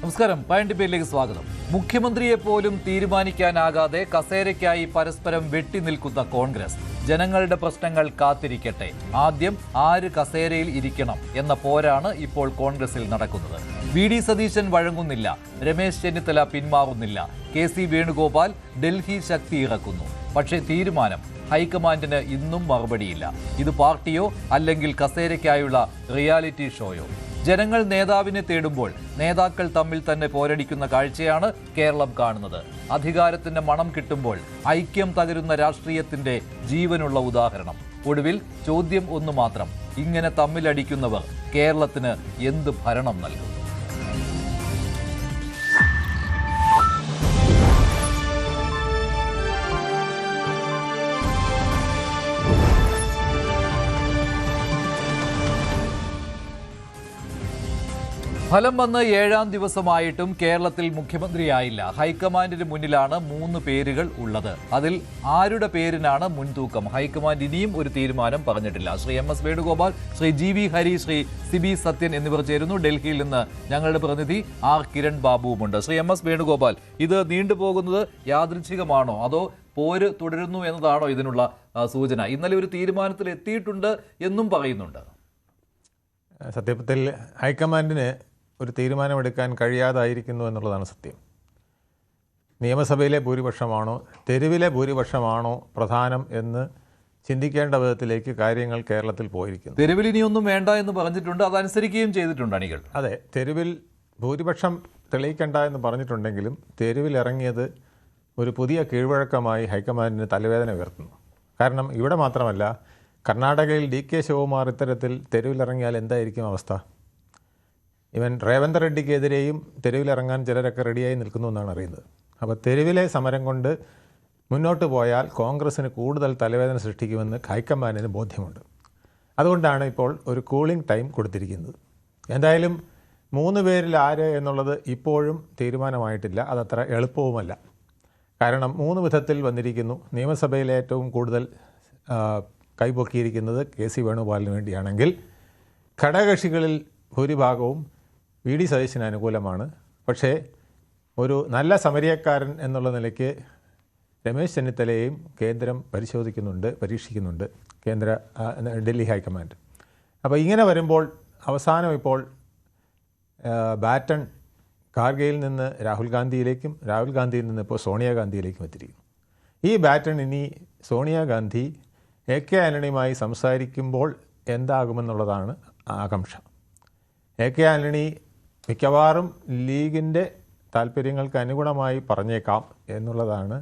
നമസ്കാരം. പയൻഡിപ്പയിലേക്ക് സ്വാഗതം. മുഖ്യമന്ത്രിയെ പോലും തീരുമാനിക്കാനാകാതെ കസേരയ്ക്കായി പരസ്പരം വെട്ടി നിൽക്കുന്ന കോൺഗ്രസ്. ജനങ്ങളുടെ പ്രശ്നങ്ങൾ കാത്തിരിക്കട്ടെ, ആദ്യം ആര് കസേരയിൽ ഇരിക്കണം എന്ന പോരാണ് ഇപ്പോൾ കോൺഗ്രസിൽ നടക്കുന്നത്. വി.ഡി. സതീശൻ വഴങ്ങുന്നില്ല, രമേശ് ചെന്നിത്തല പിന്മാറുന്നില്ല, കെ.സി. വേണുഗോപാൽ ഡൽഹി ശക്തി ഇറക്കുന്നു. പക്ഷേ തീരുമാനം ഹൈക്കമാൻഡിന് ഇന്നും മറുപടിയില്ല. ഇത് പാർട്ടിയോ അല്ലെങ്കിൽ കസേരയ്ക്കായുള്ള റിയാലിറ്റി ഷോയോ? ജനങ്ങൾ നേതാവിനെ തേടുമ്പോൾ നേതാക്കൾ തമ്മിൽ തന്നെ പോരടിക്കുന്ന കാഴ്ചയാണ് കേരളം കാണുന്നത്. അധികാരത്തിന്റെ മണം കിട്ടുമ്പോൾ ഐക്യം തകരുന്ന രാഷ്ട്രീയത്തിന്റെ ജീവനുള്ള ഉദാഹരണം. ഒടുവിൽ ചോദ്യം ഒന്ന് മാത്രം: ഇങ്ങനെ തമ്മിലടിക്കുന്നവർ കേരളത്തിന് എന്ത് ഭരണം നൽകും? ഫലം വന്ന് 7-ാം ദിവസമായിട്ടും കേരളത്തിൽ മുഖ്യമന്ത്രിയായില്ല. ഹൈക്കമാൻഡിന് മുന്നിലാണ് 3 പേരുകൾ ഉള്ളത്. അതിൽ ആരുടെ പേരിനാണ് മുൻതൂക്കം? ഹൈക്കമാൻഡ് ഇനിയും ഒരു തീരുമാനം പറഞ്ഞിട്ടില്ല. ശ്രീ എം.എസ്. വേണുഗോപാൽ, ശ്രീ ജി.വി. ഹരി, ശ്രീ സിബി സത്യൻ എന്നിവർ ചേരുന്നു. ഡൽഹിയിൽ നിന്ന് ഞങ്ങളുടെ പ്രതിനിധി ആർ. കിരൺ ബാബുവുമുണ്ട്. ശ്രീ എം.എസ്. വേണുഗോപാൽ, ഇത് നീണ്ടുപോകുന്നത് യാദൃച്ഛികമാണോ അതോ പോര് തുടരുന്നു എന്നതാണോ ഇതിനുള്ള സൂചന? ഇന്നലെ ഒരു തീരുമാനത്തിൽ എത്തിയിട്ടുണ്ട് എന്നും പറയുന്നുണ്ട്. സത്യത്തിൽ ഹൈക്കമാൻഡിന് ഒരു തീരുമാനമെടുക്കാൻ കഴിയാതായിരിക്കുന്നു എന്നുള്ളതാണ് സത്യം. നിയമസഭയിലെ ഭൂരിപക്ഷമാണോ തെരുവിലെ ഭൂരിപക്ഷമാണോ പ്രധാനം എന്ന് ചിന്തിക്കേണ്ട വിധത്തിലേക്ക് കാര്യങ്ങൾ കേരളത്തിൽ പോയിരിക്കുന്നു. തെരുവിൽ ഇനിയൊന്നും വേണ്ട എന്ന് പറഞ്ഞിട്ടുണ്ട്, അതനുസരിക്കുകയും ചെയ്തിട്ടുണ്ട് അണികൾ. അതെ, തെരുവിൽ ഭൂരിപക്ഷം തെളിയിക്കേണ്ട എന്ന് പറഞ്ഞിട്ടുണ്ടെങ്കിലും തെരുവിലിറങ്ങിയത് ഒരു പുതിയ കീഴ്വഴക്കമായി ഹൈക്കമാൻഡിന് തലവേദന ഉയർത്തുന്നു. കാരണം ഇവിടെ മാത്രമല്ല, കർണാടകയിൽ ഡി.കെ. ശിവകുമാർ ഇത്തരത്തിൽ തെരുവിലിറങ്ങിയാൽ എന്തായിരിക്കും അവസ്ഥ? ഇവൻ റേവന്ത് റെഡ്ഡിക്കെതിരെയും തെരുവിലിറങ്ങാൻ ചിലരൊക്കെ റെഡിയായി നിൽക്കുന്നു എന്നാണ് അറിയുന്നത്. അപ്പോൾ തെരുവിലെ സമരം കൊണ്ട് മുന്നോട്ട് പോയാൽ കോൺഗ്രസ്സിന് കൂടുതൽ തലവേദന സൃഷ്ടിക്കുമെന്ന് ഹൈക്കമാൻഡിന് ബോധ്യമുണ്ട്. അതുകൊണ്ടാണ് ഇപ്പോൾ ഒരു കൂളിംഗ് ടൈം കൊടുത്തിരിക്കുന്നത്. എന്തായാലും 3 പേരിൽ ആര് എന്നുള്ളത് ഇപ്പോഴും തീരുമാനമായിട്ടില്ല. അതത്ര എളുപ്പവുമല്ല. കാരണം 3 വിധത്തിൽ വന്നിരിക്കുന്നു. നിയമസഭയിൽ ഏറ്റവും കൂടുതൽ കൈപൊക്കിയിരിക്കുന്നത് കെ.സി. വേണുഗോപാലിന് വേണ്ടിയാണെങ്കിൽ ഘടകകക്ഷികളിൽ ഭൂരിഭാഗവും വി.ഡി. സതീശന് അനുകൂലമാണ്. പക്ഷേ ഒരു നല്ല സമരിയക്കാരൻ എന്നുള്ള നിലയ്ക്ക് രമേശ് ചെന്നിത്തലയെയും കേന്ദ്രം പരീക്ഷിക്കുന്നുണ്ട് ഡൽഹി ഹൈക്കമാൻഡ്. അപ്പോൾ ഇങ്ങനെ വരുമ്പോൾ അവസാനം ഇപ്പോൾ ബാറ്റൺ ഖാർഗെയിൽ നിന്ന് രാഹുൽ ഗാന്ധിയിലേക്കും രാഹുൽ ഗാന്ധിയിൽ നിന്ന് ഇപ്പോൾ സോണിയാഗാന്ധിയിലേക്കും എത്തിയിരിക്കുന്നു. ഈ ബാറ്റൺ ഇനി സോണിയാഗാന്ധി എ.കെ. ആന്റണിയുമായി സംസാരിക്കുമ്പോൾ എന്താകുമെന്നുള്ളതാണ് ആകാംക്ഷ. എ.കെ. ആന്റണി മിക്കവാറും ലീഗിൻ്റെ താല്പര്യങ്ങൾക്ക് അനുഗുണമായി പറഞ്ഞേക്കാം എന്നുള്ളതാണ്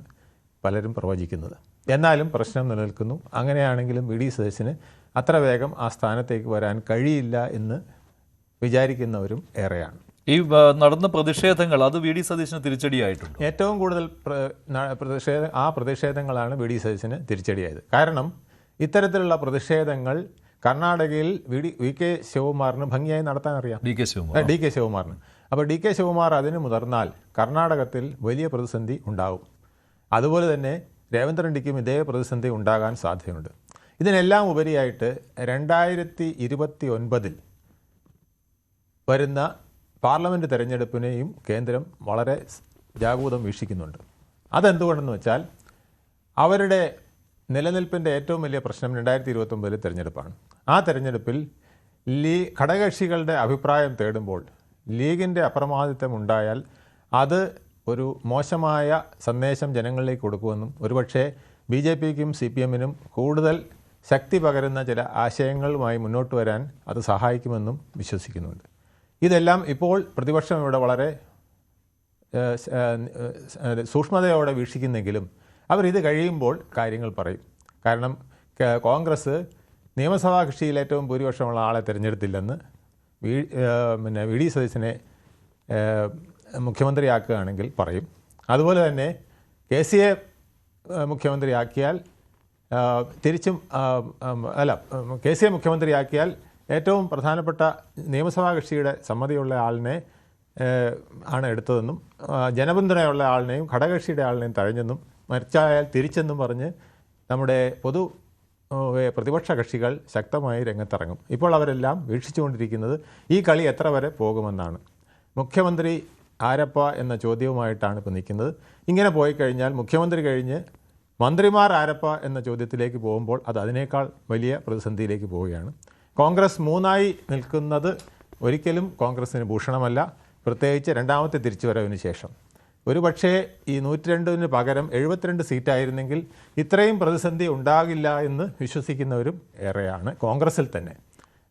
പലരും പ്രവചിക്കുന്നത്. എന്നാലും പ്രശ്നം നിലനിൽക്കുന്നു. അങ്ങനെയാണെങ്കിലും വി.ഡി. സതീശന് അത്ര വേഗം ആ സ്ഥാനത്തേക്ക് വരാൻ കഴിയില്ല എന്ന് വിചാരിക്കുന്നവരും ഏറെയാണ്. ഈ നടന്ന പ്രതിഷേധങ്ങൾ അത് വി.ഡി. സതീശന് തിരിച്ചടിയായിട്ടുണ്ട്. ഏറ്റവും കൂടുതൽ പ്രതിഷേധങ്ങളാണ് വി.ഡി. സതീശന് തിരിച്ചടിയായത്. കാരണം ഇത്തരത്തിലുള്ള പ്രതിഷേധങ്ങൾ കർണാടകയിൽ വി.കെ. ശിവകുമാറിന് ഭംഗിയായി നടത്താൻ അറിയാം. ഡി.കെ. ശിവകുമാറിന്. അപ്പോൾ ഡി.കെ. ശിവകുമാർ അതിന് മുതിർന്നാൽ കർണാടകത്തിൽ വലിയ പ്രതിസന്ധി ഉണ്ടാകും. അതുപോലെ തന്നെ രേവന്ത് റെഡ്ഡിക്കും ഇതേ പ്രതിസന്ധി ഉണ്ടാകാൻ സാധ്യതയുണ്ട്. ഇതിനെല്ലാം ഉപരിയായിട്ട് 2029 വരുന്ന പാർലമെൻറ്റ് തെരഞ്ഞെടുപ്പിനെയും കേന്ദ്രം വളരെ ജാഗൂതം വീക്ഷിക്കുന്നുണ്ട്. അതെന്തുകൊണ്ടെന്ന് വെച്ചാൽ അവരുടെ നിലനിൽപ്പിൻ്റെ ഏറ്റവും വലിയ പ്രശ്നം 2029 തെരഞ്ഞെടുപ്പാണ്. ആ തെരഞ്ഞെടുപ്പിൽ ഘടകകക്ഷികളുടെ അഭിപ്രായം തേടുമ്പോൾ ലീഗിൻ്റെ അപ്രമാദിത്വം ഉണ്ടായാൽ അത് ഒരു മോശമായ സന്ദേശം ജനങ്ങളിലേക്ക് കൊടുക്കുമെന്നും ഒരുപക്ഷെ ബി.ജെ.പിക്കും CPM-നും കൂടുതൽ ശക്തി പകരുന്ന ചില ആശയങ്ങളുമായി മുന്നോട്ട് വരാൻ അത് സഹായിക്കുമെന്നും വിശ്വസിക്കുന്നുണ്ട്. ഇതെല്ലാം ഇപ്പോൾ പ്രതിപക്ഷം ഇവിടെ വളരെ സൂക്ഷ്മതയോടെ വീക്ഷിക്കുന്നെങ്കിലും അവരിത് കഴിയുമ്പോൾ കാര്യങ്ങൾ പറയും. കാരണം കോൺഗ്രസ് നിയമസഭാ കക്ഷിയിൽ ഏറ്റവും ഭൂരിപക്ഷമുള്ള ആളെ തിരഞ്ഞെടുത്തില്ലെന്ന് വി.ഡി. സതീശനെ മുഖ്യമന്ത്രിയാക്കുകയാണെങ്കിൽ പറയും. അതുപോലെ തന്നെ കെ.സിയെ മുഖ്യമന്ത്രിയാക്കിയാൽ തിരിച്ചും കെ.സിയെ മുഖ്യമന്ത്രിയാക്കിയാൽ ഏറ്റവും പ്രധാനപ്പെട്ട നിയമസഭാ കക്ഷിയുടെ സമ്മതിയുള്ള ആളിനെ ആണ് എടുത്തതെന്നും ജനപിന്തുണയുള്ള ആളിനെയും ഘടകകക്ഷിയുടെ ആളിനെയും തഴഞ്ഞെന്നും മരിച്ചായാൽ തിരിച്ചെന്നും പറഞ്ഞ് നമ്മുടെ പ്രതിപക്ഷ കക്ഷികൾ ശക്തമായി രംഗത്തിറങ്ങും. ഇപ്പോൾ അവരെല്ലാം വീക്ഷിച്ചുകൊണ്ടിരിക്കുന്നത് ഈ കളി എത്ര വരെ പോകുമെന്നാണ്. മുഖ്യമന്ത്രി ആരപ്പ എന്ന ചോദ്യവുമായിട്ടാണ് ഇപ്പോൾ നിൽക്കുന്നത്. ഇങ്ങനെ പോയി കഴിഞ്ഞാൽ മുഖ്യമന്ത്രി കഴിഞ്ഞ് മന്ത്രിമാർ ആരപ്പ എന്ന ചോദ്യത്തിലേക്ക് പോകുമ്പോൾ അത് അതിനേക്കാൾ വലിയ പ്രതിസന്ധിയിലേക്ക് പോവുകയാണ്. കോൺഗ്രസ് മൂന്നായി നിൽക്കുന്നത് ഒരിക്കലും കോൺഗ്രസിന് ഭൂഷണമല്ല, പ്രത്യേകിച്ച് രണ്ടാമത്തെ തിരിച്ചുവരവിന് ശേഷം. ഒരു പക്ഷേ ഈ 102 പകരം 72 സീറ്റായിരുന്നെങ്കിൽ ഇത്രയും പ്രതിസന്ധി ഉണ്ടാകില്ല എന്ന് വിശ്വസിക്കുന്നവരും ഏറെയാണ് കോൺഗ്രസിൽ തന്നെ.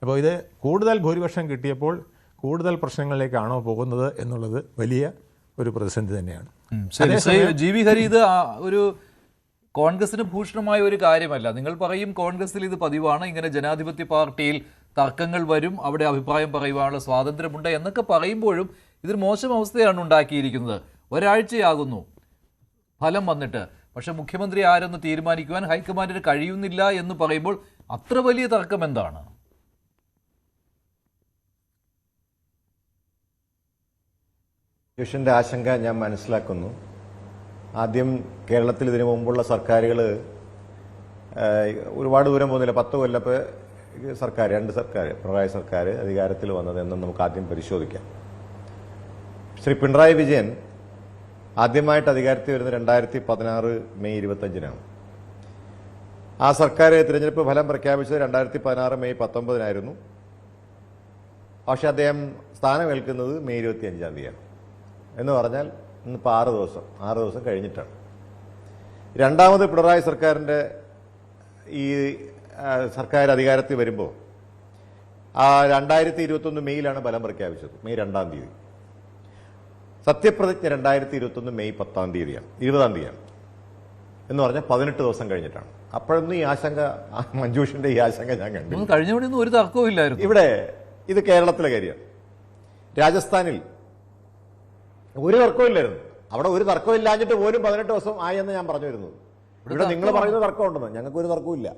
അപ്പോൾ ഇത് കൂടുതൽ ഭൂരിപക്ഷം കിട്ടിയപ്പോൾ കൂടുതൽ പ്രശ്നങ്ങളിലേക്കാണോ പോകുന്നത് എന്നുള്ളത് വലിയ ഒരു പ്രതിസന്ധി തന്നെയാണ്. ജി വി ഹരി, ഇത് ഒരു കോൺഗ്രസിന് ഭൂഷണമായ ഒരു കാര്യമല്ല. നിങ്ങൾ പറയും കോൺഗ്രസിൽ ഇത് പതിവാണ്, ഇങ്ങനെ ജനാധിപത്യ പാർട്ടിയിൽ തർക്കങ്ങൾ വരും, അവിടെ അഭിപ്രായം പറയുവാനുള്ള സ്വാതന്ത്ര്യമുണ്ട് എന്നൊക്കെ പറയുമ്പോഴും ഇതൊരു മോശം അവസ്ഥയാണ് ഉണ്ടാക്കിയിരിക്കുന്നത്. ഒരാഴ്ചയാകുന്നു ഫലം വന്നിട്ട്, പക്ഷെ മുഖ്യമന്ത്രി ആരെന്ന് തീരുമാനിക്കുവാൻ ഹൈക്കമാൻഡിന് കഴിയുന്നില്ല എന്ന് പറയുമ്പോൾ അത്ര വലിയ തർക്കം എന്താണ്? യുടെ ആശങ്ക ഞാൻ മനസ്സിലാക്കുന്നു. ആദ്യം കേരളത്തിൽ ഇതിനു മുമ്പുള്ള സർക്കാരുകൾ ഒരുപാട് ദൂരം പോകുന്നില്ല, 10 കൊല്ലപ്പ് സർക്കാർ, 2 സർക്കാർ, പിണറായി സർക്കാർ അധികാരത്തിൽ വന്നതെന്ന് നമുക്ക് ആദ്യം പരിശോധിക്കാം. ശ്രീ പിണറായി വിജയൻ ആദ്യമായിട്ട് അധികാരത്തിൽ വരുന്നത് 2016 മെയ് 25-നാണ്. ആ സർക്കാർ തിരഞ്ഞെടുപ്പ് ഫലം പ്രഖ്യാപിച്ചത് 2016 മെയ് 19-നായിരുന്നു. പക്ഷെ അദ്ദേഹം സ്ഥാനമേൽക്കുന്നത് മെയ് 25-ാം തീയതിയാണ്. എന്ന് പറഞ്ഞാൽ ഇന്നിപ്പോൾ 6 ദിവസം കഴിഞ്ഞിട്ടാണ്. രണ്ടാമത് പിണറായി സർക്കാരിൻ്റെ ഈ സർക്കാർ അധികാരത്തിൽ വരുമ്പോൾ 2021 മെയ്യിലാണ് ഫലം പ്രഖ്യാപിച്ചത്, മെയ് 2-ാം തീയതി. സത്യപ്രതിജ്ഞ 2021 മെയ് 10-ാം തീയതിയാണ്, 20-ാം തീയതിയാണ്. എന്ന് പറഞ്ഞാൽ 18 ദിവസം കഴിഞ്ഞിട്ടാണ്. അപ്പോഴൊന്നും ഈ ആശങ്ക, മഞ്ജുഷിന്റെ ഈ ആശങ്ക ഞാൻ കണ്ടു. കഴിഞ്ഞൊന്നും ഒരു തർക്കവും ഇല്ലായിരുന്നു. ഇവിടെ ഇത് കേരളത്തിലെ കാര്യമാണ്. രാജസ്ഥാനിൽ ഒരു തർക്കവും ഇല്ലായിരുന്നു. അവിടെ ഒരു തർക്കവും ഇല്ലാഞ്ഞിട്ട് പോലും 18 ദിവസം ആയി എന്ന് ഞാൻ പറഞ്ഞു വരുന്നത്. ഇവിടെ നിങ്ങൾ പറയുന്ന തർക്കമുണ്ടെന്ന്, ഞങ്ങൾക്ക് ഒരു തർക്കവും ഇല്ല.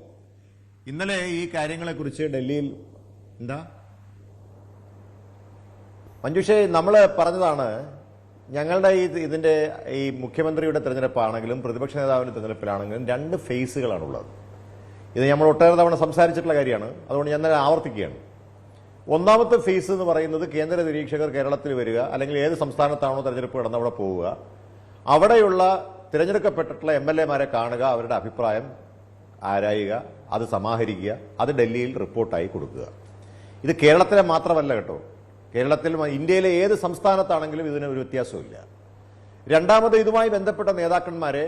ഇന്നലെ ഈ കാര്യങ്ങളെക്കുറിച്ച് ഡൽഹിയിൽ മഞ്ജുഷേ നമ്മൾ പറഞ്ഞതാണ്, ഞങ്ങളുടെ ഇതിന്റെ ഈ മുഖ്യമന്ത്രിയുടെ തെരഞ്ഞെടുപ്പാണെങ്കിലും പ്രതിപക്ഷ നേതാവിന്റെ തെരഞ്ഞെടുപ്പിലാണെങ്കിലും 2 ഫേസുകളാണുള്ളത്. ഇത് നമ്മൾ ഒട്ടേറെ തവണ സംസാരിച്ചിട്ടുള്ള കാര്യമാണ്, അതുകൊണ്ട് ഞാൻ തന്നെ ആവർത്തിക്കുകയാണ്. ഒന്നാമത്തെ ഫേസ് എന്ന് പറയുന്നത് കേന്ദ്ര നിരീക്ഷകർ കേരളത്തിൽ വരിക, അല്ലെങ്കിൽ ഏത് സംസ്ഥാനത്താണോ തെരഞ്ഞെടുപ്പ് നടന്ന് അവിടെ പോവുക, അവിടെയുള്ള തിരഞ്ഞെടുക്കപ്പെട്ടിട്ടുള്ള MLA-മാരെ കാണുക, അവരുടെ അഭിപ്രായം ആരായുക, അത് സമാഹരിക്കുക, അത് ഡൽഹിയിൽ റിപ്പോർട്ടായി കൊടുക്കുക. ഇത് കേരളത്തിലെ മാത്രമല്ല കേട്ടോ, കേരളത്തിൽ ഇന്ത്യയിലെ ഏത് സംസ്ഥാനത്താണെങ്കിലും ഇതിന് ഒരു വ്യത്യാസമില്ല. രണ്ടാമത് ഇതുമായി ബന്ധപ്പെട്ട നേതാക്കന്മാരെ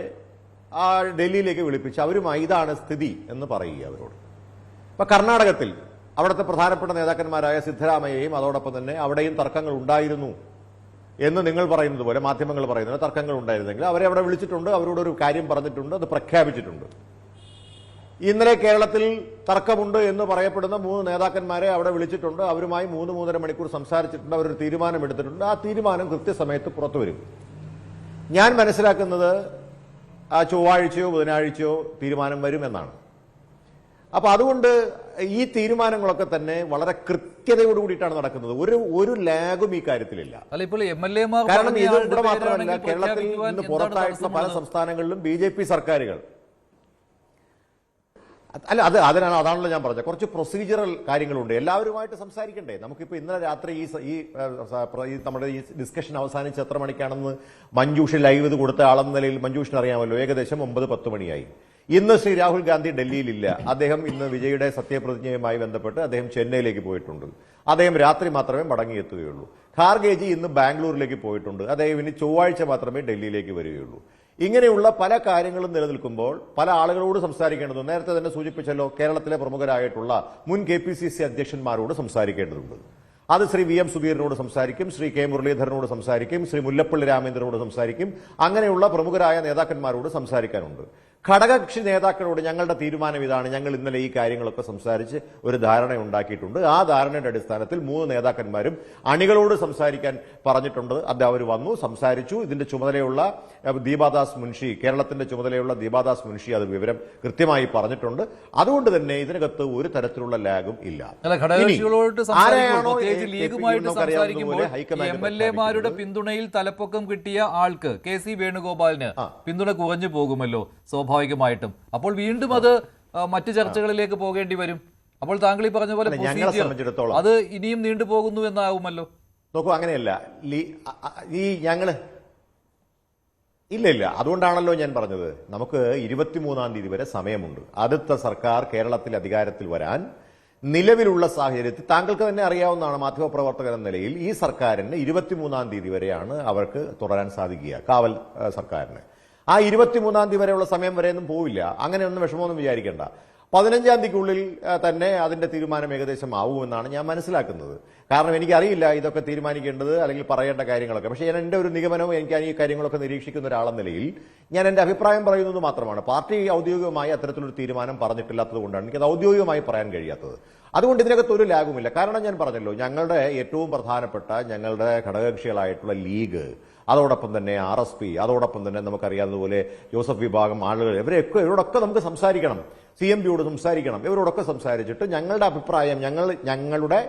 ഡൽഹിയിലേക്ക് വിളിപ്പിച്ച് അവരുമായി ഇതാണ് സ്ഥിതി എന്ന് പറയുക അവരോട്. ഇപ്പൊ കർണാടകത്തിൽ അവിടുത്തെ പ്രധാനപ്പെട്ട നേതാക്കന്മാരായ സിദ്ധരാമയ്യയും അതോടൊപ്പം തന്നെ അവിടെയും തർക്കങ്ങൾ ഉണ്ടായിരുന്നു എന്ന് നിങ്ങൾ പറയുന്നത് പോലെ, മാധ്യമങ്ങൾ പറയുന്നത് തർക്കങ്ങൾ ഉണ്ടായിരുന്നെങ്കിൽ അവരെ അവിടെ വിളിച്ചിട്ടുണ്ട്, അവരോടൊരു കാര്യം പറഞ്ഞിട്ടുണ്ട്, അത് പ്രഖ്യാപിച്ചിട്ടുണ്ട്. ഇന്നലെ കേരളത്തിൽ തർക്കമുണ്ട് എന്ന് പറയപ്പെടുന്ന 3 നേതാക്കന്മാരെ അവിടെ വിളിച്ചിട്ടുണ്ട്, അവരുമായി 3-3.5 മണിക്കൂർ സംസാരിച്ചിട്ടുണ്ട്, അവരൊരു തീരുമാനം എടുത്തിട്ടുണ്ട്. ആ തീരുമാനം കൃത്യസമയത്ത് പുറത്തു വരും. ഞാൻ മനസ്സിലാക്കുന്നത് ചൊവ്വാഴ്ചയോ ബുധനാഴ്ചയോ തീരുമാനം വരുമെന്നാണ്. അപ്പൊ അതുകൊണ്ട് ഈ തീരുമാനങ്ങളൊക്കെ തന്നെ വളരെ കൃത്യതയോടുകൂടിയിട്ടാണ് നടക്കുന്നത്. ഒരു ലാഗും ഈ കാര്യത്തിലില്ല. കാരണം ഇത് ഇവിടെ മാത്രമല്ല, കേരളത്തിൽ നിന്ന് പുറത്തായിട്ടുള്ള പല സംസ്ഥാനങ്ങളിലും BJP സർക്കാരുകൾ, അല്ല അതാണല്ലോ ഞാൻ പറഞ്ഞത്, കുറച്ച് പ്രൊസീജിയറൽ കാര്യങ്ങളുണ്ട്. എല്ലാവരുമായിട്ട് സംസാരിക്കണ്ടേ? നമുക്കിപ്പോ ഇന്നലെ രാത്രി ഈ നമ്മുടെ ഈ ഡിസ്കഷൻ അവസാനിച്ച് എത്ര മണിക്കാണെന്ന് മഞ്ജുഷ് ലൈവ് ഇത് കൊടുത്ത ആളെന്ന നിലയിൽ മഞ്ജുഷിന് അറിയാമല്ലോ. ഏകദേശം 9-10 മണിയായി. ഇന്ന് ശ്രീ രാഹുൽ ഗാന്ധി ഡൽഹിയിലില്ല. അദ്ദേഹം ഇന്ന് വിജയുടെ സത്യപ്രതിജ്ഞയുമായി ബന്ധപ്പെട്ട് അദ്ദേഹം ചെന്നൈയിലേക്ക് പോയിട്ടുണ്ട്. അദ്ദേഹം രാത്രി മാത്രമേ മടങ്ങിയെത്തുകയുള്ളൂ. ഖാർഗേജി ഇന്ന് ബാംഗ്ലൂരിലേക്ക് പോയിട്ടുണ്ട്. അദ്ദേഹം ഇനി ചൊവ്വാഴ്ച മാത്രമേ ഡൽഹിയിലേക്ക് വരികയുള്ളൂ. ഇങ്ങനെയുള്ള പല കാര്യങ്ങളും നിലനിൽക്കുമ്പോൾ പല ആളുകളോട് സംസാരിക്കേണ്ടതുണ്ട്. നേരത്തെ തന്നെ സൂചിപ്പിച്ചല്ലോ, കേരളത്തിലെ പ്രമുഖരായിട്ടുള്ള മുൻ KPCC അധ്യക്ഷന്മാരോട് സംസാരിക്കേണ്ടതുണ്ട്. അത് ശ്രീ VM സുധീരനോട് സംസാരിക്കും, ശ്രീ K മുരളീധരനോട് സംസാരിക്കും, ശ്രീ മുല്ലപ്പള്ളി രാമേന്ദ്രനോട് സംസാരിക്കും. അങ്ങനെയുള്ള പ്രമുഖരായ നേതാക്കന്മാരോട് സംസാരിക്കാനുണ്ട്. ഘടകകക്ഷി നേതാക്കളോട് ഞങ്ങളുടെ തീരുമാനം ഇതാണ്, ഞങ്ങൾ ഇന്നലെ ഈ കാര്യങ്ങളൊക്കെ സംസാരിച്ച് ഒരു ധാരണ ഉണ്ടാക്കിയിട്ടുണ്ട്. ആ ധാരണയുടെ അടിസ്ഥാനത്തിൽ 3 നേതാക്കന്മാരും അണികളോട് സംസാരിക്കാൻ പറഞ്ഞിട്ടുണ്ട്. അത് അവർ വന്നു, സംസാരിച്ചു. ഇതിന്റെ ചുമതലയുള്ള ദീപാദാസ് മുൻഷി, കേരളത്തിന്റെ ചുമതലയുള്ള ദീപാദാസ് മുൻഷി അത് വിവരം കൃത്യമായി പറഞ്ഞിട്ടുണ്ട്. അതുകൊണ്ട് തന്നെ ഇതിനകത്ത് ഒരു തരത്തിലുള്ള ലാഗും ഇല്ല. MLA-മാരുടെ പിന്തുണയിൽ തലപ്പൊക്കം കിട്ടിയ ആൾക്ക് KC വേണുഗോപാലിന് പിന്തുണ കുറഞ്ഞു പോകുമല്ലോ സ്വാഭാവികമായിട്ടും. അപ്പോൾ വീണ്ടും അത് മറ്റു ചർച്ചകളിലേക്ക് പോകേണ്ടി വരും. അപ്പോൾ താങ്കൾ ഈ പറഞ്ഞ പോലെ അത് ഇനിയും നീണ്ടുപോകുന്നു എന്നാവുമല്ലോ. നോക്കൂ, അങ്ങനെയല്ല. ഈ ഞങ്ങള് ഇല്ല, അതുകൊണ്ടാണല്ലോ ഞാൻ പറഞ്ഞത് നമുക്ക് 23-ാം തീയതി വരെ സമയമുണ്ട്. അടുത്ത സർക്കാർ കേരളത്തിൽ അധികാരത്തിൽ വരാൻ നിലവിലുള്ള സാഹചര്യത്തിൽ താങ്കൾക്ക് തന്നെ അറിയാവുന്നതാണ്, മാധ്യമപ്രവർത്തകർ എന്ന നിലയിൽ ഈ സർക്കാരിന് 23-ാം തീയതി വരെയാണ് അവർക്ക് തുടരാൻ സാധിക്കുക, കാവൽ സർക്കാരിന്. ആ 23-ാം തീയതി വരെയുള്ള സമയം വരെയൊന്നും പോവില്ല. അങ്ങനെയൊന്നും വിഷമമൊന്നും വിചാരിക്കേണ്ട. 15-ാം തീയതിക്കുള്ളിൽ തന്നെ അതിന്റെ തീരുമാനം ഏകദേശം ആവുമെന്നാണ് ഞാൻ മനസ്സിലാക്കുന്നത്. കാരണം എനിക്കറിയില്ല ഇതൊക്കെ തീരുമാനിക്കേണ്ടത് അല്ലെങ്കിൽ പറയേണ്ട കാര്യങ്ങളൊക്കെ. പക്ഷേ ഞാൻ എന്റെ ഒരു നിഗമനവും എനിക്ക് ഈ കാര്യങ്ങളൊക്കെ നിരീക്ഷിക്കുന്ന ഒരാളെന്ന നിലയിൽ ഞാൻ എന്റെ അഭിപ്രായം പറയുന്നത് മാത്രമാണ്. പാർട്ടി ഔദ്യോഗികമായി അത്തരത്തിലൊരു തീരുമാനം പറഞ്ഞിട്ടില്ലാത്തത് കൊണ്ടാണ് എനിക്കത് ഔദ്യോഗികമായി പറയാൻ കഴിയാത്തത്. അതുകൊണ്ട് ഇതിനകത്ത് ഒരു ലാഗുമില്ല. കാരണം ഞാൻ പറഞ്ഞല്ലോ, ഞങ്ങളുടെ ഏറ്റവും പ്രധാനപ്പെട്ട ഞങ്ങളുടെ ഘടകകക്ഷികളായിട്ടുള്ള ലീഗ്, അതോടൊപ്പം തന്നെ RSP, അതോടൊപ്പം തന്നെ നമുക്കറിയാവുന്നതുപോലെ ജോസഫ് വിഭാഗം ആളുകൾ, ഇവരോടൊക്കെ നമുക്ക് സംസാരിക്കണം. CMPയോട് സംസാരിക്കണം. ഇവരോടൊക്കെ സംസാരിച്ചിട്ട് ഞങ്ങളുടെ അഭിപ്രായം, ഞങ്ങളുടെ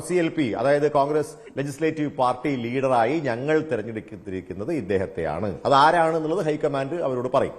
CLP, അതായത് കോൺഗ്രസ് ലെജിസ്ലേറ്റീവ് പാർട്ടി ലീഡറായി ഞങ്ങൾ തെരഞ്ഞെടുത്തിരിക്കുന്നത് ഇദ്ദേഹത്തെയാണ്. അത് ആരാണെന്നുള്ളത് ഹൈക്കമാൻഡ് അവരോട് പറയും.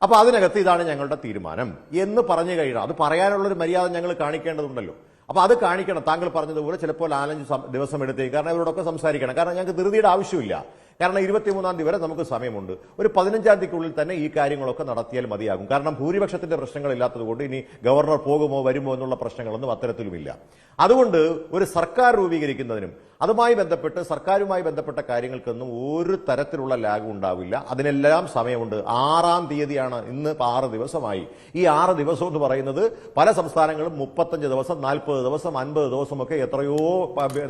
അപ്പൊ അതിനകത്ത് ഇതാണ് ഞങ്ങളുടെ തീരുമാനം എന്ന് പറഞ്ഞു കഴിഞ്ഞാൽ അത് പറയാനുള്ളൊരു മര്യാദ ഞങ്ങൾ കാണിക്കേണ്ടതുണ്ടല്ലോ. അപ്പൊ അത് കാണിക്കണം. താങ്കൾ പറഞ്ഞതുപോലെ ചിലപ്പോൾ 4-5 ദിവസം എടുത്തേക്കും. കാരണം ഇവരോടൊക്കെ സംസാരിക്കണം. കാരണം ഞങ്ങൾക്ക് ധൃതിയുടെ ആവശ്യമില്ല. കാരണം 23-ാം തീയതി വരെ നമുക്ക് സമയമുണ്ട്. ഒരു 15-ാം തീയതിക്കുള്ളിൽ തന്നെ ഈ കാര്യങ്ങളൊക്കെ നടത്തിയാൽ മതിയാകും. കാരണം ഭൂരിപക്ഷത്തിന്റെ പ്രശ്നങ്ങളില്ലാത്തത് കൊണ്ട് ഇനി ഗവർണർ പോകുമോ വരുമോ എന്നുള്ള പ്രശ്നങ്ങളൊന്നും അത്തരത്തിലുമില്ല. അതുകൊണ്ട് ഒരു സർക്കാർ രൂപീകരിക്കുന്നതിനും അതുമായി ബന്ധപ്പെട്ട് സർക്കാരുമായി ബന്ധപ്പെട്ട കാര്യങ്ങൾക്കൊന്നും ഒരു തരത്തിലുള്ള ലാഗും ഉണ്ടാവില്ല. അതിനെല്ലാം സമയമുണ്ട്. 6-ാം തീയതിയാണ് ഇന്ന്. 6 ദിവസമായി. ഈ 6 ദിവസം എന്ന് പറയുന്നത് പല സംസ്ഥാനങ്ങളും 35 ദിവസം, 40 ദിവസം, 50 ദിവസമൊക്കെ എത്രയോ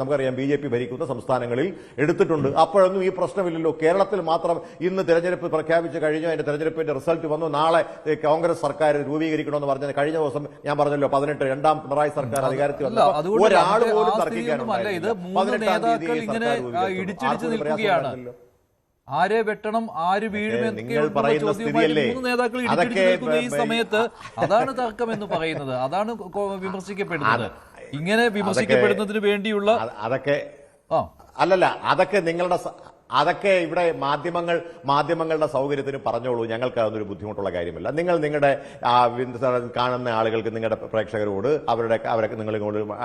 നമുക്കറിയാം BJP ഭരിക്കുന്ന സംസ്ഥാനങ്ങളിൽ എടുത്തിട്ടുണ്ട്. അപ്പോഴൊന്നും ഈ പ്രശ്നമില്ലല്ലോ. കേരളത്തിൽ മാത്രം ഇന്ന് തെരഞ്ഞെടുപ്പ് പ്രഖ്യാപിച്ച് കഴിഞ്ഞു. അതിന്റെ തെരഞ്ഞെടുപ്പിന്റെ റിസൾട്ട് വന്നു. നാളെ കോൺഗ്രസ് സർക്കാർ രൂപീകരിക്കണമെന്ന് പറഞ്ഞത് കഴിഞ്ഞ ദിവസം ഞാൻ പറഞ്ഞല്ലോ 18 രണ്ടാം പിണറായി സർക്കാർ അധികാരത്തിൽ വന്നു. ഒരാൾ പോലും തർക്കിക്കാനുണ്ടായില്ല. നേതാക്കൾ ഇങ്ങനെ ഇടിച്ചിടിച്ച് നിൽക്കുകയാണ്. ആരെ വെട്ടണം, ആര് വീഴുമെന്നൊക്കെയുള്ള ചോദ്യവുമായി 3 നേതാക്കൾ ഇടിച്ചിടിച്ച് നിൽക്കുന്ന ഈ സമയത്ത് അതാണ് തർക്കം എന്ന് പറയുന്നത്. അതാണ് വിമർശിക്കപ്പെടുന്നത്. ഇങ്ങനെ വിമർശിക്കപ്പെടുന്നതിന് വേണ്ടിയുള്ള അല്ലല്ല, അതൊക്കെ ഇവിടെ മാധ്യമങ്ങളുടെ സൗകര്യത്തിന് പറഞ്ഞോളൂ. ഞങ്ങൾക്ക് അതൊരു ബുദ്ധിമുട്ടുള്ള കാര്യമല്ല. നിങ്ങൾ നിങ്ങളുടെ കാണുന്ന ആളുകൾക്ക്, നിങ്ങളുടെ പ്രേക്ഷകരോട് അവരൊക്കെ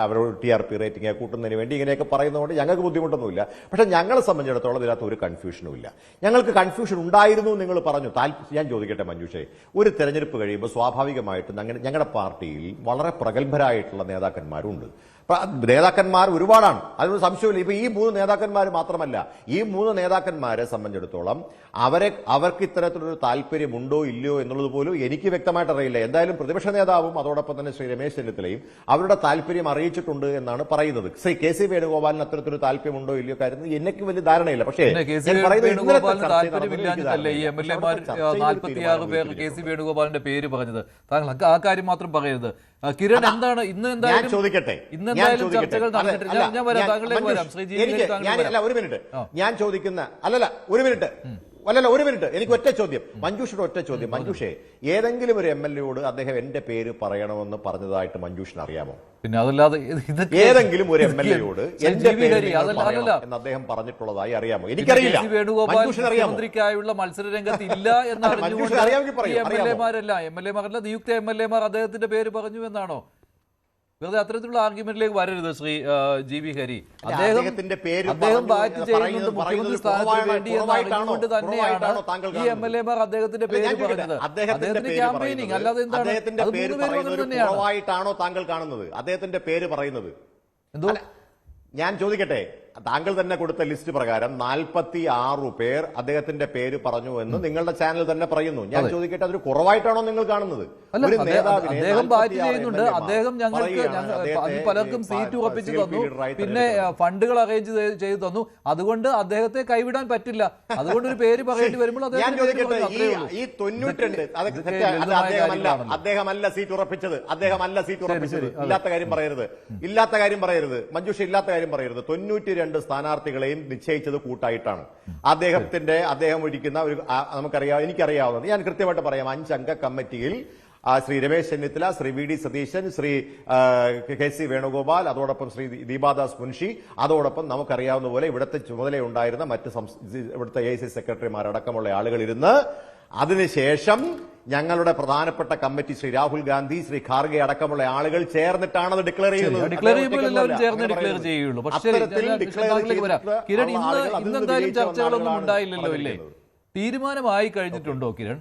അവരോട് TRP റേറ്റിംഗ് കൂട്ടുന്നതിന് വേണ്ടി ഇങ്ങനെയൊക്കെ പറയുന്നതുകൊണ്ട് ഞങ്ങൾക്ക് ബുദ്ധിമുട്ടൊന്നുമില്ല. പക്ഷെ ഞങ്ങളെ സംബന്ധിച്ചിടത്തോളം ഇതിനകത്ത് ഒരു കൺഫ്യൂഷനും ഇല്ല. ഞങ്ങൾക്ക് കൺഫ്യൂഷൻ ഉണ്ടായിരുന്നു നിങ്ങൾ പറഞ്ഞു. ഞാൻ ചോദിക്കട്ടെ മഞ്ജുഷേ, ഒരു തെരഞ്ഞെടുപ്പ് കഴിയുമ്പോൾ സ്വാഭാവികമായിട്ടും ഞങ്ങളുടെ പാർട്ടിയിൽ വളരെ പ്രഗത്ഭരായിട്ടുള്ള നേതാക്കന്മാരുണ്ട്. നേതാക്കന്മാർ ഒരുപാടാണ്, അതിനൊരു സംശയമില്ല. ഇപ്പൊ ഈ 3 നേതാക്കന്മാർ മാത്രമല്ല, ഈ 3 നേതാക്കന്മാരെ സംബന്ധിച്ചിടത്തോളം അവർക്ക് ഇത്തരത്തിലൊരു താല്പര്യമുണ്ടോ ഇല്ലയോ എന്നുള്ളത് പോലും എനിക്ക് വ്യക്തമായിട്ട് അറിയില്ല. എന്തായാലും പ്രതിപക്ഷ നേതാവും അതോടൊപ്പം തന്നെ ശ്രീ രമേശ് ചെന്നിത്തലയും അവരുടെ താല്പര്യം അറിയിച്ചിട്ടുണ്ട് എന്നാണ് പറയുന്നത്. ശ്രീ KC വേണുഗോപാലിന് അത്തരത്തിലൊരു താല്പര്യമുണ്ടോ ഇല്ലയോ കാര്യത്തിൽ എനിക്ക് വലിയ ധാരണയില്ല. പക്ഷേ താല്പര്യമില്ലാഞ്ഞിട്ടല്ലേ ഈ MLA-മാർ 46 പേർ KC വേണുഗോപാലിന്റെ പേര് പറഞ്ഞത്? താങ്കൾ ആ കാര്യം മാത്രം പറയരുത്. കിരൺ, എന്താണ് ഇന്ന് എന്തായാലും ചോദിക്കട്ടെ, ചർച്ചകൾ നടന്നിട്ടില്ല. ഞാൻ വരാം, താങ്കളിലേക്ക് വരാം. ഞാൻ ചോദിക്കുന്ന ഒരു മിനിറ്റ് എനിക്ക് ഒറ്റ ചോദ്യം, മഞ്ജുഷയുടെ ഒറ്റ ചോദ്യം. മഞ്ജുഷേ, ഏതെങ്കിലും ഒരു MLA-യോട് അദ്ദേഹം എന്റെ പേര് പറയണമെന്ന് പറഞ്ഞതായിട്ട് മഞ്ജുഷിന് അറിയാമോ? പിന്നെ അതല്ലാതെ ഏതെങ്കിലും ഒരു MLA-യോട് എന്റെ പേര് എന്ന് അദ്ദേഹം പറഞ്ഞിട്ടുള്ളതായി അറിയാമോ? എനിക്കറിയില്ല. മുഖ്യമന്ത്രിക്കായുള്ള മത്സര രംഗത്ത് ഇല്ല എന്ന് അറിഞ്ഞുകൊണ്ട് MLA-മാരല്ല നിയുക്ത MLA-മാർ അദ്ദേഹത്തിന്റെ പേര് പറഞ്ഞു എന്നാണോ? വെറുതെ അത്തരത്തിലുള്ള ആർഗ്യുമെന്റിലേക്ക് വരരുത് ശ്രീ GB ഹരി. അദ്ദേഹം ബാറ്റ് ചെയ്യുന്നുണ്ട് മുഖ്യമന്ത്രി സ്ഥാനത്തിന് വേണ്ടി എന്ന് അറിഞ്ഞുകൊണ്ട് തന്നെയാണ് ഈ MLA-മാർ അദ്ദേഹത്തിന്റെ പേര് പറഞ്ഞത്. അദ്ദേഹത്തിന്റെ ക്യാമ്പയിനിങ് അല്ലാതെ എന്താണ്? കുറവായിട്ടാണോ താങ്കൾ കാണുന്നത് അദ്ദേഹത്തിന്റെ പേര് പറയുന്നത്? എന്തോ ഞാൻ ചോദിക്കട്ടെ, താങ്കൾ തന്നെ കൊടുത്ത ലിസ്റ്റ് പ്രകാരം 46 പേർ അദ്ദേഹത്തിന്റെ പേര് പറഞ്ഞു എന്ന് നിങ്ങളുടെ ചാനൽ തന്നെ പറയുന്നു. ഞാൻ ചോദിക്കട്ടെ, അതൊരു കുറവായിട്ടാണോ നിങ്ങൾ കാണുന്നത്? അദ്ദേഹം ബാറ്റ് ചെയ്യുന്നുണ്ട്. അദ്ദേഹം ഞങ്ങൾക്ക് പലർക്കും സീറ്റ് ഉറപ്പിച്ചു തന്നു, പിന്നെ ഫണ്ടുകൾ അറേഞ്ച് ചെയ്തു തന്നു. അതുകൊണ്ട് അദ്ദേഹത്തെ കൈവിടാൻ പറ്റില്ല. അതുകൊണ്ട് ഒരു പേര് പറയേണ്ടി വരുമ്പോൾ ഈ 92 അദ്ദേഹമല്ല സീറ്റ് ഉറപ്പിച്ചത്. ഇല്ലാത്ത കാര്യം പറയരുത് മഞ്ജുഷ, ഇല്ലാത്ത കാര്യം പറയരുത്. 92 സ്ഥാനാർത്ഥികളെയും നിശ്ചയിച്ചത് കൂട്ടായിട്ടാണ്. അദ്ദേഹം ഒഴിക്കുന്ന ഒരു എനിക്കറിയാവുന്നത് ഞാൻ കൃത്യമായിട്ട് പറയാം. 5 അംഗ കമ്മിറ്റിയിൽ ശ്രീ രമേശ് ചെന്നിത്തല, ശ്രീ VD സതീശൻ, ശ്രീ KC വേണുഗോപാൽ, അതോടൊപ്പം ശ്രീ ദീപാദാസ് മുൻഷി, അതോടൊപ്പം നമുക്കറിയാവുന്ന പോലെ ഇവിടുത്തെ ചുമതലയുണ്ടായിരുന്ന ഇവിടുത്തെ AICC സെക്രട്ടറിമാരടക്കമുള്ള ആളുകൾ ഇരുന്ന് അതിനുശേഷം ഞങ്ങളുടെ പ്രധാനപ്പെട്ട കമ്മിറ്റി ശ്രീ രാഹുൽ ഗാന്ധി, ശ്രീ ഖാർഗെ അടക്കമുള്ള ആളുകൾ ചേർന്നിട്ടാണ് അത് ഡിക്ലെയർ ചെയ്യുന്നത്. ഡിക്ലെയർ ചെയ്യുമ്പോൾ എല്ലാവരും ചേർന്ന് ഡിക്ലെയർ ചെയ്യുള്ളൂ. പക്ഷേ കിരൺ, ഇന്നെന്തായാലും ചർച്ചകളൊന്നും ഉണ്ടായില്ലല്ലോ അല്ലേ? തീരുമാനമായി കഴിഞ്ഞിട്ടുണ്ടോ കിരൺ?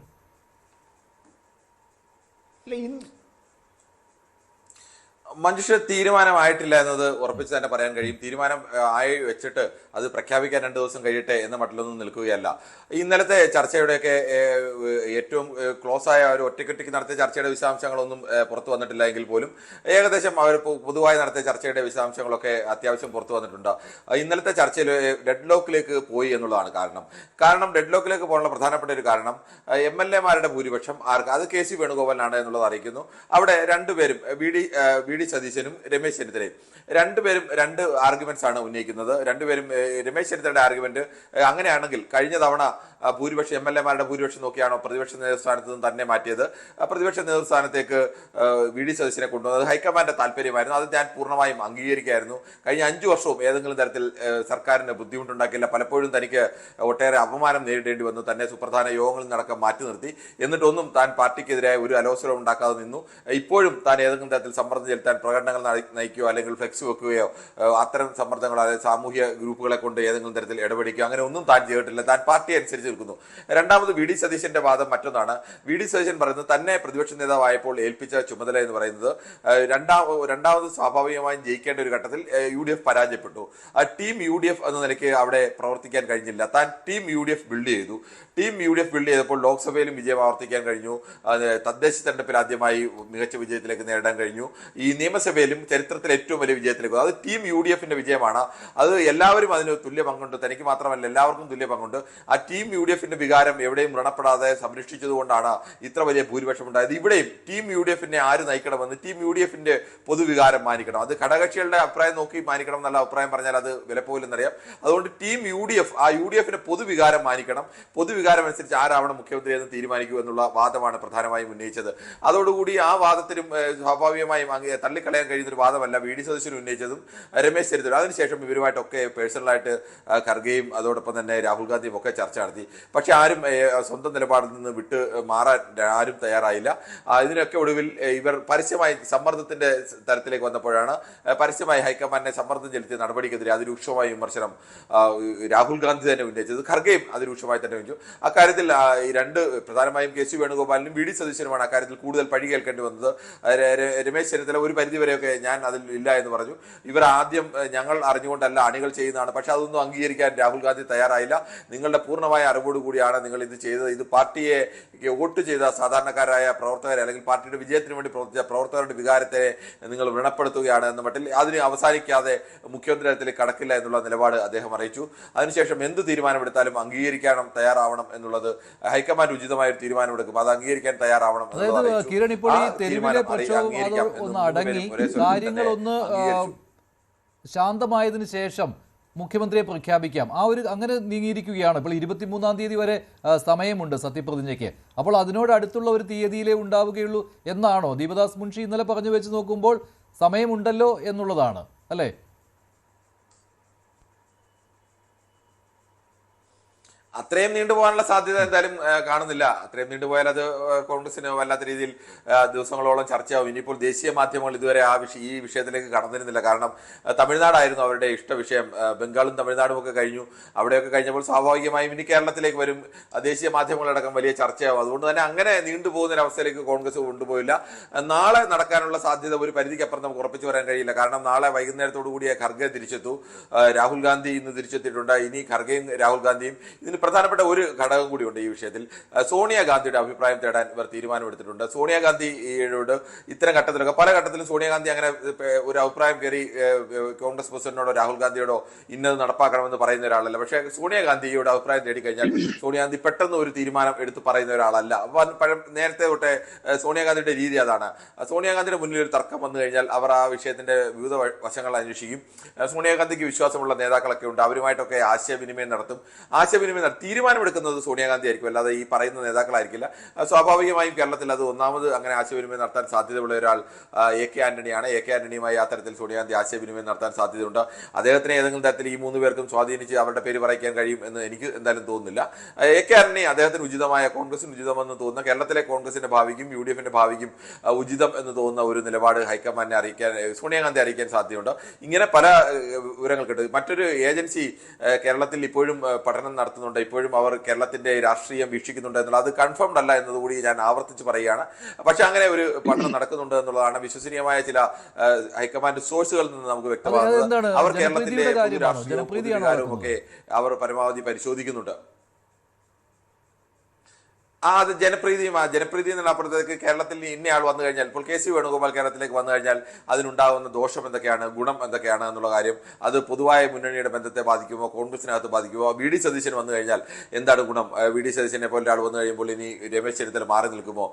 മഞ്ജുഷ, തീരുമാനമായിട്ടില്ല എന്നത് ഉറപ്പിച്ച് തന്നെ പറയാൻ കഴിയും. തീരുമാനം ആയി വെച്ചിട്ട് അത് പ്രഖ്യാപിക്കാൻ 2 ദിവസം കഴിയട്ടെ എന്ന മട്ടിലൊന്നും നിൽക്കുകയല്ല. ഇന്നലത്തെ ചർച്ചയുടെയൊക്കെ ഏറ്റവും ക്ലോസ് ആയ ഒരു ഒറ്റയ്ക്കൊറ്റയ്ക്ക് നടത്തിയ ചർച്ചയുടെ വിശദാംശങ്ങളൊന്നും പുറത്തു വന്നിട്ടില്ല എങ്കിൽ പോലും ഏകദേശം അവർ പൊതുവായി നടത്തിയ ചർച്ചയുടെ വിശദാംശങ്ങളൊക്കെ അത്യാവശ്യം പുറത്തു വന്നിട്ടുണ്ട്. ഇന്നലത്തെ ചർച്ചയിൽ ഡെഡ് ലോക്കിലേക്ക് പോയി എന്നുള്ളതാണ് കാരണം ഡെഡ് ലോക്കിലേക്ക് പോകാനുള്ള പ്രധാനപ്പെട്ട ഒരു കാരണം MLA-മാരുടെ ഭൂരിപക്ഷം അത് KC വേണുഗോപാലിനാണ് എന്നുള്ളത് അറിയിക്കുന്നു. അവിടെ രണ്ടുപേരും വി ഡി സതീശനും രമേശ് ചെന്നിത്തലയും രണ്ടുപേരും 2 ആർഗ്യുമെന്റ്സ് ആണ് ഉന്നയിക്കുന്നത്. രണ്ടുപേരും രമേശ് ചെന്നിത്തലയുടെ ആർഗ്യുമെന്റ് അങ്ങനെയാണെങ്കിൽ കഴിഞ്ഞ തവണ ഭൂരിപക്ഷം MLA-മാരുടെ ഭൂരിപക്ഷം നോക്കിയാണോ പ്രതിപക്ഷ നേതൃസ്ഥാനത്ത് നിന്ന് തന്നെ മാറ്റിയത്? പ്രതിപക്ഷ നേതൃസ്ഥാനത്തേക്ക് വി ഡി സതീശനെ കൊണ്ടുവന്നത് ഹൈക്കമാൻഡിന്റെ താല്പര്യമായിരുന്നു. അത് ഞാൻ പൂർണ്ണമായും അംഗീകരിക്കായിരുന്നു. കഴിഞ്ഞ 5 വർഷവും ഏതെങ്കിലും തരത്തിൽ സർക്കാരിന് ബുദ്ധിമുട്ടുണ്ടാക്കില്ല. പലപ്പോഴും തനിക്ക് ഒട്ടേറെ അപമാനം നേരിടേണ്ടി വന്നു. തന്നെ സുപ്രധാന യോഗങ്ങളിൽ നടക്കാൻ മാറ്റി നിർത്തി. എന്നിട്ടൊന്നും താൻ പാർട്ടിക്കെതിരായ ഒരു അലോസരവും ഉണ്ടാക്കാതെ നിന്നു. ഇപ്പോഴും താൻ ഏതെങ്കിലും തരത്തിൽ സമ്മർദ്ദം ചെലുത്താൻ പ്രകടനങ്ങൾ നയിക്കുകയോ അല്ലെങ്കിൽ ഫ്ലെക്സ് വെക്കുകയോ അത്തരം സമ്മർദ്ദങ്ങൾ, അതായത് സാമൂഹ്യ ഗ്രൂപ്പുകളെ കൊണ്ട് ഏതെങ്കിലും തരത്തിൽ ഇടപെടിക്കുകയോ അങ്ങനെ ഒന്നും താൻ ചെയ്തിട്ടില്ല. താൻ പാർട്ടി അനുസരിച്ച് നിൽക്കുന്നു. രണ്ടാമത് വി ഡി സതീശന്റെ വാദം മറ്റൊന്നാണ്. വി ഡി സതീശൻ പറയുന്നത് തന്നെ പ്രതിപക്ഷ നേതാവായപ്പോൾ ഏൽപ്പിച്ച ചുമതല എന്ന് പറയുന്നത് രണ്ടാമത് സ്വാഭാവികമായും ജയിക്കേണ്ട ഒരു ഘട്ടത്തിൽ UDF പരാജയപ്പെട്ടു. ടീം UDF എന്ന നിലയ്ക്ക് അവിടെ പ്രവർത്തിക്കാൻ കഴിഞ്ഞില്ല. താൻ ടീം UDF ബിൽഡ് ചെയ്തു. ടീം UDF ബിൽഡ് ചെയ്തപ്പോൾ ലോക്സഭയിലും വിജയം ആവർത്തിക്കാൻ കഴിഞ്ഞു. തദ്ദേശ തെരഞ്ഞെടുപ്പിൽ ആദ്യമായി മികച്ച വിജയത്തിലേക്ക് നേടാൻ കഴിഞ്ഞു. ഈ നിയമസഭയിലും ചരിത്രത്തിൽ ഏറ്റവും വലിയ വിജയത്തിലേക്ക്. അത് ടീം UDF-ന്റെ വിജയമാണ്. അത് എല്ലാവരും അതിന് തുല്യ പങ്കുണ്ട്. തനിക്ക് മാത്രമല്ല, എല്ലാവർക്കും തുല്യ പങ്കുണ്ട്. ആ ടീം UDF-ന്റെ വികാരം എവിടെയും വ്രണപ്പെടാതെ സംരക്ഷിച്ചതുകൊണ്ടാണ് ഇത്ര വലിയ ഭൂരിപക്ഷം ഉണ്ടായത്. ഇവിടെയും ടീം UDF-നെ ആര് നയിക്കണമെന്ന് ടീം UDF-ന്റെ പൊതുവികാരം മാനിക്കണം. അത് ഘടകകക്ഷികളുടെ അഭിപ്രായം നോക്കി മാനിക്കണം എന്നല്ല, അഭിപ്രായം പറഞ്ഞാൽ അത് വിലപ്പോലെന്നറിയാം. അതുകൊണ്ട് ടീം UDF ആ UDF-ന്റെ പൊതുവികാരം മാനിക്കണം. പൊതുവികാരം അനുസരിച്ച് ആരാവണം മുഖ്യമന്ത്രി എന്ന് തീരുമാനിക്കൂ എന്നുള്ള വാദമാണ് പ്രധാനമായും ഉന്നയിച്ചത്. അതോടുകൂടി ആ വാദത്തിനും സ്വാഭാവികമായും തള്ളിക്കളയാൻ കഴിയുന്ന ഒരു വാദമല്ല വി ഡി സതീശൻ ഉന്നയിച്ചതും രമേശ് ചെന്നിത്തല. അതിനുശേഷം ഇവരുമായിട്ടൊക്കെ പേഴ്സണലായിട്ട് ഖർഗെയും അതോടൊപ്പം തന്നെ രാഹുൽ ഗാന്ധിയും ഒക്കെ ചർച്ച നടത്തി. പക്ഷെ ആരും സ്വന്തം നിലപാടിൽ നിന്ന് വിട്ട് മാറാൻ ആരും തയ്യാറായില്ല. ഇതിനൊക്കെ ഒടുവിൽ ഇവർ പരസ്യമായി സമ്മർദ്ദത്തിന്റെ തരത്തിലേക്ക് വന്നപ്പോഴാണ് പരസ്യമായി ഹൈക്കമാൻഡിനെ സമ്മർദ്ദം ചെലുത്തിയ നടപടിക്കെതിരെ അതിരൂക്ഷമായ വിമർശനം രാഹുൽ ഗാന്ധി തന്നെ ഉന്നയിച്ചത്. ഖർഗെയും അതിരൂക്ഷമായി തന്നെ ഉന്നയിച്ചു. അക്കാര്യത്തിൽ ഈ 2 പ്രധാനമായും KC വേണുഗോപാലിനും വി ഡി സതീശനുമാണ് അക്കാര്യത്തിൽ കൂടുതൽ പഴി കേൾക്കേണ്ടി വന്നത്. രമേശ് ചെന്നിത്തല ഒരു പരിധിവരെയൊക്കെ ഞാൻ അതിൽ ഇല്ല എന്ന് പറഞ്ഞു. ഇവർ ആദ്യം ഞങ്ങൾ അറിഞ്ഞുകൊണ്ടല്ല, അണികൾ ചെയ്യുന്നതാണ്. പക്ഷെ അതൊന്നും അംഗീകരിക്കാൻ രാഹുൽ ഗാന്ധി തയ്യാറായില്ല. നിങ്ങളുടെ പൂർണ്ണമായ അറിവോടുകൂടിയാണ് നിങ്ങൾ ഇത് ചെയ്തത്. ഇത് പാർട്ടിയെ വോട്ട് ചെയ്ത സാധാരണക്കാരായ പ്രവർത്തകരെ അല്ലെങ്കിൽ പാർട്ടിയുടെ വിജയത്തിന് വേണ്ടി പ്രവർത്തിച്ച പ്രവർത്തകരുടെ വികാരത്തെ നിങ്ങൾ വ്രണപ്പെടുത്തുകയാണ് എന്ന മട്ടിൽ അതിന് അവസാനിക്കാതെ മുഖ്യമന്ത്രി തലത്തിലേക്ക് കടക്കില്ല എന്നുള്ള നിലപാട് അദ്ദേഹം അറിയിച്ചു. അതിനുശേഷം എന്ത് തീരുമാനമെടുത്താലും അംഗീകരിക്കണം തയ്യാറാവണം എന്നുള്ളത് ഹൈക്കമാൻഡ് ഉചിതമായ ഒരു തീരുമാനമെടുക്കും. അത് അംഗീകരിക്കാൻ തയ്യാറാവണം. കിരൺ, ഇപ്പോൾ ഈ തെരുവിലെ പ്രക്ഷോഭം ഒന്ന് അടങ്ങി കാര്യങ്ങളൊന്ന് ശാന്തമായതിനു ശേഷം മുഖ്യമന്ത്രിയെ പ്രഖ്യാപിക്കാം, അങ്ങനെ നീങ്ങിയിരിക്കുകയാണ്. ഇപ്പോൾ 23-ാം തീയതി വരെ സമയമുണ്ട് സത്യപ്രതിജ്ഞയ്ക്ക്. അപ്പോൾ അതിനോട് അടുത്തുള്ള ഒരു തീയതിയിലേ ഉണ്ടാവുകയുള്ളൂ എന്നാണോ ദീപദാസ് മുൻഷി ഇന്നലെ പറഞ്ഞു വെച്ച് നോക്കുമ്പോൾ സമയമുണ്ടല്ലോ എന്നുള്ളതാണ് അല്ലേ? അത്രയും നീണ്ടുപോകാനുള്ള സാധ്യത എന്തായാലും കാണുന്നില്ല. അത്രയും നീണ്ടുപോയാൽ അത് കോൺഗ്രസിന് വല്ലാത്ത രീതിയിൽ ദിവസങ്ങളോളം ചർച്ചയാവും. ഇനിയിപ്പോൾ ദേശീയ മാധ്യമങ്ങൾ ഇതുവരെ ഈ വിഷയത്തിലേക്ക് കടന്നിരുന്നില്ല. കാരണം തമിഴ്നാടായിരുന്നു അവരുടെ ഇഷ്ട വിഷയം. ബംഗാളും തമിഴ്നാടും ഒക്കെ കഴിഞ്ഞു. അവിടെയൊക്കെ കഴിഞ്ഞപ്പോൾ സ്വാഭാവികമായും ഇനി കേരളത്തിലേക്ക് വരും. ദേശീയ മാധ്യമങ്ങളടക്കം വലിയ ചർച്ചയാവും. അതുകൊണ്ട് തന്നെ അങ്ങനെ നീണ്ടുപോകുന്ന ഒരവസ്ഥയിലേക്ക് കോൺഗ്രസ് കൊണ്ടുപോയില്ല. നാളെ നടക്കാനുള്ള സാധ്യത ഒരു പരിധിക്കപ്പുറം നമുക്ക് ഉറപ്പിച്ചു പറയാൻ കഴിയില്ല. കാരണം നാളെ വൈകുന്നേരത്തോടു കൂടിയ ഖർഗെ തിരിച്ചെത്തു. രാഹുൽ ഗാന്ധി ഇന്ന് തിരിച്ചെത്തിയിട്ടുണ്ട്. ഇനി ഖർഗെയും രാഹുൽ ഗാന്ധിയും ഇതിന് പ്രധാനപ്പെട്ട ഒരു ഘടകം കൂടിയുണ്ട് ഈ വിഷയത്തിൽ. സോണിയാഗാന്ധിയുടെ അഭിപ്രായം തേടാൻ ഇവർ തീരുമാനമെടുത്തിട്ടുണ്ട്. സോണിയാഗാന്ധിയോട് ഇത്തരം ഘട്ടത്തിലൊക്കെ പല ഘട്ടത്തിലും സോണിയാഗാന്ധി അങ്ങനെ ഒരു അഭിപ്രായം കയറി കോൺഗ്രസ് പ്രസിഡന്റിനോടോ രാഹുൽ ഗാന്ധിയോടോ ഇന്നത് നടപ്പാക്കണമെന്ന് പറയുന്ന ഒരാളല്ല. പക്ഷേ സോണിയാഗാന്ധിയുടെ അഭിപ്രായം തേടിക്കഴിഞ്ഞാൽ സോണിയാഗാന്ധി പെട്ടെന്ന് ഒരു തീരുമാനം എടുത്ത് പറയുന്ന ഒരാളല്ല. നേരത്തെ തൊട്ടേ സോണിയാഗാന്ധിയുടെ രീതി അതാണ്. സോണിയാഗാന്ധിയുടെ മുന്നിൽ ഒരു തർക്കം വന്നു കഴിഞ്ഞാൽ അവർ ആ വിഷയത്തിന്റെ വിവിധ വശങ്ങൾ അന്വേഷിക്കും. സോണിയാഗാന്ധിക്ക് വിശ്വാസമുള്ള നേതാക്കളൊക്കെ ഉണ്ട്. അവരുമായിട്ടൊക്കെ ആശയവിനിമയം നടത്തും. ആശയവിനിമയം തീരുമാനമെടുക്കുന്നത് സോണിയാഗാന്ധി ആയിരിക്കും, അല്ലാതെ ഈ പറയുന്ന നേതാക്കളായിരിക്കില്ല. സ്വാഭാവികമായും കേരളത്തിൽ അത് ഒന്നാമത് അങ്ങനെ ആശയവിനിമയം നടത്താൻ സാധ്യതയുള്ള ഒരാൾ എ കെ ആന്റണിയാണ്. എ കെ ആന്റണിയുമായി ആ തരത്തിൽ സോണിയാഗാന്ധി ആശയവിനിമയം നടത്താൻ സാധ്യതയുണ്ട്. അദ്ദേഹത്തിന് ഏതെങ്കിലും തരത്തിൽ ഈ 3 പേർക്കും സ്വാധീനിച്ച് അവരുടെ പേര് പറയിക്കാൻ കഴിയും എന്ന് എനിക്ക് എന്തായാലും തോന്നുന്നില്ല. എ കെ ആന്റണി അദ്ദേഹത്തിന് ഉചിതമായ, കോൺഗ്രസിന് ഉചിതമെന്ന് തോന്നുന്ന, കേരളത്തിലെ കോൺഗ്രസിന്റെ ഭാവിക്കും UDF-ന്റെ ഭാവിക്കും ഉചിതം എന്ന് തോന്നുന്ന ഒരു നിലപാട് ഹൈക്കമാൻഡിനെ അറിയിക്കാൻ, സോണിയാഗാന്ധി അറിയിക്കാൻ സാധ്യതയുണ്ട്. ഇങ്ങനെ പല വിവരങ്ങൾ കിട്ടും. മറ്റൊരു ഏജൻസി കേരളത്തിൽ ഇപ്പോഴും പഠനം നടത്തുന്നുണ്ട്, ഇപ്പോഴും അവർ കേരളത്തിന്റെ രാഷ്ട്രീയം വീക്ഷിക്കുന്നുണ്ട് എന്നുള്ളത് അത് കൺഫേംഡ് അല്ല എന്നതുകൂടി ഞാൻ ആവർത്തിച്ച് പറയുകയാണ്. പക്ഷെ അങ്ങനെ ഒരു പഠനം നടക്കുന്നുണ്ട് എന്നുള്ളതാണ് വിശ്വസനീയമായ ചില ഹൈക്കമാൻഡ് സോഴ്സുകളിൽ നിന്ന് നമുക്ക് വ്യക്തമാകുന്നത്. അവർ കേരളത്തിന്റെ രാഷ്ട്രീയവും ഒക്കെ അവർ പരമാവധി പരിശോധിക്കുന്നുണ്ട്. അത് ജനപ്രീതി എന്നുള്ള അപ്പുറത്തേക്ക് കേരളത്തിൽ ഇന്നയാൾ വന്നു കഴിഞ്ഞാൽ, ഇപ്പോൾ KC വേണുഗോപാൽ കേരളത്തിലേക്ക് വന്നു കഴിഞ്ഞാൽ അതിനുണ്ടാകുന്ന ദോഷം എന്തൊക്കെയാണ്, ഗുണം എന്തൊക്കെയാണ് എന്നുള്ള കാര്യം, അത് പൊതുവായ മുന്നണിയുടെ ബന്ധത്തെ ബാധിക്കുമോ, കോൺഗ്രസിനകത്ത് ബാധിക്കുമോ? VD സതീശൻ വന്നു കഴിഞ്ഞാൽ എന്താണ് ഗുണം? VD സതീശനെ പോലെ ഒരാൾ വന്നു കഴിയുമ്പോൾ ഇനി രമേശ് ചെന്നിത്തല മാറി നിൽക്കുമോ,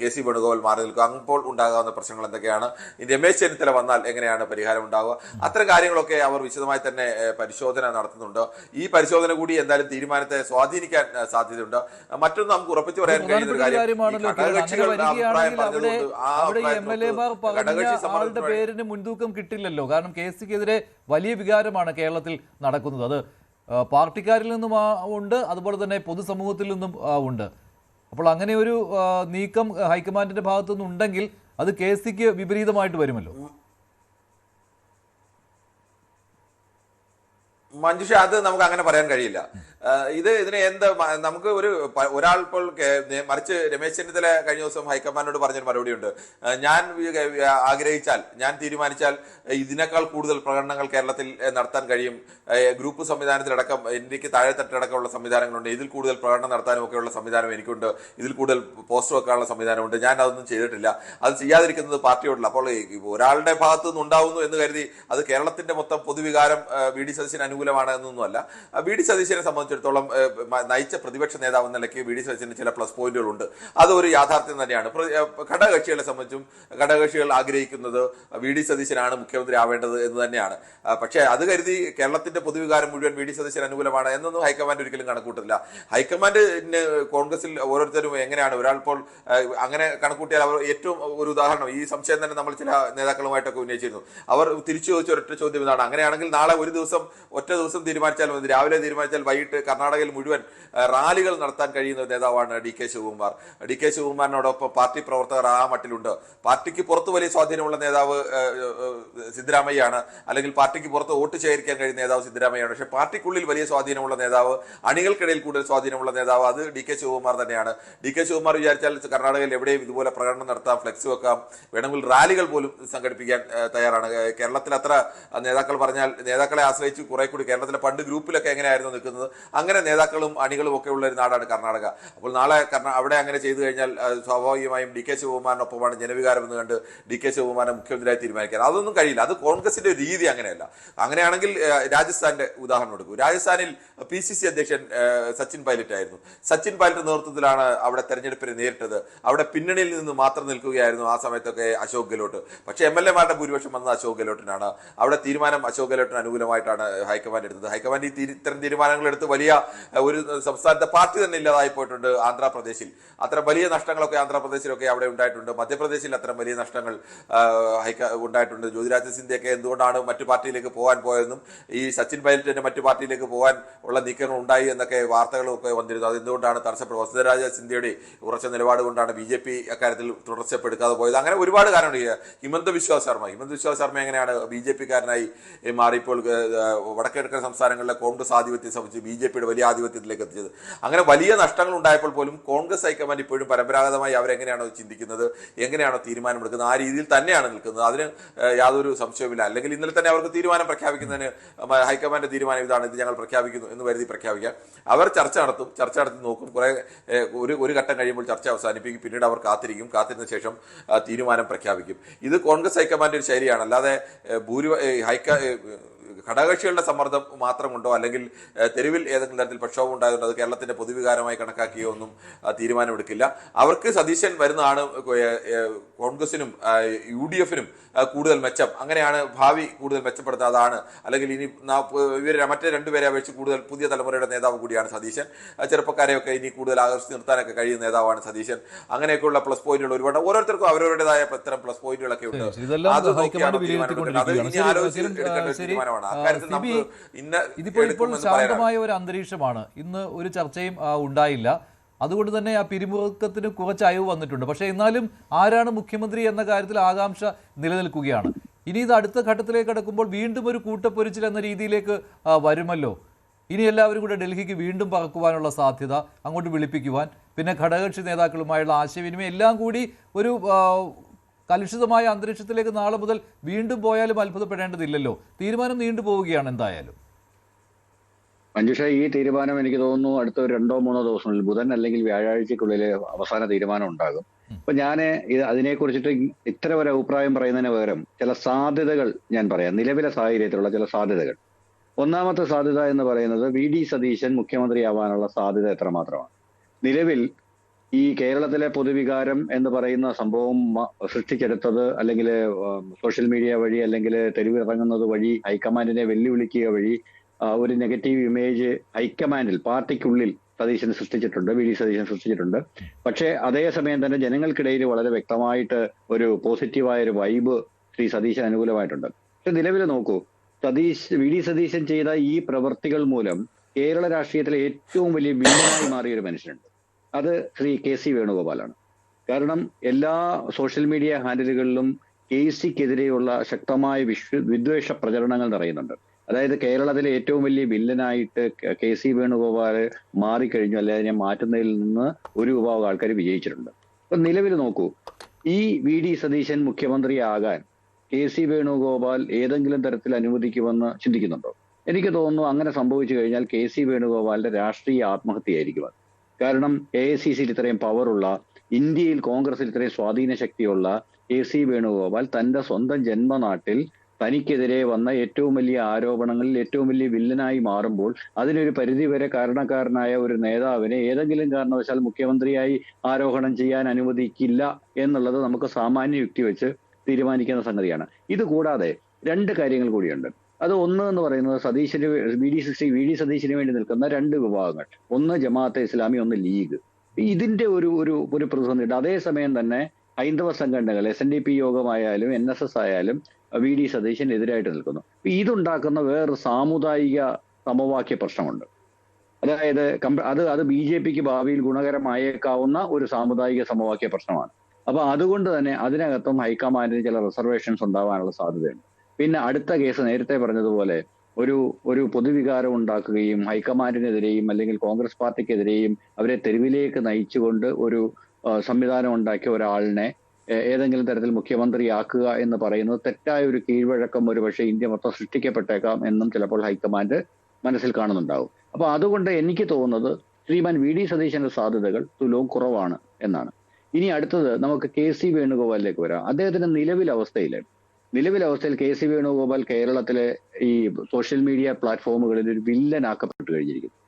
KC വേണുഗോപാൽ മാറി നിൽക്കുമോ? അപ്പോൾ ഉണ്ടാകാവുന്ന പ്രശ്നങ്ങൾ എന്തൊക്കെയാണ്? രമേശ് ചെന്നിത്തല വന്നാൽ എങ്ങനെയാണ് പരിഹാരം ഉണ്ടാവുക? അത്തരം കാര്യങ്ങളൊക്കെ അവർ വിശദമായി തന്നെ പരിശോധന നടത്തുന്നുണ്ട്. ഈ പരിശോധന കൂടി എന്തായാലും തീരുമാനത്തെ സ്വാധീനിക്കാൻ സാധ്യതയുണ്ട്. മറ്റൊന്ന് നമുക്ക് ഉറപ്പിച്ചു പറയാൻ കഴിയുന്ന ആളുടെ പേരിന് മുൻതൂക്കം കിട്ടില്ലല്ലോ. കാരണം KCക്കെതിരെ വലിയ വികാരമാണ് കേരളത്തിൽ നടക്കുന്നത്. അത് പാർട്ടിക്കാരിൽ നിന്നും ഉണ്ട്, അതുപോലെ തന്നെ പൊതുസമൂഹത്തിൽ നിന്നും ഉണ്ട്. അപ്പോൾ അങ്ങനെ ഒരു നീക്കം ഹൈക്കമാൻഡിന്റെ ഭാഗത്തുനിന്ന് ഉണ്ടെങ്കിൽ അത് KCക്ക് വിപരീതമായിട്ട് വരുമല്ലോ. മഞ്ജുഷ, അത് നമുക്ക് അങ്ങനെ പറയാൻ കഴിയില്ല. ഇതിന് എന്ത് നമുക്ക് ഒരാൾ ഇപ്പോൾ മറിച്ച് രമേശ് ചെന്നിത്തല കഴിഞ്ഞ ദിവസം ഹൈക്കമാൻഡിനോട് പറഞ്ഞൊരു മറുപടിയുണ്ട്. ഞാൻ ആഗ്രഹിച്ചാൽ, ഞാൻ തീരുമാനിച്ചാൽ ഇതിനേക്കാൾ കൂടുതൽ പ്രകടനങ്ങൾ കേരളത്തിൽ നടത്താൻ കഴിയും. ഗ്രൂപ്പ് സംവിധാനത്തിലടക്കം ഇന്ത്യക്ക് താഴെത്തട്ടിലടക്കമുള്ള സംവിധാനങ്ങളുണ്ട്. ഇതിൽ കൂടുതൽ പ്രകടനം നടത്താനും ഒക്കെയുള്ള സംവിധാനം എനിക്കുണ്ട്. ഇതിൽ കൂടുതൽ പോസ്റ്റർ വെക്കാനുള്ള സംവിധാനമുണ്ട്. ഞാൻ അതൊന്നും ചെയ്തിട്ടില്ല. അത് ചെയ്യാതിരിക്കുന്നത് പാർട്ടിയോടല്ല. അപ്പോൾ ഒരാളുടെ ഭാഗത്തു നിന്ന് ഉണ്ടാവുന്നു എന്ന് കരുതി അത് കേരളത്തിന്റെ മൊത്തം പൊതുവികാരം VD സതീശന് അനുകൂലമാണ് എന്നൊന്നുമല്ല. VD സതീശനെ സംബന്ധിച്ചിടത്തോളം നയിച്ച പ്രതിപക്ഷ നേതാവ് എന്ന നിലയ്ക്ക് VD സതീശന് ചില പ്ലസ് പോയിന്റുകളുണ്ട്. അതൊരു യാഥാർത്ഥ്യം തന്നെയാണ്. ഘടകകക്ഷികളെ സംബന്ധിച്ചും ഘടകകക്ഷികൾ ആഗ്രഹിക്കുന്നത് VD സതീശനാണ് മുഖ്യമന്ത്രി ആവേണ്ടത് എന്ന് തന്നെയാണ്. പക്ഷേ അത് കരുതി കേരളത്തിന്റെ പൊതുവികാരം മുഴുവൻ VD സതീശന് അനുകൂലമാണ് എന്നൊന്നും ഹൈക്കമാൻഡ് ഒരിക്കലും കണക്കൂട്ടില്ല. ഹൈക്കമാൻഡിന് കോൺഗ്രസിൽ ഓരോരുത്തരും എങ്ങനെയാണ്, ഒരാൾ ഇപ്പോൾ അങ്ങനെ കണക്കൂട്ടിയാൽ അവർ ഏറ്റവും ഒരു ഉദാഹരണം, ഈ സംശയം തന്നെ നമ്മൾ ചില നേതാക്കളുമായിട്ടൊക്കെ ഉന്നയിച്ചിരുന്നു. അവർ തിരിച്ചു ചോദിച്ച ഒരൊറ്റ ചോദ്യം ഇതാണ്: അങ്ങനെയാണെങ്കിൽ നാളെ ഒറ്റ ദിവസം തീരുമാനിച്ചാൽ മതി, രാവിലെ തീരുമാനിച്ചാൽ വൈകിട്ട് കർണാടകയിൽ മുഴുവൻ റാലികൾ നടത്താൻ കഴിയുന്ന നേതാവാണ് DK ശിവകുമാർ. DK ശിവകുമാറിനോടൊപ്പം പാർട്ടി പ്രവർത്തകർ ആ മട്ടിലുണ്ട്. പാർട്ടിക്ക് പുറത്ത് വലിയ സ്വാധീനമുള്ള നേതാവ് സിദ്ധരാമയ്യാണ്, അല്ലെങ്കിൽ പാർട്ടിക്ക് പുറത്ത് വോട്ട് ശേഖരിക്കാൻ കഴിയുന്ന നേതാവ് സിദ്ധരാമയ്യാണ്. പക്ഷേ പാർട്ടിക്കുള്ളിൽ വലിയ സ്വാധീനമുള്ള നേതാവ്, അണികൾക്കിടയിൽ കൂടുതൽ സ്വാധീനമുള്ള നേതാവ് അത് DK ശിവകുമാർ തന്നെയാണ്. DK ശിവകുമാർ വിചാരിച്ചാൽ കർണാടകയിൽ എവിടെയും ഇതുപോലെ പ്രകടനം നടത്താം, ഫ്ലെക്സ് വെക്കാം, വേണമെങ്കിൽ റാലികൾ പോലും സംഘടിപ്പിക്കാൻ തയ്യാറാണ്. കേരളത്തിൽ അത്ര നേതാക്കളെ ആശ്രയിച്ച് കുറെ കൂടി കേരളത്തിലെ പണ്ട് ഗ്രൂപ്പിലൊക്കെ എങ്ങനെയായിരുന്നു നിൽക്കുന്നത്, അങ്ങനെ നേതാക്കളും അണികളും ഒക്കെ ഉള്ള ഒരു നാടാണ് കർണാടക. അപ്പോൾ നാളെ അവിടെ അങ്ങനെ ചെയ്തു കഴിഞ്ഞാൽ സ്വാഭാവികമായും DK ശിവകുമാറിനൊപ്പമാണ് ജനവികാരം എന്ന് കണ്ട് DK ശിവകുമാറിനെ മുഖ്യമന്ത്രിയായി തീരുമാനിക്കാൻ അതൊന്നും കഴിയില്ല. അത് കോൺഗ്രസിന്റെ രീതി അങ്ങനെയല്ല. അങ്ങനെയാണെങ്കിൽ രാജസ്ഥാന്റെ ഉദാഹരണം എടുക്കൂ. രാജസ്ഥാനിൽ PCC അധ്യക്ഷൻ സച്ചിൻ പൈലറ്റ് ആയിരുന്നു. സച്ചിൻ പൈലറ്റ് നേതൃത്വത്തിലാണ് അവിടെ തെരഞ്ഞെടുപ്പിനെ നേരിട്ടത്. അവിടെ പിന്നണിയിൽ നിന്ന് മാത്രം നിൽക്കുകയായിരുന്നു ആ സമയത്തൊക്കെ അശോക് ഗെഹ്ലോട്ട്. പക്ഷേ MLA-മാരുടെ ഭൂരിപക്ഷം വന്നത് അശോക് ഗെഹ്ലോട്ടിനാണ്. അവിടെ തീരുമാനം അശോക് ഗെഹ്ലോട്ടിന് അനുകൂലമായിട്ടാണ് ഹൈക്കമാൻഡ് എടുത്തത്. ഹൈക്കമാൻഡ് ഇത്തരം തീരുമാനങ്ങൾ എടുത്ത് വലിയ ഒരു സംസ്ഥാനത്തെ പാർട്ടി തന്നെ ഇല്ലാതായി പോയിട്ടുണ്ട്. ആന്ധ്രാപ്രദേശിൽ അത്തരം വലിയ നഷ്ടങ്ങളൊക്കെ ആന്ധ്രാപ്രദേശിലൊക്കെ അവിടെ ഉണ്ടായിട്ടുണ്ട്. മധ്യപ്രദേശിൽ അത്തരം വലിയ നഷ്ടങ്ങൾ ഉണ്ടായിട്ടുണ്ട്. ജ്യോതിരാദിത്യ സിന്ധ്യയൊക്കെ എന്തുകൊണ്ടാണ് മറ്റു പാർട്ടിയിലേക്ക് പോകാൻ പോയതെന്നും ഈ സച്ചിൻ പൈലറ്റിന്റെ മറ്റു പാർട്ടിയിലേക്ക് പോകാൻ ഉള്ള നീക്കങ്ങൾ ഉണ്ടായി എന്നൊക്കെ വാർത്തകളൊക്കെ വന്നിരുന്നു. അതെന്തുകൊണ്ടാണ് തടസ്സപ്പെടുന്നത്? വസുന്ധരാജ സിന്ധ്യയുടെ ഉറച്ച നിലപാട് കൊണ്ടാണ് BJP അക്കാര്യത്തിൽ തുടർച്ചപ്പെടുക്കാതെ പോയത്. അങ്ങനെ ഒരുപാട് കാരണമുണ്ട്. ഹിമന്ത വിശ്വ ശർമ്മ എങ്ങനെയാണ് BJP-കാരനായി മാറിയപ്പോൾ വടക്കിഴക്കൻ സംസ്ഥാനങ്ങളിലെ കോൺഗ്രസ് ആധിപത്യം സംബന്ധിച്ച് BJP-യുടെ വലിയ ആധിപത്യത്തിലേക്ക് എത്തിച്ചത്. അങ്ങനെ വലിയ നഷ്ടങ്ങൾ ഉണ്ടായപ്പോൾ പോലും കോൺഗ്രസ് ഹൈക്കമാൻഡ് ഇപ്പോഴും പരമ്പരാഗതമായി അവരെങ്ങനെയാണോ ചിന്തിക്കുന്നത്, എങ്ങനെയാണോ തീരുമാനമെടുക്കുന്നത്, ആ രീതിയിൽ തന്നെയാണ് നിൽക്കുന്നത്. അതിന് യാതൊരു സംശയവുമില്ല. അല്ലെങ്കിൽ ഇന്നലെ തന്നെ അവർക്ക് തീരുമാനം പ്രഖ്യാപിക്കുന്നതിന് ഹൈക്കമാൻഡ് തീരുമാനം ഇതാണ്, ഇത് ഞങ്ങൾ പ്രഖ്യാപിക്കുന്നു എന്ന് കരുതി പ്രഖ്യാപിക്കാം. അവർ ചർച്ച നടത്തി നോക്കും. ഒരു ഘട്ടം കഴിയുമ്പോൾ ചർച്ച അവസാനിപ്പിക്കും. പിന്നീട് അവർ കാത്തിരുന്ന ശേഷം തീരുമാനം പ്രഖ്യാപിക്കും. ഇത് കോൺഗ്രസ് ഹൈക്കമാൻഡ് ഒരു ശൈലിയാണ്. അല്ലാതെ ഘടകകക്ഷികളുടെ സമ്മർദ്ദം മാത്രം കൊണ്ടോ അല്ലെങ്കിൽ തെരുവിൽ ഏതെങ്കിലും തരത്തിൽ പ്രക്ഷോഭം ഉണ്ടായതുകൊണ്ട് അത് കേരളത്തിന്റെ പൊതുവികാരമായി കണക്കാക്കിയോ ഒന്നും തീരുമാനമെടുക്കില്ല. അവർക്ക് സതീശൻ വരുന്നതാണ് കോൺഗ്രസിനും UDF-നും കൂടുതൽ മെച്ചം. അങ്ങനെയാണ് ഭാവി കൂടുതൽ മെച്ചപ്പെടുത്തുന്നത്. അതാണ് അല്ലെങ്കിൽ ഇനി ഇവർ മറ്റേ രണ്ടുപേരെ അപേക്ഷിച്ച് കൂടുതൽ പുതിയ തലമുറയുടെ നേതാവ് കൂടിയാണ് സതീശൻ. ചെറുപ്പക്കാരെയൊക്കെ ഇനി കൂടുതൽ ആകർഷിച്ച് നിർത്താനൊക്കെ കഴിയുന്ന നേതാവാണ് സതീശൻ. അങ്ങനെയൊക്കെയുള്ള പ്ലസ് പോയിന്റുകൾ ഒരുപാട് ഓരോരുത്തർക്കും അവരവരുടേതായ ഇത്തരം പ്ലസ് പോയിന്റുകളൊക്കെ ഉണ്ട്. അത് നോക്കിയാണ് തീരുമാനമാണ്. അക്കാര്യത്തിൽ നമുക്ക് ഇപ്പോൾ ശാന്തമായ ഒരു അന്തരീക്ഷമാണ്. ഇന്ന് ഒരു ചർച്ചയും ഉണ്ടായില്ല. അതുകൊണ്ട് തന്നെ ആ പിരിമുറുക്കത്തിന് കുറച്ച് അയവ് വന്നിട്ടുണ്ട്. പക്ഷേ എന്നാലും ആരാണ് മുഖ്യമന്ത്രി എന്ന കാര്യത്തിൽ ആകാംക്ഷ നിലനിൽക്കുകയാണ്. ഇനി ഇത് അടുത്ത ഘട്ടത്തിലേക്ക് കടക്കുമ്പോൾ വീണ്ടും ഒരു കൂട്ടപ്പൊരിച്ചിൽ എന്ന രീതിയിലേക്ക് വരുമല്ലോ. ഇനി എല്ലാവരും കൂടെ ഡൽഹിക്ക് വീണ്ടും പറക്കുവാനുള്ള സാധ്യത, അങ്ങോട്ട് വിളിപ്പിക്കുവാൻ, പിന്നെ ഘടകകക്ഷി നേതാക്കളുമായുള്ള ആശയവിനിമയം എല്ലാം കൂടി ഒരു കലുഷിതമായ അന്തരീക്ഷത്തിലേക്ക് നാളെ മുതൽ വീണ്ടും പോയാലും അത്ഭുതപ്പെടേണ്ടതില്ലല്ലോ. തീരുമാനം നീണ്ടുപോവുകയാണ് എന്തായാലും. മഞ്ജുഷ, ഈ തീരുമാനം എനിക്ക് തോന്നുന്നു അടുത്ത ഒരു 2-3 ദിവസങ്ങളിൽ ബുധൻ അല്ലെങ്കിൽ വ്യാഴാഴ്ചക്കുള്ളിൽ അവസാന തീരുമാനം ഉണ്ടാകും. അപ്പൊ ഞാൻ അതിനെക്കുറിച്ചിട്ട് ഇത്തരം ഒരു അഭിപ്രായം പറയുന്നതിന് പകരം ചില സാധ്യതകൾ ഞാൻ പറയാം. നിലവിലെ സാഹചര്യത്തിലുള്ള ചില സാധ്യതകൾ. ഒന്നാമത്തെ സാധ്യത എന്ന് പറയുന്നത് VD സതീശൻ മുഖ്യമന്ത്രിയാവാനുള്ള സാധ്യത എത്രമാത്രമാണ്. നിലവിൽ ഈ കേരളത്തിലെ പൊതുവികാരം എന്ന് പറയുന്ന സംഭവം സൃഷ്ടിച്ചെടുത്തത് അല്ലെങ്കിൽ സോഷ്യൽ മീഡിയ വഴി അല്ലെങ്കിൽ തെരുവിലിറങ്ങുന്നത് വഴി ഹൈക്കമാൻഡിനെ വെല്ലുവിളിക്കുക വഴി ഒരു നെഗറ്റീവ് ഇമേജ് ഹൈക്കമാൻഡിൽ പാർട്ടിക്കുള്ളിൽ സതീശൻ സൃഷ്ടിച്ചിട്ടുണ്ട്, VD സതീശൻ സൃഷ്ടിച്ചിട്ടുണ്ട്. പക്ഷേ അതേസമയം തന്നെ ജനങ്ങൾക്കിടയിൽ വളരെ വ്യക്തമായിട്ട് ഒരു പോസിറ്റീവായ ഒരു വൈബ് ശ്രീ സതീശൻ അനുകൂലമായിട്ടുണ്ട്. പക്ഷെ നിലവിൽ നോക്കൂ, VD സതീശൻ ചെയ്ത ഈ പ്രവൃത്തികൾ മൂലം കേരള രാഷ്ട്രീയത്തിലെ ഏറ്റവും വലിയ വില്ലനായി മാറിയ ഒരു മനുഷ്യനുണ്ട്. അത് ശ്രീ KC വേണുഗോപാലാണ്. കാരണം എല്ലാ സോഷ്യൽ മീഡിയ ഹാൻഡിലുകളിലും KCക്കെതിരെയുള്ള ശക്തമായ വിദ്വേഷ പ്രചരണങ്ങൾ നിറയുന്നുണ്ട്. അതായത് കേരളത്തിലെ ഏറ്റവും വലിയ വില്ലനായിട്ട് KC വേണുഗോപാൽ മാറിക്കഴിഞ്ഞു, അല്ലെ അതിനെ മാറ്റുന്നതിൽ നിന്ന് ഒരു വിഭാഗം ആൾക്കാർ വിജയിച്ചിട്ടുണ്ട്. അപ്പൊ നിലവിൽ നോക്കൂ, ഈ VD സതീശൻ മുഖ്യമന്ത്രിയാകാൻ KC വേണുഗോപാൽ ഏതെങ്കിലും തരത്തിൽ അനുവദിക്കുമെന്ന് ചിന്തിക്കുന്നുണ്ടോ? എനിക്ക് തോന്നുന്നു അങ്ങനെ സംഭവിച്ചു കഴിഞ്ഞാൽ KC വേണുഗോപാലിന്റെ രാഷ്ട്രീയ ആത്മഹത്യയായിരിക്കും അത്. കാരണം AICCയിൽ ഇത്രയും പവറുള്ള, ഇന്ത്യയിൽ കോൺഗ്രസിൽ ഇത്രയും സ്വാധീന ശക്തിയുള്ള KC വേണുഗോപാൽ തന്റെ സ്വന്തം ജന്മനാട്ടിൽ തനിക്കെതിരെ വന്ന ഏറ്റവും വലിയ ആരോപണങ്ങളിൽ ഏറ്റവും വലിയ വില്ലനായി മാറുമ്പോൾ അതിനൊരു പരിധിവരെ കാരണക്കാരനായ ഒരു നേതാവിനെ ഏതെങ്കിലും കാരണവശാൽ മുഖ്യമന്ത്രിയായി ആരോഹണം ചെയ്യാൻ അനുവദിക്കില്ല എന്നുള്ളത് നമുക്ക് സാമാന്യ യുക്തി വെച്ച് തീരുമാനിക്കുന്ന സംഗതിയാണ്. ഇത് കൂടാതെ 2 കാര്യങ്ങൾ കൂടിയുണ്ട്. അത് ഒന്ന് എന്ന് പറയുന്നത് VD സതീശന് വേണ്ടി നിൽക്കുന്ന 2 വിഭാഗങ്ങൾ. ഒന്ന് ജമാഅത്തെ ഇസ്ലാമി, ഒന്ന് ലീഗ്. ഇതിന്റെ ഒരു പ്രതിസന്ധിയുണ്ട്. അതേസമയം തന്നെ ഹൈന്ദവ സംഘടനകൾ SNDP യോഗമായാലും NSS ആയാലും VD സതീശൻ എതിരായിട്ട് നിൽക്കുന്നു. ഇതുണ്ടാക്കുന്ന വേറൊരു സാമുദായിക സമവാക്യ പ്രശ്നമുണ്ട്. അതായത് അത് BJPക്ക് ഭാവിയിൽ ഗുണകരമായേക്കാവുന്ന ഒരു സാമുദായിക സമവാക്യ പ്രശ്നമാണ്. അപ്പൊ അതുകൊണ്ട് തന്നെ അതിനകത്തും ഹൈക്കമാൻഡിന് ചില റിസർവേഷൻസ് ഉണ്ടാവാനുള്ള സാധ്യതയുണ്ട്. പിന്നെ അടുത്ത കേസ് നേരത്തെ പറഞ്ഞതുപോലെ ഒരു പൊതുവികാരം ഉണ്ടാക്കുകയും ഹൈക്കമാൻഡിനെതിരെയും അല്ലെങ്കിൽ കോൺഗ്രസ് പാർട്ടിക്കെതിരെയും അവരെ തെരുവിലേക്ക് നയിച്ചുകൊണ്ട് ഒരു സംവിധാനം ഉണ്ടാക്കിയ ഒരാളിനെ ഏതെങ്കിലും തരത്തിൽ മുഖ്യമന്ത്രിയാക്കുക എന്ന് പറയുന്നത് തെറ്റായ ഒരു കീഴ്വഴക്കം ഒരുപക്ഷെ ഇന്ത്യ മൊത്തം സൃഷ്ടിക്കപ്പെട്ടേക്കാം എന്നും ചിലപ്പോൾ ഹൈക്കമാൻഡ് മനസ്സിൽ കാണുന്നുണ്ടാവും. അപ്പൊ അതുകൊണ്ട് എനിക്ക് തോന്നുന്നത് ശ്രീമാൻ VD സതീശന്റെ സാധ്യതകൾ തുലവും കുറവാണ് എന്നാണ്. ഇനി അടുത്തത് നമുക്ക് KC വേണുഗോപാലിലേക്ക് വരാം. അദ്ദേഹത്തിന്റെ നിലവിലെ അവസ്ഥയിൽ KC വേണുഗോപാൽ കേരളത്തിലെ ഈ സോഷ്യൽ മീഡിയ പ്ലാറ്റ്ഫോമുകളിൽ ഒരു വില്ലനാക്കപ്പെട്ടു കഴിഞ്ഞിരിക്കുന്നു.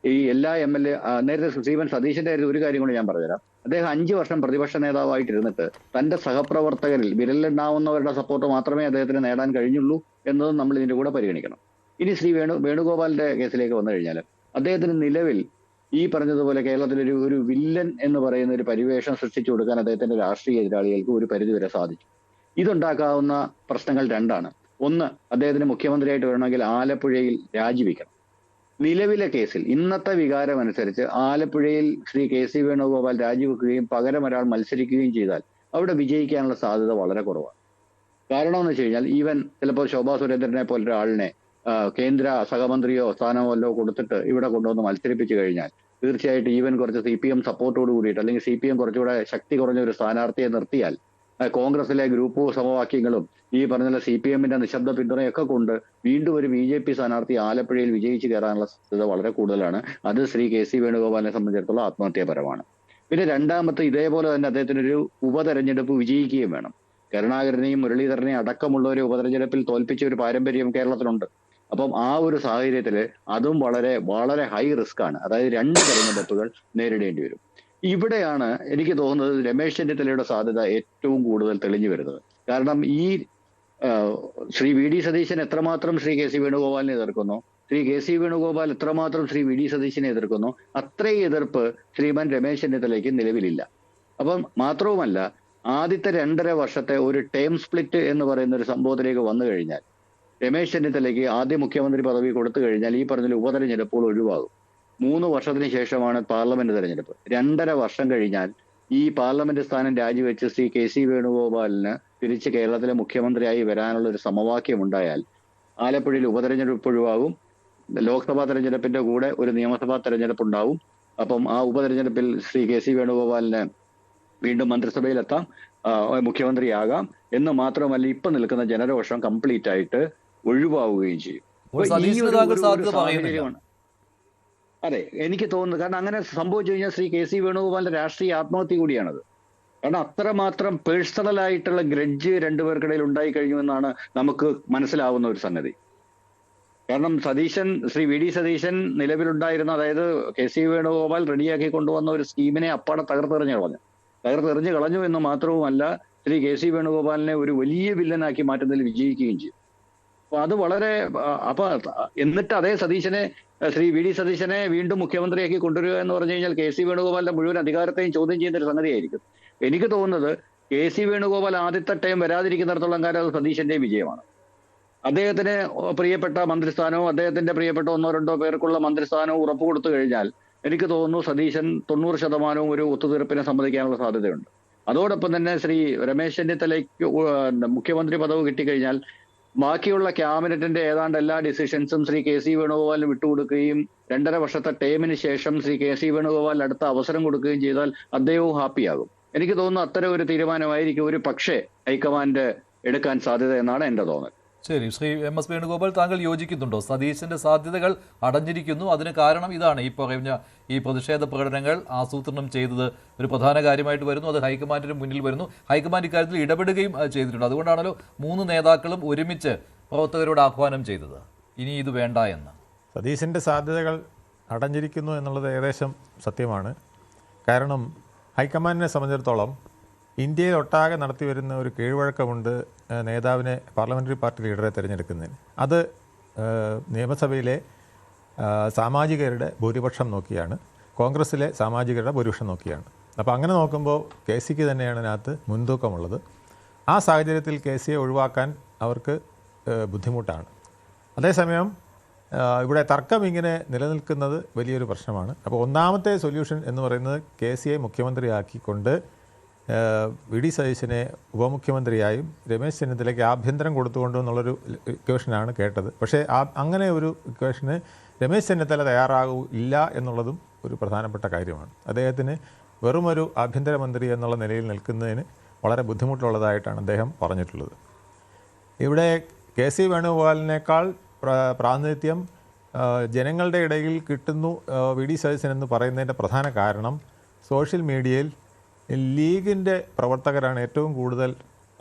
ഈ എല്ലാ MLA നേരത്തെ ശ്രീമാൻ സതീശന്റെ ഒരു കാര്യം കൂടി ഞാൻ പറഞ്ഞുതരാം. അദ്ദേഹം 5 വർഷം പ്രതിപക്ഷ നേതാവായിട്ടിരുന്നിട്ട് തന്റെ സഹപ്രവർത്തകരിൽ വിരലിലെണ്ണാവുന്നവരുടെ സപ്പോർട്ട് മാത്രമേ അദ്ദേഹത്തിന് നേടാൻ കഴിഞ്ഞുള്ളൂ എന്നതും നമ്മൾ ഇതിന്റെ കൂടെ പരിഗണിക്കണം. ഇനി ശ്രീ വേണുഗോപാലിന്റെ കേസിലേക്ക് വന്നു കഴിഞ്ഞാൽ അദ്ദേഹത്തിന് നിലവിൽ ഈ പറഞ്ഞതുപോലെ കേരളത്തിൽ ഒരു വില്ലൻ എന്ന് പറയുന്ന ഒരു പരിവേഷം സൃഷ്ടിച്ചു കൊടുക്കാൻ അദ്ദേഹത്തിന്റെ രാഷ്ട്രീയ എതിരാളികൾക്ക് ഒരു പരിധിവരെ സാധിച്ചു. ഇതുണ്ടാക്കാവുന്ന പ്രശ്നങ്ങൾ 2ആണ്. ഒന്ന്, അദ്ദേഹത്തിന് മുഖ്യമന്ത്രിയായിട്ട് വരണമെങ്കിൽ ആലപ്പുഴയിൽ രാജിവെക്കണം. നിലവിലെ കേസിൽ ഇന്നത്തെ വികാരം അനുസരിച്ച് ആലപ്പുഴയിൽ ശ്രീ KC വേണുഗോപാൽ രാജിവെക്കുകയും പകരം ഒരാൾ മത്സരിക്കുകയും ചെയ്താൽ അവിടെ വിജയിക്കാനുള്ള സാധ്യത വളരെ കുറവാണ്. കാരണം എന്ന് വെച്ച് കഴിഞ്ഞാൽ ഈവൻ ചിലപ്പോൾ ശോഭാ സുരേന്ദ്രനെ പോലൊരാളിനെ കേന്ദ്ര സഹമന്ത്രിയോ സ്ഥാനമോ വല്ലോ കൊടുത്തിട്ട് ഇവിടെ കൊണ്ടുവന്ന് മത്സരിപ്പിച്ചു കഴിഞ്ഞാൽ തീർച്ചയായിട്ടും ഈവൻ കുറച്ച് CPM സപ്പോർട്ടോട് കൂടിയിട്ട് അല്ലെങ്കിൽ CPM കുറച്ചുകൂടെ ശക്തി കുറഞ്ഞ ഒരു സ്ഥാനാർത്ഥിയെ നിർത്തിയാൽ കോൺഗ്രസിലെ ഗ്രൂപ്പ് സമവാക്യങ്ങളും ഈ പറഞ്ഞ CPMന്റെ നിശബ്ദ പിന്തുണയൊക്കെ കൊണ്ട് വീണ്ടും ഒരു BJP സ്ഥാനാർത്ഥി ആലപ്പുഴയിൽ വിജയിച്ചു കയറാനുള്ള സാധ്യത വളരെ കൂടുതലാണ്. അത് ശ്രീ KC വേണുഗോപാലിനെ സംബന്ധിച്ചിടത്തോളം ആത്മഹത്യാപരമാണ്. പിന്നെ രണ്ടാമത്തെ, ഇതേപോലെ തന്നെ അദ്ദേഹത്തിനൊരു ഉപതെരഞ്ഞെടുപ്പ് വിജയിക്കുകയും വേണം. കരുണാകരനെയും മുരളീധരനെയും അടക്കമുള്ളവരെ ഉപതെരഞ്ഞെടുപ്പിൽ തോൽപ്പിച്ച ഒരു പാരമ്പര്യം കേരളത്തിലുണ്ട്. അപ്പം ആ ഒരു സാഹചര്യത്തിൽ അതും വളരെ വളരെ ഹൈ റിസ്ക് ആണ്. അതായത് 2 തെരഞ്ഞെടുപ്പുകൾ നേരിടേണ്ടി വരും. ഇവിടെയാണ് എനിക്ക് തോന്നുന്നത് രമേശ് ചെന്നിത്തലയുടെ സാധ്യത ഏറ്റവും കൂടുതൽ തെളിഞ്ഞു വരുന്നത്. കാരണം ഈ ശ്രീ വി ഡി സതീശൻ എത്രമാത്രം ശ്രീ കെ സി വേണുഗോപാലിനെ എതിർക്കുന്നു, ശ്രീ കെ സി വേണുഗോപാൽ എത്രമാത്രം ശ്രീ വി ഡി സതീശനെ എതിർക്കുന്നു, അത്രയും എതിർപ്പ് ശ്രീമാൻ രമേശ് ചെന്നിത്തലയ്ക്ക് നിലവിലില്ല. അപ്പം മാത്രവുമല്ല, ആദ്യത്തെ 2.5 വർഷത്തെ ഒരു ടേം സ്പ്ലിറ്റ് എന്ന് പറയുന്ന ഒരു സംഭവത്തിലേക്ക് വന്നു കഴിഞ്ഞാൽ രമേശ് ചെന്നിത്തലയ്ക്ക് ആദ്യ മുഖ്യമന്ത്രി പദവി കൊടുത്തു കഴിഞ്ഞാൽ ഈ പറഞ്ഞ ഉപതെരഞ്ഞെടുപ്പുകൾ ഒഴിവാകും. 3 വർഷത്തിന് ശേഷമാണ് പാർലമെന്റ് തെരഞ്ഞെടുപ്പ്. 2.5 വർഷം കഴിഞ്ഞാൽ ഈ പാർലമെന്റ് സ്ഥാനം രാജിവെച്ച് ശ്രീ കെ സി വേണുഗോപാലിന് തിരിച്ച് കേരളത്തിലെ മുഖ്യമന്ത്രിയായി വരാനുള്ള ഒരു സമവാക്യം ഉണ്ടായാൽ ആലപ്പുഴയിൽ ഉപതെരഞ്ഞെടുപ്പ് ഒഴിവാകും. ലോക്സഭാ തെരഞ്ഞെടുപ്പിന്റെ കൂടെ ഒരു നിയമസഭാ തെരഞ്ഞെടുപ്പ് ഉണ്ടാവും. അപ്പം ആ ഉപതെരഞ്ഞെടുപ്പിൽ ശ്രീ കെ സി വേണുഗോപാലിന് വീണ്ടും മന്ത്രിസഭയിലെത്താം, മുഖ്യമന്ത്രിയാകാം. എന്ന് മാത്രമല്ല, ഇപ്പൊ നിൽക്കുന്ന ജനരോഷം കംപ്ലീറ്റ് ആയിട്ട് ഒഴിവാവുകയും ചെയ്യും. സാഹചര്യമാണ്. അതെ, എനിക്ക് തോന്നുന്നു. കാരണം അങ്ങനെ സംഭവിച്ചു കഴിഞ്ഞാൽ ശ്രീ കെ സി വേണുഗോപാലിന്റെ രാഷ്ട്രീയ ആത്മഹത്യ കൂടിയാണത്. കാരണം അത്രമാത്രം പേഴ്സണൽ ആയിട്ടുള്ള ഗ്രഡ്ജ് രണ്ടുപേർക്കിടയിൽ ഉണ്ടായി കഴിഞ്ഞു എന്നാണ് നമുക്ക് മനസ്സിലാവുന്ന ഒരു സംഗതി. കാരണം ശ്രീ വി ഡി സതീശൻ നിലവിലുണ്ടായിരുന്ന, അതായത് കെ സി വേണുഗോപാൽ റെഡിയാക്കി കൊണ്ടുവന്ന ഒരു സ്കീമിനെ അപ്പാടെ തകർത്തെറിഞ്ഞു കളഞ്ഞു എന്ന് മാത്രവുമല്ല, ശ്രീ കെ സി വേണുഗോപാലിനെ ഒരു വലിയ വില്ലനാക്കി മാറ്റുന്നതിൽ വിജയിക്കുകയും ചെയ്തു. അപ്പൊ അത് വളരെ എന്നിട്ട് അതേ ശ്രീ വി ഡി സതീശനെ വീണ്ടും മുഖ്യമന്ത്രിയാക്കി കൊണ്ടുവരിക എന്ന് പറഞ്ഞു കഴിഞ്ഞാൽ കെ സി വേണുഗോപാലിന്റെ മുഴുവൻ അധികാരത്തെയും ചോദ്യം ചെയ്യുന്ന ഒരു സംഗതിയായിരിക്കും. എനിക്ക് തോന്നുന്നത് കെ സി വേണുഗോപാൽ ആദ്യത്തെ ടൈം വരാതിരിക്കുന്നിടത്തോളം കാലം അത് സതീശന്റെയും വിജയമാണ്. അദ്ദേഹത്തിന് പ്രിയപ്പെട്ട മന്ത്രിസ്ഥാനവും അദ്ദേഹത്തിന്റെ പ്രിയപ്പെട്ട 1-2 പേർക്കുള്ള മന്ത്രിസ്ഥാനവും ഉറപ്പ് കൊടുത്തു കഴിഞ്ഞാൽ എനിക്ക് തോന്നുന്നു സതീശൻ 90% ഒരു ഒത്തുതീർപ്പിനെ സമ്മതിക്കാനുള്ള സാധ്യതയുണ്ട്. അതോടൊപ്പം തന്നെ ശ്രീ രമേശ് ചെന്നിത്തലയ്ക്ക് മുഖ്യമന്ത്രി പദവ് കിട്ടിക്കഴിഞ്ഞാൽ ബാക്കിയുള്ള ക്യാബിനറ്റിന്റെ ഏതാണ്ട് എല്ലാ ഡിസിഷൻസും ശ്രീ കെ സി വേണുഗോപാലിന് വിട്ടുകൊടുക്കുകയും 2.5 വർഷത്തെ ടേമിന് ശേഷം ശ്രീ കെ സി വേണുഗോപാലിന് അടുത്ത അവസരം കൊടുക്കുകയും ചെയ്താൽ അദ്ദേഹവും ഹാപ്പിയാകും. എനിക്ക് തോന്നുന്നു അത്തരം ഒരു തീരുമാനമായിരിക്കും ഒരു പക്ഷേ ഹൈക്കമാൻഡ് എടുക്കാൻ സാധ്യത എന്നാണ് എന്റെ തോന്നൽ. ശരി, ശ്രീ എം എസ് വേണുഗോപാൽ, താങ്കൾ യോജിക്കുന്നുണ്ടോ? സതീശന്റെ സാധ്യതകൾ അടഞ്ഞിരിക്കുന്നു, അതിന് കാരണം ഇതാണ്, ഈ പറഞ്ഞ ഈ പ്രതിഷേധ പ്രകടനങ്ങൾ ആസൂത്രണം ചെയ്തത് ഒരു പ്രധാന കാര്യമായിട്ട് വരുന്നു. അത് ഹൈക്കമാൻഡിന് മുന്നിൽ വരുന്നു. ഹൈക്കമാൻഡ് ഇക്കാര്യത്തിൽ ഇടപെടുകയും ചെയ്തിട്ടുണ്ട്. അതുകൊണ്ടാണല്ലോ 3 നേതാക്കളും ഒരുമിച്ച് പ്രവർത്തകരോട് ആഹ്വാനം ചെയ്തത് ഇനി ഇത് വേണ്ട എന്ന്. സതീശൻ്റെ സാധ്യതകൾ അടഞ്ഞിരിക്കുന്നു എന്നുള്ളത് ഏകദേശം സത്യമാണ്. കാരണം ഹൈക്കമാൻഡിനെ സംബന്ധിച്ചിടത്തോളം ഇന്ത്യയിൽ ഒട്ടാകെ നടത്തിവരുന്ന ഒരു കീഴ്വഴക്കമുണ്ട് നേതാവിനെ, പാർലമെൻ്ററി പാർട്ടി ലീഡറെ തിരഞ്ഞെടുക്കുന്നതിന്. അത് നിയമസഭയിലെ സാമാജികരുടെ ഭൂരിപക്ഷം നോക്കിയാണ്, കോൺഗ്രസ്സിലെ സാമാജികരുടെ ഭൂരിപക്ഷം നോക്കിയാണ്. അപ്പോൾ അങ്ങനെ നോക്കുമ്പോൾ കെ സിക്ക് തന്നെയാണ് അതിനകത്ത് മുൻതൂക്കമുള്ളത്. ആ സാഹചര്യത്തിൽ കെ സിയെ ഒഴിവാക്കാൻ അവർക്ക് ബുദ്ധിമുട്ടാണ്. അതേസമയം ഇവിടെ തർക്കം ഇങ്ങനെ നിലനിൽക്കുന്നത് വലിയൊരു പ്രശ്നമാണ്. അപ്പോൾ ഒന്നാമത്തെ സൊല്യൂഷൻ എന്ന് പറയുന്നത് കെ സിയെ മുഖ്യമന്ത്രിയാക്കിക്കൊണ്ട് വി ഡി സതീശനെ ഉപമുഖ്യമന്ത്രിയായും രമേശ് ചെന്നിത്തലയ്ക്ക് ആഭ്യന്തരം കൊടുത്തുകൊണ്ടു എന്നുള്ളൊരു ഇക്വേഷനാണ് കേട്ടത്. പക്ഷേ അങ്ങനെ ഒരു ഇക്വേഷന് രമേശ് ചെന്നിത്തല തയ്യാറാകില്ല എന്നുള്ളതും ഒരു പ്രധാനപ്പെട്ട കാര്യമാണ്. അദ്ദേഹത്തിന് വെറുമൊരു ആഭ്യന്തരമന്ത്രി എന്നുള്ള നിലയിൽ നിൽക്കുന്നതിന് വളരെ ബുദ്ധിമുട്ടുള്ളതായിട്ടാണ് അദ്ദേഹം പറഞ്ഞിട്ടുള്ളത്. ഇവിടെ കെ സി വേണുഗോപാലിനേക്കാൾ പ്രാതിനിധ്യം ജനങ്ങളുടെ ഇടയിൽ കിട്ടുന്നു വി ഡി സതീശൻ എന്ന് പറയുന്നതിൻ്റെ പ്രധാന കാരണം സോഷ്യൽ മീഡിയയിൽ ലീഗിൻ്റെ പ്രവർത്തകരാണ് ഏറ്റവും കൂടുതൽ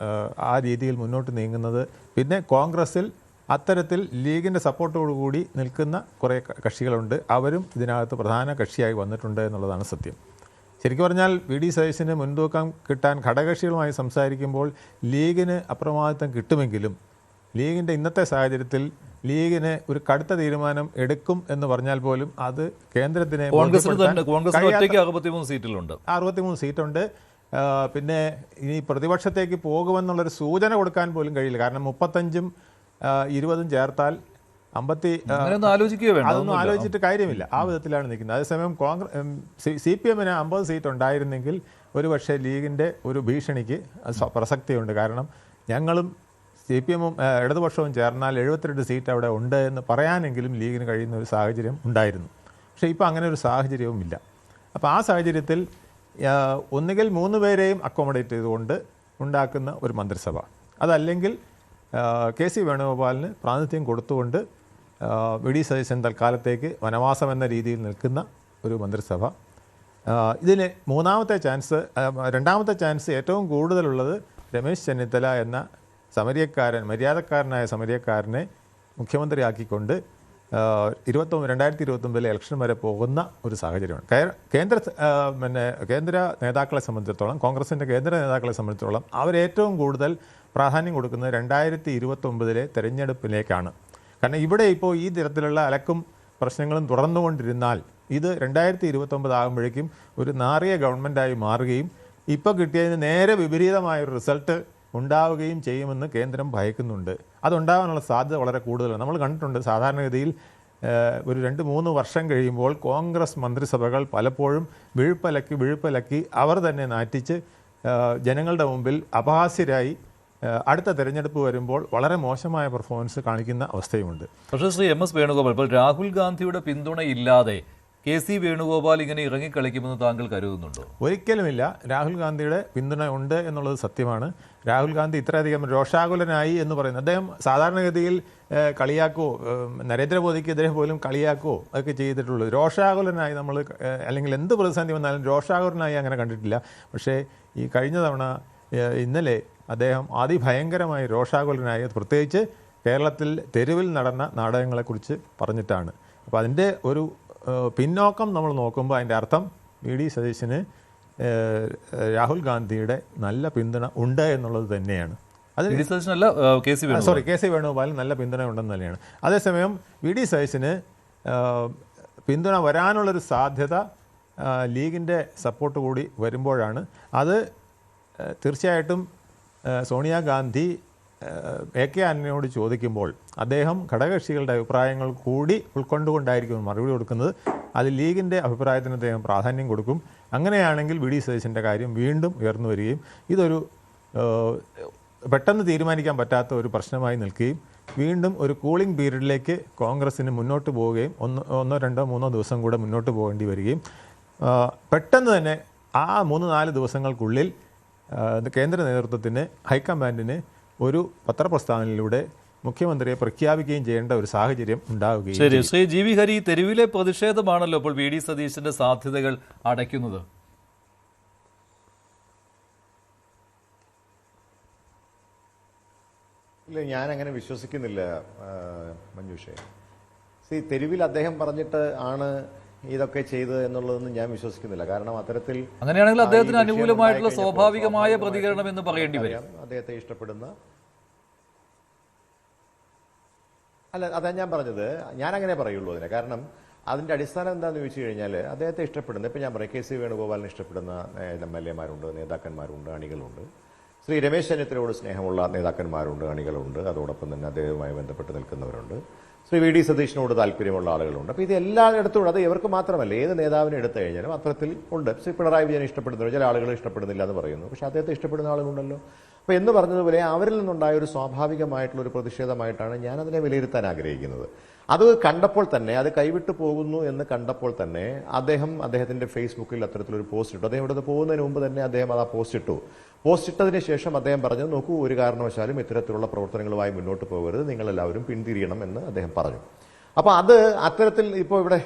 ആ രീതിയിൽ മുന്നോട്ട് നീങ്ങുന്നത്. പിന്നെ കോൺഗ്രസ്സിൽ അത്തരത്തിൽ ലീഗിൻ്റെ സപ്പോർട്ടോടുകൂടി നിൽക്കുന്ന കുറേ കക്ഷികളുണ്ട്. അവരും ഇതിനകത്ത് പ്രധാന കക്ഷിയായി വന്നിട്ടുണ്ട് എന്നുള്ളതാണ് സത്യം. ശരിക്കും പറഞ്ഞാൽ വി ഡി സതീശന് മുൻതൂക്കം കിട്ടാൻ ഘടകകക്ഷികളുമായി സംസാരിക്കുമ്പോൾ ലീഗിന് അപ്രമാദിത്വം കിട്ടുമെങ്കിലും ലീഗിൻ്റെ ഇന്നത്തെ സാഹചര്യത്തിൽ ലീഗിന് ഒരു കടുത്ത തീരുമാനം എടുക്കും എന്ന് പറഞ്ഞാൽ പോലും അത് കേന്ദ്രത്തിന് 63 സീറ്റുണ്ട്. പിന്നെ ഇനി പ്രതിപക്ഷത്തേക്ക് പോകുമെന്നുള്ളൊരു സൂചന കൊടുക്കാൻ പോലും കഴിയില്ല. കാരണം 35ഉം 20ഉം ചേർത്താൽ 50 അതൊന്നും ആലോചിച്ചിട്ട് കാര്യമില്ല. ആ വിധത്തിലാണ് നിൽക്കുന്നത്. അതേസമയം CPM-ന് 50 സീറ്റ് ഉണ്ടായിരുന്നെങ്കിൽ ഒരുപക്ഷെ ലീഗിൻ്റെ ഒരു ഭീഷണിക്ക് പ്രസക്തിയുണ്ട്. കാരണം ഞങ്ങളും CPM-ഉം ഇടതുപക്ഷവും ചേർന്നാൽ 72 സീറ്റ് അവിടെ ഉണ്ട് എന്ന് പറയാനെങ്കിലും ലീഗിന് കഴിയുന്ന ഒരു സാഹചര്യം ഉണ്ടായിരുന്നു. പക്ഷേ ഇപ്പോൾ അങ്ങനെ ഒരു സാഹചര്യവും ഇല്ല. അപ്പോൾ ആ സാഹചര്യത്തിൽ ഒന്നുകിൽ 3 പേരെയും അക്കോമഡേറ്റ് ചെയ്തുകൊണ്ട് ഉണ്ടാക്കുന്ന ഒരു മന്ത്രിസഭ, അതല്ലെങ്കിൽ കെ സി വേണുഗോപാലിന് പ്രാതിനിധ്യം കൊടുത്തുകൊണ്ട് വി ഡി സതീശൻ തൽക്കാലത്തേക്ക് വനവാസം എന്ന രീതിയിൽ നിൽക്കുന്ന ഒരു മന്ത്രിസഭ. ഇതിന് രണ്ടാമത്തെ ചാൻസ് ഏറ്റവും കൂടുതലുള്ളത് രമേശ് ചെന്നിത്തല എന്ന മര്യാദക്കാരനായ സമരിയക്കാരനെ മുഖ്യമന്ത്രിയാക്കിക്കൊണ്ട് 2029 ഇലക്ഷൻ വരെ പോകുന്ന ഒരു സാഹചര്യമാണ്. കേന്ദ്ര നേതാക്കളെ സംബന്ധിച്ചിടത്തോളം, കോൺഗ്രസിൻ്റെ കേന്ദ്ര നേതാക്കളെ സംബന്ധിച്ചിടത്തോളം അവരേറ്റവും കൂടുതൽ പ്രാധാന്യം കൊടുക്കുന്നത് 2029 തെരഞ്ഞെടുപ്പിലേക്കാണ്. കാരണം ഇവിടെ ഇപ്പോൾ ഈ തരത്തിലുള്ള അലക്കും പ്രശ്നങ്ങളും തുടർന്നുകൊണ്ടിരുന്നാൽ ഇത് 2029 ആകുമ്പോഴേക്കും ഒരു നാറിയ ഗവൺമെൻറ്റായി മാറുകയും ഇപ്പോൾ കിട്ടിയതിന് നേരെ വിപരീതമായൊരു റിസൾട്ട് ഉണ്ടാവുകയും ചെയ്യുമെന്ന് കേന്ദ്രം ഭയക്കുന്നുണ്ട്. അതുണ്ടാകാനുള്ള സാധ്യത വളരെ കൂടുതലാണ്. നമ്മൾ കണ്ടിട്ടുണ്ട് സാധാരണഗതിയിൽ ഒരു 2-3 വർഷം കഴിയുമ്പോൾ കോൺഗ്രസ് മന്ത്രിസഭകൾ പലപ്പോഴും വിഴുപ്പലക്കി അവർ തന്നെ നാറ്റിച്ച് ജനങ്ങളുടെ മുമ്പിൽ അപഹാസ്യരായി അടുത്ത തെരഞ്ഞെടുപ്പ് വരുമ്പോൾ വളരെ മോശമായ പെർഫോമൻസ് കാണിക്കുന്ന അവസ്ഥയുമുണ്ട്. പക്ഷേ ശ്രീ MS വേണുഗോപാൽ, ഇപ്പോൾ രാഹുൽ ഗാന്ധിയുടെ പിന്തുണയില്ലാതെ KC വേണുഗോപാൽ ഇങ്ങനെ ഇറങ്ങിക്കളിക്കുമെന്ന് താങ്കൾ കരുതുന്നുണ്ടോ? ഒരിക്കലുമില്ല. രാഹുൽ ഗാന്ധിയുടെ പിന്തുണ ഉണ്ട് എന്നുള്ളത് സത്യമാണ്. രാഹുൽ ഗാന്ധി ഇത്രയധികം രോഷാകുലനായി എന്ന് പറയുന്നത്, അദ്ദേഹം സാധാരണഗതിയിൽ കളിയാക്കോ, നരേന്ദ്രമോദിക്കെതിരെ പോലും കളിയാക്കോ ഒക്കെ ചെയ്തിട്ടുള്ളത്. രോഷാകുലനായി നമ്മൾ അല്ലെങ്കിൽ എന്ത് പ്രതിസന്ധി വന്നാലും രോഷാകുലനായി അങ്ങനെ കണ്ടിട്ടില്ല. പക്ഷേ ഈ കഴിഞ്ഞ തവണ ഇന്നലെ അദ്ദേഹം അതിഭയങ്കരമായി രോഷാകുലനായി, പ്രത്യേകിച്ച് കേരളത്തിൽ തെരുവിൽ നടന്ന നാടകങ്ങളെക്കുറിച്ച് പറഞ്ഞിട്ടാണ്. അപ്പോൾ അതിൻ്റെ ഒരു പിന്നോക്കം നമ്മൾ നോക്കുമ്പോൾ അതിൻ്റെ അർത്ഥം VD സതീശന് രാഹുൽ ഗാന്ധിയുടെ നല്ല പിന്തുണ ഉണ്ട് എന്നുള്ളത് തന്നെയാണ്. അത് KC വേണുഗോപാലിന് നല്ല പിന്തുണ ഉണ്ടെന്ന് തന്നെയാണ്. അതേസമയം VD സതീശന് പിന്തുണ വരാനുള്ളൊരു സാധ്യത ലീഗിൻ്റെ സപ്പോർട്ട് കൂടി വരുമ്പോഴാണ്. അത് തീർച്ചയായിട്ടും സോണിയാഗാന്ധി AK ആന്റണിയോട് ചോദിക്കുമ്പോൾ അദ്ദേഹം ഘടകകക്ഷികളുടെ അഭിപ്രായങ്ങൾ കൂടി ഉൾക്കൊണ്ടുകൊണ്ടായിരിക്കും മറുപടി കൊടുക്കുന്നത്. അത് ലീഗിൻ്റെ അഭിപ്രായത്തിന് അദ്ദേഹം പ്രാധാന്യം കൊടുക്കും. അങ്ങനെയാണെങ്കിൽ VD സതീശൻ്റെ കാര്യം വീണ്ടും ഉയർന്നു വരികയും ഇതൊരു പെട്ടെന്ന് തീരുമാനിക്കാൻ പറ്റാത്ത ഒരു പ്രശ്നമായി നിൽക്കുകയും വീണ്ടും ഒരു കൂളിംഗ് പീരീഡിലേക്ക് കോൺഗ്രസ്സിന് മുന്നോട്ട് പോവുകയും 1-2-3 ദിവസം കൂടെ മുന്നോട്ട് പോകേണ്ടി വരികയും പെട്ടെന്ന് തന്നെ ആ 3-4 ദിവസങ്ങൾക്കുള്ളിൽ കേന്ദ്ര നേതൃത്വത്തിന്, ഹൈക്കമാൻഡിന് ഒരു പത്രപ്രസ്താവനയിലൂടെ മുഖ്യമന്ത്രിയെ പ്രഖ്യാപിക്കുകയും ചെയ്യേണ്ട ഒരു സാഹചര്യം ഉണ്ടാവുകയും. ശരി, ശ്രീ GV ഹരി, തെരുവിലെ പ്രതിഷേധമാണല്ലോ ഇപ്പോൾ VD സതീശന്റെ സാധ്യതകൾ അടയ്ക്കുന്നത്. ഇല്ല, ഞാൻ അങ്ങനെ വിശ്വസിക്കുന്നില്ല മഞ്ജുഷേ. തെരുവിൽ അദ്ദേഹം പറഞ്ഞിട്ട് ആണ് ഇതൊക്കെ ചെയ്തത് എന്നുള്ളതൊന്നും ഞാൻ വിശ്വസിക്കുന്നില്ല. കാരണം അത്തരത്തിൽ അങ്ങനെയാണെങ്കിൽ അദ്ദേഹത്തിന് അനുകൂലമായിട്ടുള്ള സ്വാഭാവികമായ പ്രതികരണം എന്ന് പറയേണ്ടി വരും. അദ്ദേഹത്തെ ഇഷ്ടപ്പെടുന്ന അല്ല, അതാ ഞാൻ പറഞ്ഞത്, ഞാൻ അങ്ങനെ പറയുള്ളൂ അതിനെ. കാരണം അതിന്റെ അടിസ്ഥാനം എന്താണെന്ന് ചോദിച്ചു കഴിഞ്ഞാൽ അദ്ദേഹത്തെ ഇഷ്ടപ്പെടുന്ന, ഇപ്പം ഞാൻ പറയാം, KC വേണുഗോപാലിനെ ഇഷ്ടപ്പെടുന്ന MLA-മാരുണ്ട്, നേതാക്കന്മാരുണ്ട്, അണികളുണ്ട്. ശ്രീ രമേശ് ചെന്നിത്തലയോട് സ്നേഹമുള്ള നേതാക്കന്മാരുണ്ട്, അണികളുണ്ട്. അതോടൊപ്പം തന്നെ അദ്ദേഹവുമായി ബന്ധപ്പെട്ട് നിൽക്കുന്നവരുണ്ട്. ശ്രീ VD സതീശനോട് താല്പര്യമുള്ള ആളുകളുണ്ട്. അപ്പോൾ ഇത് എല്ലായിടത്തും, അത് ഇവർക്ക് മാത്രമല്ല, ഏത് നേതാവിനെ എടുത്തു കഴിഞ്ഞാലും അത്തരത്തിൽ ഉണ്ട്. ശ്രീ പിണറായി വിജയൻ ഇഷ്ടപ്പെടുന്നവർ, ചില ആളുകൾ ഇഷ്ടപ്പെടുന്നില്ല എന്ന് പറയുന്നു. പക്ഷേ അദ്ദേഹത്തെ ഇഷ്ടപ്പെടുന്ന ആളുകളുണ്ടല്ലോ. അപ്പോൾ എന്ന് പറഞ്ഞതുപോലെ അവരിൽ നിന്നുണ്ടായ ഒരു സ്വാഭാവികമായിട്ടുള്ള ഒരു പ്രതിഷേധമായിട്ടാണ് ഞാൻ അതിനെ വിലയിരുത്താൻ ആഗ്രഹിക്കുന്നത്. അത് കണ്ടപ്പോൾ തന്നെ, അത് കൈവിട്ടു പോകുന്നു എന്ന് കണ്ടപ്പോൾ തന്നെ അദ്ദേഹത്തിന്റെ ഫേസ്ബുക്കിൽ അത്തരത്തിലൊരു പോസ്റ്റ് ഇട്ടു. അദ്ദേഹം ഇവിടുന്ന് പോകുന്നതിന് മുമ്പ് തന്നെ അദ്ദേഹം അത് ആ പോസ്റ്റ് ഇട്ടു. പോസ്റ്റ് ഇട്ടതിന് ശേഷം അദ്ദേഹം പറഞ്ഞത്, നോക്കൂ, ഒരു കാരണവശാലും ഇത്തരത്തിലുള്ള പ്രവർത്തനങ്ങളുമായി മുന്നോട്ട് പോകരുത്, നിങ്ങളെല്ലാവരും പിന്തിരിയണം എന്ന് അദ്ദേഹം പറഞ്ഞു. അപ്പോൾ അത് അത്തരത്തിൽ ഇപ്പോൾ ഇവിടെ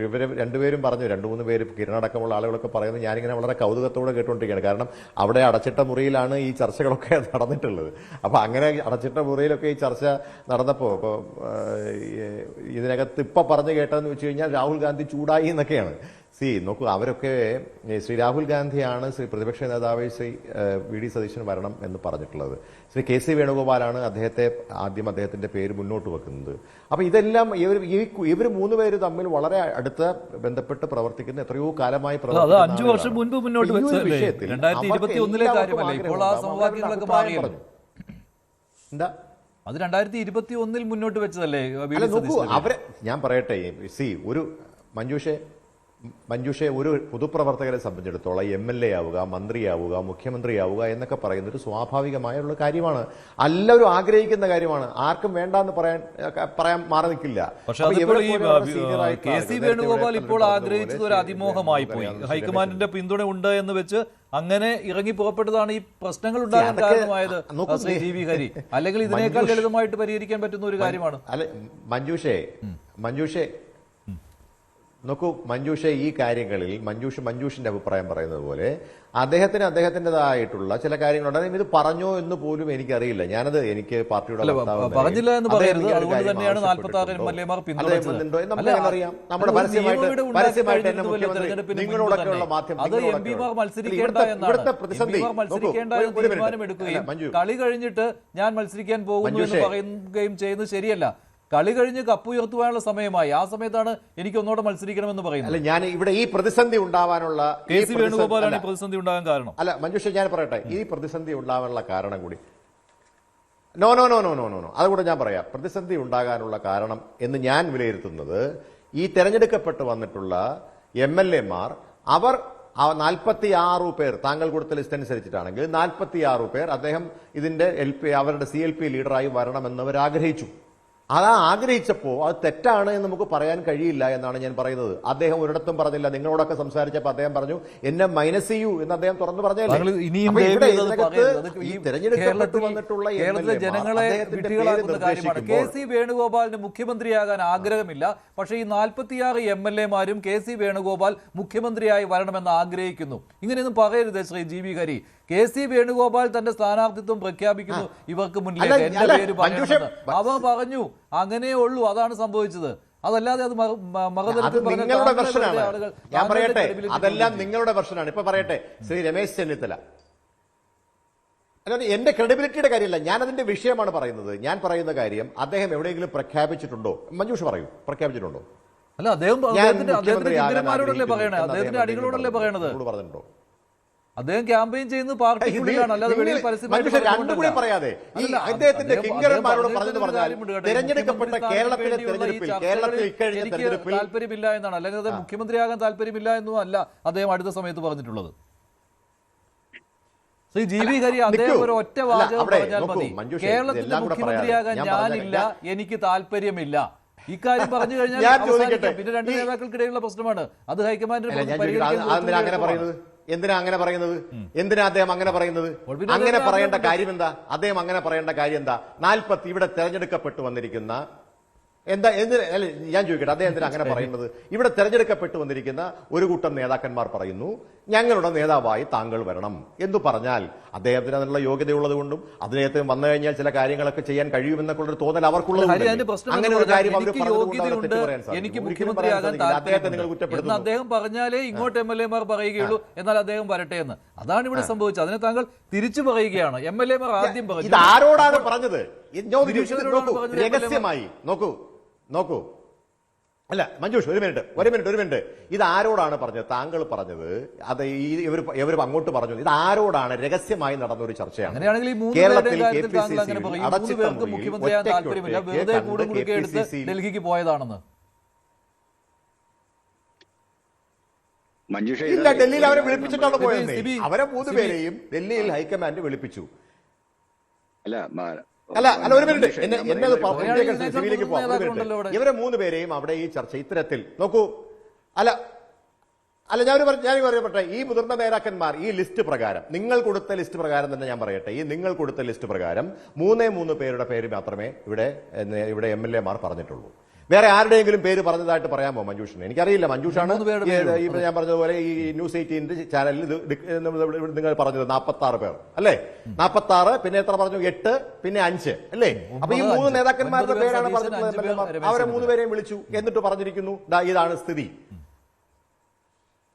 ഇവരെ രണ്ടുപേരും പറഞ്ഞു, 2-3 പേര്, കിരണടക്കമുള്ള ആളുകളൊക്കെ പറയുന്നത് ഞാനിങ്ങനെ വളരെ കൗതുകത്തോടെ കേട്ടുകൊണ്ടിരിക്കുകയാണ്. കാരണം അവിടെ അടച്ചിട്ട മുറിയിലാണ് ഈ ചർച്ചകളൊക്കെ നടന്നിട്ടുള്ളത്. അപ്പോൾ അങ്ങനെ അടച്ചിട്ട മുറിയിലൊക്കെ ഈ ചർച്ച നടന്നപ്പോൾ ഇപ്പോൾ ഇതിനകത്ത് ഇപ്പം പറഞ്ഞു കേട്ടതെന്ന് വെച്ച് കഴിഞ്ഞാൽ രാഹുൽ ഗാന്ധി ചൂടായി എന്നൊക്കെയാണ്. നോക്കൂ, അവരൊക്കെ ശ്രീ രാഹുൽ ഗാന്ധിയാണ് ശ്രീ പ്രതിപക്ഷ നേതാവ് ശ്രീ VD സതീശൻ വരണം എന്ന് പറഞ്ഞിട്ടുള്ളത്. ശ്രീ KC വേണുഗോപാലാണ് അദ്ദേഹത്തിന്റെ പേര് മുന്നോട്ട് വെക്കുന്നത്. അപ്പൊ ഇതെല്ലാം ഇവർ 3 പേര് തമ്മിൽ വളരെ അടുത്ത ബന്ധപ്പെട്ട് പ്രവർത്തിക്കുന്ന, എത്രയോ കാലമായി എന്താ അത് 2021 മുന്നോട്ട് വെച്ചതല്ലേ? അവരെ ഞാൻ പറയട്ടെ, ഒരു മഞ്ജുഷെ, ഒരു പൊതുപ്രവർത്തകരെ സംബന്ധിച്ചിടത്തോളം MLA ആവുക, മന്ത്രിയാവുക, മുഖ്യമന്ത്രിയാവുക എന്നൊക്കെ പറയുന്നത് സ്വാഭാവികമായുള്ള കാര്യമാണ്. എല്ലാവരും ആഗ്രഹിക്കുന്ന കാര്യമാണ്. ആർക്കും വേണ്ടെന്ന് പറയാൻ മാറി നിൽക്കില്ല. KC വേണുഗോപാൽ ഇപ്പോൾ ആഗ്രഹിച്ചത് ഒരു അതിമോഹമായി പോയി. ഹൈക്കമാൻഡിന്റെ പിന്തുണ ഉണ്ട് എന്ന് വെച്ച് അങ്ങനെ ഇറങ്ങി പുറപ്പെട്ടതാണ് ഈ പ്രശ്നങ്ങൾ ഉണ്ടാകാൻ കാരണമായത്. ശ്രീ GV ഹരി, അല്ലെങ്കിൽ ഇതിനേക്കാൾ ലളിതമായിട്ട് പരിഹരിക്കാൻ പറ്റുന്ന ഒരു കാര്യമാണ്. മഞ്ജുഷെ നോക്കൂ മഞ്ജുഷ, ഈ കാര്യങ്ങളിൽ മഞ്ജുഷിന്റെ അഭിപ്രായം പറയുന്നത് പോലെ അദ്ദേഹത്തിൻ്റെതായിട്ടുള്ള ചില കാര്യങ്ങളുണ്ട്. ഇത് പറഞ്ഞോ എന്ന് പോലും എനിക്കറിയില്ല. എനിക്ക് പാർട്ടിയുടെ പറഞ്ഞില്ല എന്ന് പറയരുത്. അതുകൊണ്ട് തന്നെയാണ് 46 എംഎൽഎമാർ പിന്തുണച്ചത്. നമ്മുടെ പരസ്യമായിട്ട് നിങ്ങളോടൊക്കെയുള്ള അത് എംപിമാർ മത്സരിക്കേണ്ട എന്നാണ്. മത്സരിക്കേണ്ട എന്ന് തീരുമാനമെടുക്കുകയും കളി കഴിഞ്ഞിട്ട് ഞാൻ മത്സരിക്കാൻ പോകുന്നു എന്ന് പറയുകയും ചെയ്യുന്നത് ശരിയല്ല. കളി കഴിഞ്ഞ് കപ്പ് ഉയർത്തുവാനുള്ള സമയമായി. ആ സമയത്താണ് എനിക്ക് ഒന്നോടെ മത്സരിക്കണമെന്ന് പറയുന്നത്. അല്ല, ഞാൻ ഇവിടെ ഈ പ്രതിസന്ധി ഉണ്ടാവാനുള്ള കെ.സി. വേണുഗോപാലാണ് ഈ പ്രതിസന്ധി ഉണ്ടാകാൻ കാരണം. അല്ല മഞ്ജുഷ, ഞാൻ പറയട്ടെ, ഈ പ്രതിസന്ധി ഉണ്ടാവാനുള്ള കാരണം കൂടി നോ അതുകൂടെ ഞാൻ പറയാം. പ്രതിസന്ധി ഉണ്ടാകാനുള്ള കാരണം എന്ന് ഞാൻ വിലയിരുത്തുന്നത് ഈ തെരഞ്ഞെടുക്കപ്പെട്ട് വന്നിട്ടുള്ള MLA-മാർ അവർ 46 പേർ, താങ്കൾ കൊടുത്ത ലിസ്റ്റ് അനുസരിച്ചിട്ടാണെങ്കിൽ 46 പേർ അദ്ദേഹം ഇതിന്റെ അവരുടെ CLP ലീഡറായി വരണമെന്നവർ ആഗ്രഹിച്ചു. അത് ആഗ്രഹിച്ചപ്പോൾ അത് തെറ്റാണ് എന്ന് നമുക്ക് പറയാൻ കഴിയില്ല എന്നാണ് ഞാൻ പറയുന്നത്. അദ്ദേഹം ഒരിടത്തും പറഞ്ഞില്ല. നിങ്ങളോടൊക്കെ സംസാരിച്ചപ്പോൾ അദ്ദേഹം പറഞ്ഞു എന്നെ മൈനസ് ചെയ്യൂ എന്ന് അദ്ദേഹം തുറന്നു പറഞ്ഞല്ലേ. ജനങ്ങളെ വിഡ്ഢികളാക്കുന്ന കാര്യമാണ്. കെ.സി. വേണുഗോപാലിന് മുഖ്യമന്ത്രിയാകാൻ ആഗ്രഹമില്ല. പക്ഷേ ഈ 46 MLA-മാരും കെ.സി. വേണുഗോപാൽ മുഖ്യമന്ത്രിയായി വരണമെന്ന് ആഗ്രഹിക്കുന്നു. ഇങ്ങനെയൊന്നും പറയരുത് ശ്രീ ജി വി ഹരി. കെ.സി. വേണുഗോപാൽ തന്റെ സ്ഥാനാർത്ഥിത്വം പ്രഖ്യാപിക്കുന്നു ഇവർക്ക് മുന്നിലേക്ക് എന്റെ പേര് പറയണമെന്ന് അവർ പറഞ്ഞു. അങ്ങനെയേ ഉള്ളൂ. അതാണ് സംഭവിച്ചത്. അതല്ലാതെ അത് നിങ്ങളുടെ വെർഷനാണ്. ഞാൻ പറയട്ടെ, അതെല്ലാം നിങ്ങളുടെ വെർഷനാണ്. ഇപ്പൊ പറയട്ടെ, ശ്രീ രമേശ് ചെന്നിത്തല, അല്ലാതെ എന്റെ ക്രെഡിബിലിറ്റിയുടെ കാര്യമല്ല, ഞാൻ അതിന്റെ വിഷയമാണ് പറയുന്നത്. ഞാൻ പറയുന്ന കാര്യം അദ്ദേഹം എവിടെയെങ്കിലും പ്രഖ്യാപിച്ചിട്ടുണ്ടോ? മഞ്ജുഷ പറയൂ, പ്രഖ്യാപിച്ചിട്ടുണ്ടോ? അല്ല, അദ്ദേഹത്തിന്റെ പറയണേ, അദ്ദേഹത്തിന്റെ അടികളോടല്ലേ പറയണത്. പറഞ്ഞിട്ടുണ്ടോ? അദ്ദേഹം ക്യാമ്പയിൻ ചെയ്യുന്നത് പാർട്ടിക്കുള്ളിലാണ്, അല്ലാതെ വെളിയിൽ പരസ്യമായി പറയാതെ. അദ്ദേഹത്തിന്റെ കിങ്കരന്മാരോട് പറഞ്ഞത് പറഞ്ഞാൽ തെരഞ്ഞെടുക്കപ്പെട്ട കേരളത്തിലെ തെരഞ്ഞെടുപ്പിൽ, കേരളത്തിൽ ഇക്കഴിഞ്ഞ തെരഞ്ഞെടുപ്പിൽ താല്പര്യമില്ല എന്നാണ്. അല്ലെങ്കിൽ അത് മുഖ്യമന്ത്രിയാകാൻ താല്പര്യമില്ല എന്നും അല്ല അദ്ദേഹം അടുത്ത സമയത്ത് പറഞ്ഞിട്ടുള്ളത്. ശ്രീ ജി വി ഹരി, അദ്ദേഹം ഒരു ഒറ്റ വാചകം പറഞ്ഞാൽ മതി, കേരളത്തിന്റെ മുഖ്യമന്ത്രിയാകാൻ ഞാനില്ല, എനിക്ക് താല്പര്യമില്ല. ഇക്കാര്യം പറഞ്ഞു കഴിഞ്ഞാൽ പിന്നെ രണ്ട് നേതാക്കൾക്കിടയിലുള്ള പ്രശ്നമാണ്. അത് ഹൈക്കമാൻഡിന് എന്തിനാ അങ്ങനെ പറയുന്നത്? എന്തിനാ അദ്ദേഹം അങ്ങനെ പറയുന്നത്? അങ്ങനെ പറയേണ്ട കാര്യം എന്താ? അദ്ദേഹം അങ്ങനെ പറയേണ്ട കാര്യം എന്താ? 40 ഇവിടെ തെരഞ്ഞെടുക്കപ്പെട്ടു വന്നിരിക്കുന്ന ഞാൻ ചോദിക്കട്ടെ, അദ്ദേഹം എന്തിനാ അങ്ങനെ പറയുന്നത്? ഇവിടെ തെരഞ്ഞെടുക്കപ്പെട്ടു വന്നിരിക്കുന്ന ഒരു കൂട്ടം നേതാക്കന്മാർ പറയുന്നു ഞങ്ങളുടെ നേതാവായി താങ്കൾ വരണം എന്ന് പറഞ്ഞാൽ അദ്ദേഹത്തിന് അതിനുള്ള യോഗ്യതയുള്ളത് കൊണ്ടും അദ്ദേഹത്തിന് വന്നു കഴിഞ്ഞാൽ ചില കാര്യങ്ങളൊക്കെ ചെയ്യാൻ കഴിയുമെന്നൊക്കെ ഒരു തോന്നൽ അവർക്കുള്ളത്. അങ്ങനെ ഒരു കാര്യം എനിക്ക് മുഖ്യമന്ത്രിയാകാൻ അദ്ദേഹത്തെ നിങ്ങൾ കുറ്റപ്പെടുത്തുന്നു. അദ്ദേഹം പറഞ്ഞാലേ ഇങ്ങോട്ട് MLA-മാർ പറയുകയുള്ളൂ എന്നാൽ അദ്ദേഹം വരട്ടെ എന്ന്. അതാണ് ഇവിടെ സംഭവിച്ചത്. അതിനെ താങ്കൾ തിരിച്ചു പറയുകയാണ്. MLA-മാർ ആദ്യം പറഞ്ഞു. ഇത് ആരോടാണ് പറഞ്ഞത്? രഹസ്യമായി നോക്കൂ. അല്ല മഞ്ജുഷ്, ഒരു മിനിറ്റ്. ഇത് ആരോടാണ് പറഞ്ഞത്? താങ്കൾ പറഞ്ഞത് അത് ഇവർ അങ്ങോട്ട് പറഞ്ഞു. ഇത് ആരോടാണ്? രഹസ്യമായി നടന്ന ഒരു ചർച്ചയാണ്. കേരളത്തിൽ ഡൽഹിക്ക് പോയതാണെന്ന് ഇല്ല, ഡൽഹിയിൽ അവരെ വിളിപ്പിച്ചിട്ടാണ് പോയത്. അവരെ 3 പേരെയും ഡൽഹിയിൽ ഹൈക്കമാൻഡ് വിളിപ്പിച്ചു. അല്ല ഒരു മിനിറ്റ്, ഇവരെ 3 പേരെയും അവിടെ ഈ ചർച്ച ഇത്തരത്തിൽ നോക്കൂ. ഞാൻ പറയട്ടെ, ഈ മുതിർന്ന നേതാക്കന്മാർ ഈ ലിസ്റ്റ് പ്രകാരം, നിങ്ങൾ കൊടുത്ത ലിസ്റ്റ് പ്രകാരം തന്നെ ഞാൻ പറയട്ടെ, ഈ നിങ്ങൾ കൊടുത്ത ലിസ്റ്റ് പ്രകാരം 3 പേരുടെ പേര് മാത്രമേ ഇവിടെ MLA-മാർ പറഞ്ഞിട്ടുള്ളൂ. വേറെ ആരുടെയെങ്കിലും പേര് പറഞ്ഞതായിട്ട് പറയാമോ മഞ്ജുഷിന്? എനിക്കറിയില്ല. മഞ്ജുഷാണ് ഞാൻ പറഞ്ഞതുപോലെ ഈ ന്യൂസ് 18 ചാനലിൽ നിങ്ങൾ പറഞ്ഞത് 46 പേർ അല്ലേ? 46, പിന്നെ എത്ര പറഞ്ഞു? 8, പിന്നെ 5 അല്ലേ? അപ്പൊ ഈ 3 നേതാക്കന്മാരുടെ പേരാണ് പറഞ്ഞിട്ടുള്ളത്. അവരെ 3 പേരെയും വിളിച്ചു. എന്നിട്ട് പറഞ്ഞിരിക്കുന്നു ഇതാണ് സ്ഥിതി,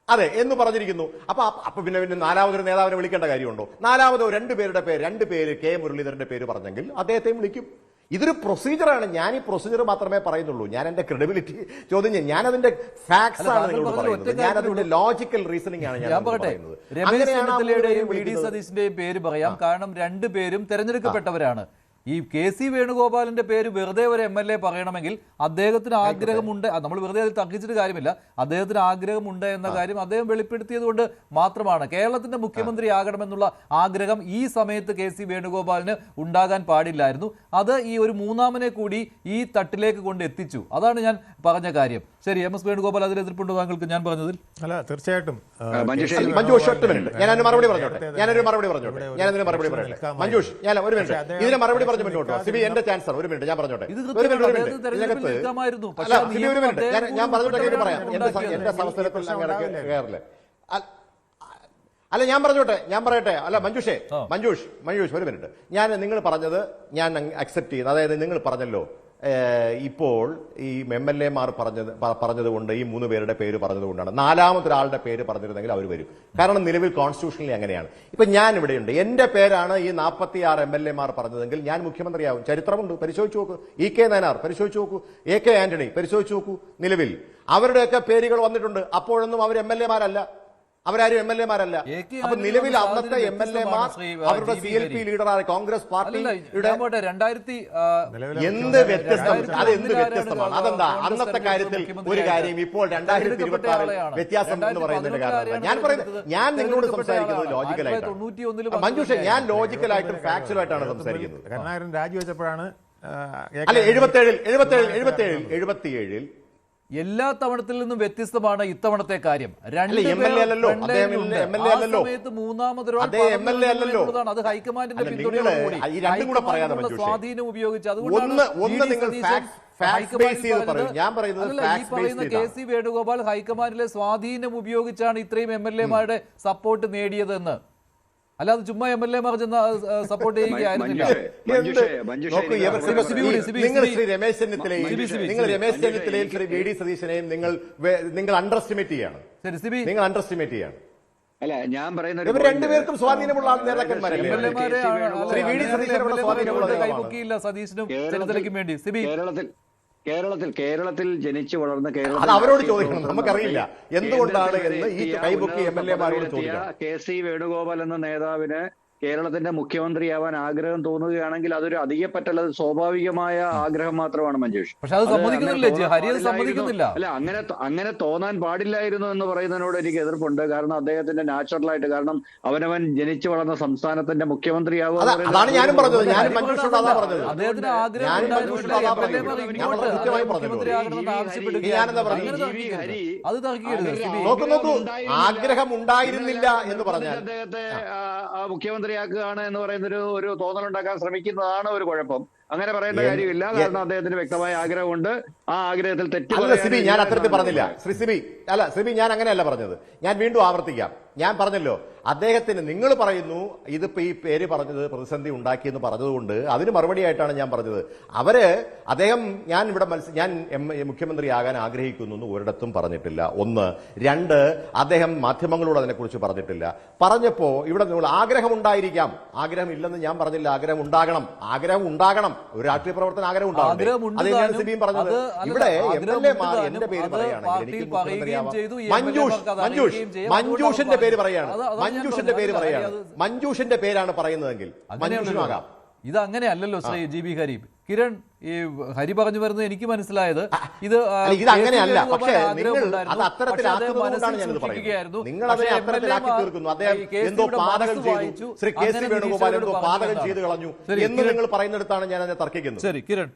അതെ എന്ന് പറഞ്ഞിരിക്കുന്നു. അപ്പൊ പിന്നെ 4ാമതൊരു നേതാവിനെ വിളിക്കേണ്ട കാര്യമുണ്ടോ? 4ാമതോ 2 പേര് കെ മുരളീധരന്റെ പേര് പറഞ്ഞെങ്കിൽ അദ്ദേഹത്തെയും വിളിക്കും. ഇതൊരു പ്രൊസീജിയറാണ്. ഞാൻ ഈ പ്രൊസീജിയർ മാത്രമേ പറയുന്നുള്ളൂ. ഞാൻ എന്റെ ക്രെഡിബിലിറ്റി ചോദ്യം ചെയ്യും. ഞാൻ അതിന്റെ ഫാക്ട്സ് ആണ് നിങ്ങളോട് പറയുന്നത്. ഞാൻ അതിന്റെ ലോജിക്കൽ റീസണിംഗ് ആണ് ഞാൻ പറയുന്നത്. രമേശ് ചെന്നിത്തലയുടെയും വി.ഡി. സതീശിന്റെയും പേര് പറയാം. കാരണം 2 പേരും തെരഞ്ഞെടുക്കപ്പെട്ടവരാണ്. ഈ കെ.സി. വേണുഗോപാലിന്റെ പേര് വെറുതെ ഒരു MLA പറയണമെങ്കിൽ അദ്ദേഹത്തിന് ആഗ്രഹമുണ്ട്. നമ്മൾ വെറുതെ അതിൽ തർക്കിച്ചിട്ട് കാര്യമില്ല. അദ്ദേഹത്തിന് ആഗ്രഹമുണ്ട് എന്ന കാര്യം അദ്ദേഹം വെളിപ്പെടുത്തിയത് കൊണ്ട് മാത്രമാണ്. കേരളത്തിന്റെ മുഖ്യമന്ത്രി ആകണമെന്നുള്ള ആഗ്രഹം ഈ സമയത്ത് കെ.സി. വേണുഗോപാലിന് ഉണ്ടാകാൻ പാടില്ലായിരുന്നു. അത് ഈ ഒരു 3ാമനെ കൂടി ഈ തട്ടിലേക്ക് കൊണ്ട് എത്തിച്ചു. അതാണ് ഞാൻ പറഞ്ഞ കാര്യം. ശരി, എം എസ് വേണുഗോപാൽ അതിൽ എതിർപ്പുണ്ടോ താങ്കൾക്ക് ഞാൻ പറഞ്ഞതിൽ? അല്ല, തീർച്ചയായിട്ടും. ഞാനൊരു മറുപടി പറഞ്ഞോട്ടെ. മഞ്ജുഷ്, ഞാൻ ഒരു മിനിറ്റ് ഇതിന് മറുപടി പറഞ്ഞു മുന്നോട്ടോ. സിബി എന്റെ ചാൻസർ, ഒരു മിനിറ്റ് ഞാൻ പറഞ്ഞോട്ടെ. ഇത് ഒരു മിനിറ്റ് തെരഞ്ഞെടുപ്പിൽ നിൽക്കാമായിരുന്നു. അല്ല സിബി ഒരു മിനിറ്റ്, ഞാൻ പറഞ്ഞോട്ടെ പറയാം. എന്റെ സംസ്ഥാനത്തിൽ കയറില്ലേ? അല്ല ഞാൻ പറയട്ടെ. അല്ല മഞ്ജുഷ് ഒരു മിനിറ്റ്. നിങ്ങൾ പറഞ്ഞത് ഞാൻ അക്സെപ്റ്റ് ചെയ്യുന്നു. അതായത് നിങ്ങൾ പറഞ്ഞല്ലോ ഇപ്പോൾ ഈ MLA മാർ പറഞ്ഞതുകൊണ്ട്, ഈ 3 പേരുടെ പേര് പറഞ്ഞതുകൊണ്ടാണ്. 4ാമതൊരാളുടെ പേര് പറഞ്ഞിരുന്നെങ്കിൽ അവർ വരും. കാരണം നിലവിൽ കോൺസ്റ്റിറ്റ്യൂഷനിൽ അങ്ങനെയാണ്. ഇപ്പൊ ഞാൻ ഇവിടെയുണ്ട്, എന്റെ പേരാണ് ഈ 46 MLA മാർ പറഞ്ഞതെങ്കിൽ ഞാൻ മുഖ്യമന്ത്രിയാവും. ചരിത്രമുണ്ട്, പരിശോധിച്ചു നോക്കൂ. EK നായനാർ പരിശോധിച്ചു നോക്കൂ, AK ആന്റണി പരിശോധിച്ചു നോക്കൂ. നിലവിൽ അവരുടെയൊക്കെ പേരുകൾ വന്നിട്ടുണ്ട്. അപ്പോഴൊന്നും അവർ MLA മാരല്ല, അവരാരും MLA മാരല്ല. അപ്പൊ നിലവിൽ അന്നത്തെ MLA മാർ അവരുടെ CLP ലീഡറായ കോൺഗ്രസ് പാർട്ടിയുടെ എന്ത് വ്യത്യസ്തമാണ്? അതെന്താ അന്നത്തെ കാര്യത്തിൽ ഒരു കാര്യം, ഇപ്പോൾ 2026 വ്യത്യാസം എന്ന് പറയുന്നതിന്റെ കാരണം ഞാൻ നിങ്ങളോട് സംസാരിക്കുന്നത് ലോജിക്കലായിട്ടാണ്. മഞ്ജുഷ, ഞാൻ ലോജിക്കലായിട്ടും ഫാക്ച്വലായിട്ടാണ് സംസാരിക്കുന്നത്. കരുണാകരൻ രാജിവെച്ചപ്പോഴാണ് അല്ല 77 എല്ലാ തവണത്തിൽ നിന്നും വ്യത്യസ്തമാണ് ഇത്തവണത്തെ കാര്യം. അത് ഹൈക്കമാൻഡിന്റെ പിന്തുണയോടുകൂടി സ്വാധീനം ഉപയോഗിച്ച് KC വേണുഗോപാൽ ഹൈക്കമാൻഡിലെ സ്വാധീനം ഉപയോഗിച്ചാണ് ഇത്രയും MLA മാരുടെ സപ്പോർട്ട് നേടിയതെന്ന്. അല്ലാതെ ചുമ്മാ MLA മാർ ചെന്ന് സപ്പോർട്ട് ചെയ്യുകയായിരുന്നില്ല. നിങ്ങൾ ശ്രീ രമേശ് ചെന്നിത്തലയും ശ്രീ VD സതീശനെയും നിങ്ങൾ അണ്ടർ എസ്റ്റിമേറ്റ് ചെയ്യാണ്. നിങ്ങൾ അണ്ടർ എസ്റ്റിമേറ്റ് ചെയ്യാണ്. അല്ല, ഞാൻ പറയുന്നത് ഇവർ രണ്ടുപേർക്കും സ്വാധീനമുള്ള നേതാക്കന്മാരല്ലേ? ശ്രീ VD സതീശനോട് സ്വാധീനമുള്ള കൈപൊക്കിയില്ല സതീശനും ചെന്നിത്തലയ്ക്കും വേണ്ടി. കേരളത്തിൽ ജനിച്ചു വളർന്ന അത് അവരോട് ചോദിക്കണം, നമുക്കറിയില്ല എന്തുകൊണ്ടാണ് എന്ന് ഈ കൈപൊക്കി MLA മാരോട് ചോദിക്കാം. KC വേണുഗോപാൽ എന്ന നേതാവിന് കേരളത്തിന്റെ മുഖ്യമന്ത്രിയാവാൻ ആഗ്രഹം തോന്നുകയാണെങ്കിൽ അതൊരു അധികപ്പറ്റല്ല, സ്വാഭാവികമായ ആഗ്രഹം മാത്രമാണ് മഞ്ജുഷ്. പക്ഷെ അത് സമ്മതിക്കുന്നില്ല, ഹരി അത് സമ്മതിക്കുന്നില്ല. അല്ല, അങ്ങനെ തോന്നാൻ പാടില്ലായിരുന്നു എന്ന് പറയുന്നതിനോട് എനിക്ക് എതിർപ്പുണ്ട്. കാരണം അദ്ദേഹത്തിന്റെ നാച്ചുറലായിട്ട്, കാരണം അവനവൻ ജനിച്ചു വളർന്ന സംസ്ഥാനത്തിന്റെ മുഖ്യമന്ത്രിയാവുക. അതാണ് ഞാനും പറഞ്ഞത്. അദ്ദേഹത്തിന് ആഗ്രഹം ഉണ്ടായിരുന്നില്ല എന്ന് പറഞ്ഞാൽ അദ്ദേഹത്തെ മുഖ്യമന്ത്രിയാക്കുകയാണ് എന്ന് പറയുന്ന ഒരു തോന്നലുണ്ടാക്കാൻ ശ്രമിക്കുന്നതാണ് ഒരു കുഴപ്പം. അങ്ങനെ പറയേണ്ട കാര്യമില്ല. കാരണം അദ്ദേഹത്തിന് വ്യക്തമായ ആഗ്രഹമുണ്ട്. ആ ആഗ്രഹത്തിൽ സിബി ഞാൻ അത്തരത്തിൽ പറഞ്ഞില്ല. സിബി ഞാൻ അങ്ങനെയല്ല പറഞ്ഞത്. ഞാൻ വീണ്ടും ആവർത്തിക്കാം. ഞാൻ പറഞ്ഞല്ലോ, അദ്ദേഹത്തിന് നിങ്ങൾ പറയുന്നു ഇതിപ്പോ ഈ പേര് പറഞ്ഞത് പ്രതിസന്ധി ഉണ്ടാക്കിയെന്ന് പറഞ്ഞതുകൊണ്ട് അതിന് മറുപടിയായിട്ടാണ് ഞാൻ പറഞ്ഞത്. അദ്ദേഹം ഞാൻ മുഖ്യമന്ത്രിയാകാൻ ആഗ്രഹിക്കുന്നു എന്ന് ഒരിടത്തും പറഞ്ഞിട്ടില്ല. 1. 2, അദ്ദേഹം മാധ്യമങ്ങളോട് അതിനെക്കുറിച്ച് പറഞ്ഞിട്ടില്ല. പറഞ്ഞപ്പോ ഇവിടെ നിങ്ങൾ ആഗ്രഹം ഉണ്ടായിരിക്കാം, ആഗ്രഹം ഇല്ലെന്ന് ഞാൻ പറഞ്ഞില്ല. ആഗ്രഹം ഉണ്ടാകണം. ഒരു രാഷ്ട്രീയ പ്രവർത്തന ആഗ്രഹം ഉണ്ടാകണം. അത് തന്നെയാണ് സിബിയും പറഞ്ഞത്. ഇവിടെ MLA മാർ എന്റെ പേര് പറയുകയാണെങ്കിൽ എനിക്ക് മുഖ്യമന്ത്രിയാവാം. മഞ്ജുഷിന്റെ പേര് പറയാണ്. മഞ്ജുഷിന്റെ പേരാണ് പറയുന്നതെങ്കിൽ മഞ്ജുഷിനാകാം. ഇത് അങ്ങനെയല്ലോ ശ്രീ GB ഹരി. കിരൺ, ഈ ഹരി പറഞ്ഞു വരുന്നത് എനിക്ക് മനസ്സിലായത് ഇത് അങ്ങനെയല്ല. പക്ഷേ നിങ്ങൾ അത് അത്തരത്തിലാക്കുന്നതുകൊണ്ടാണ് ഞാനിത് പറയുന്നത്. നിങ്ങൾ അതിനെ അത്തരത്തിലാക്കി തീർക്കുന്നു. അദ്ദേഹം എന്തോ പാതകം ചെയ്തു, ശ്രീ KC വേണുഗോപാൽ എന്തോ പാതകം ചെയ്തു കളഞ്ഞു എന്ന് നിങ്ങൾ പറയുന്നിടത്താണ് ഞാൻ അതിനെ തർക്കിക്കുന്നത്. ശരി കിരൺ,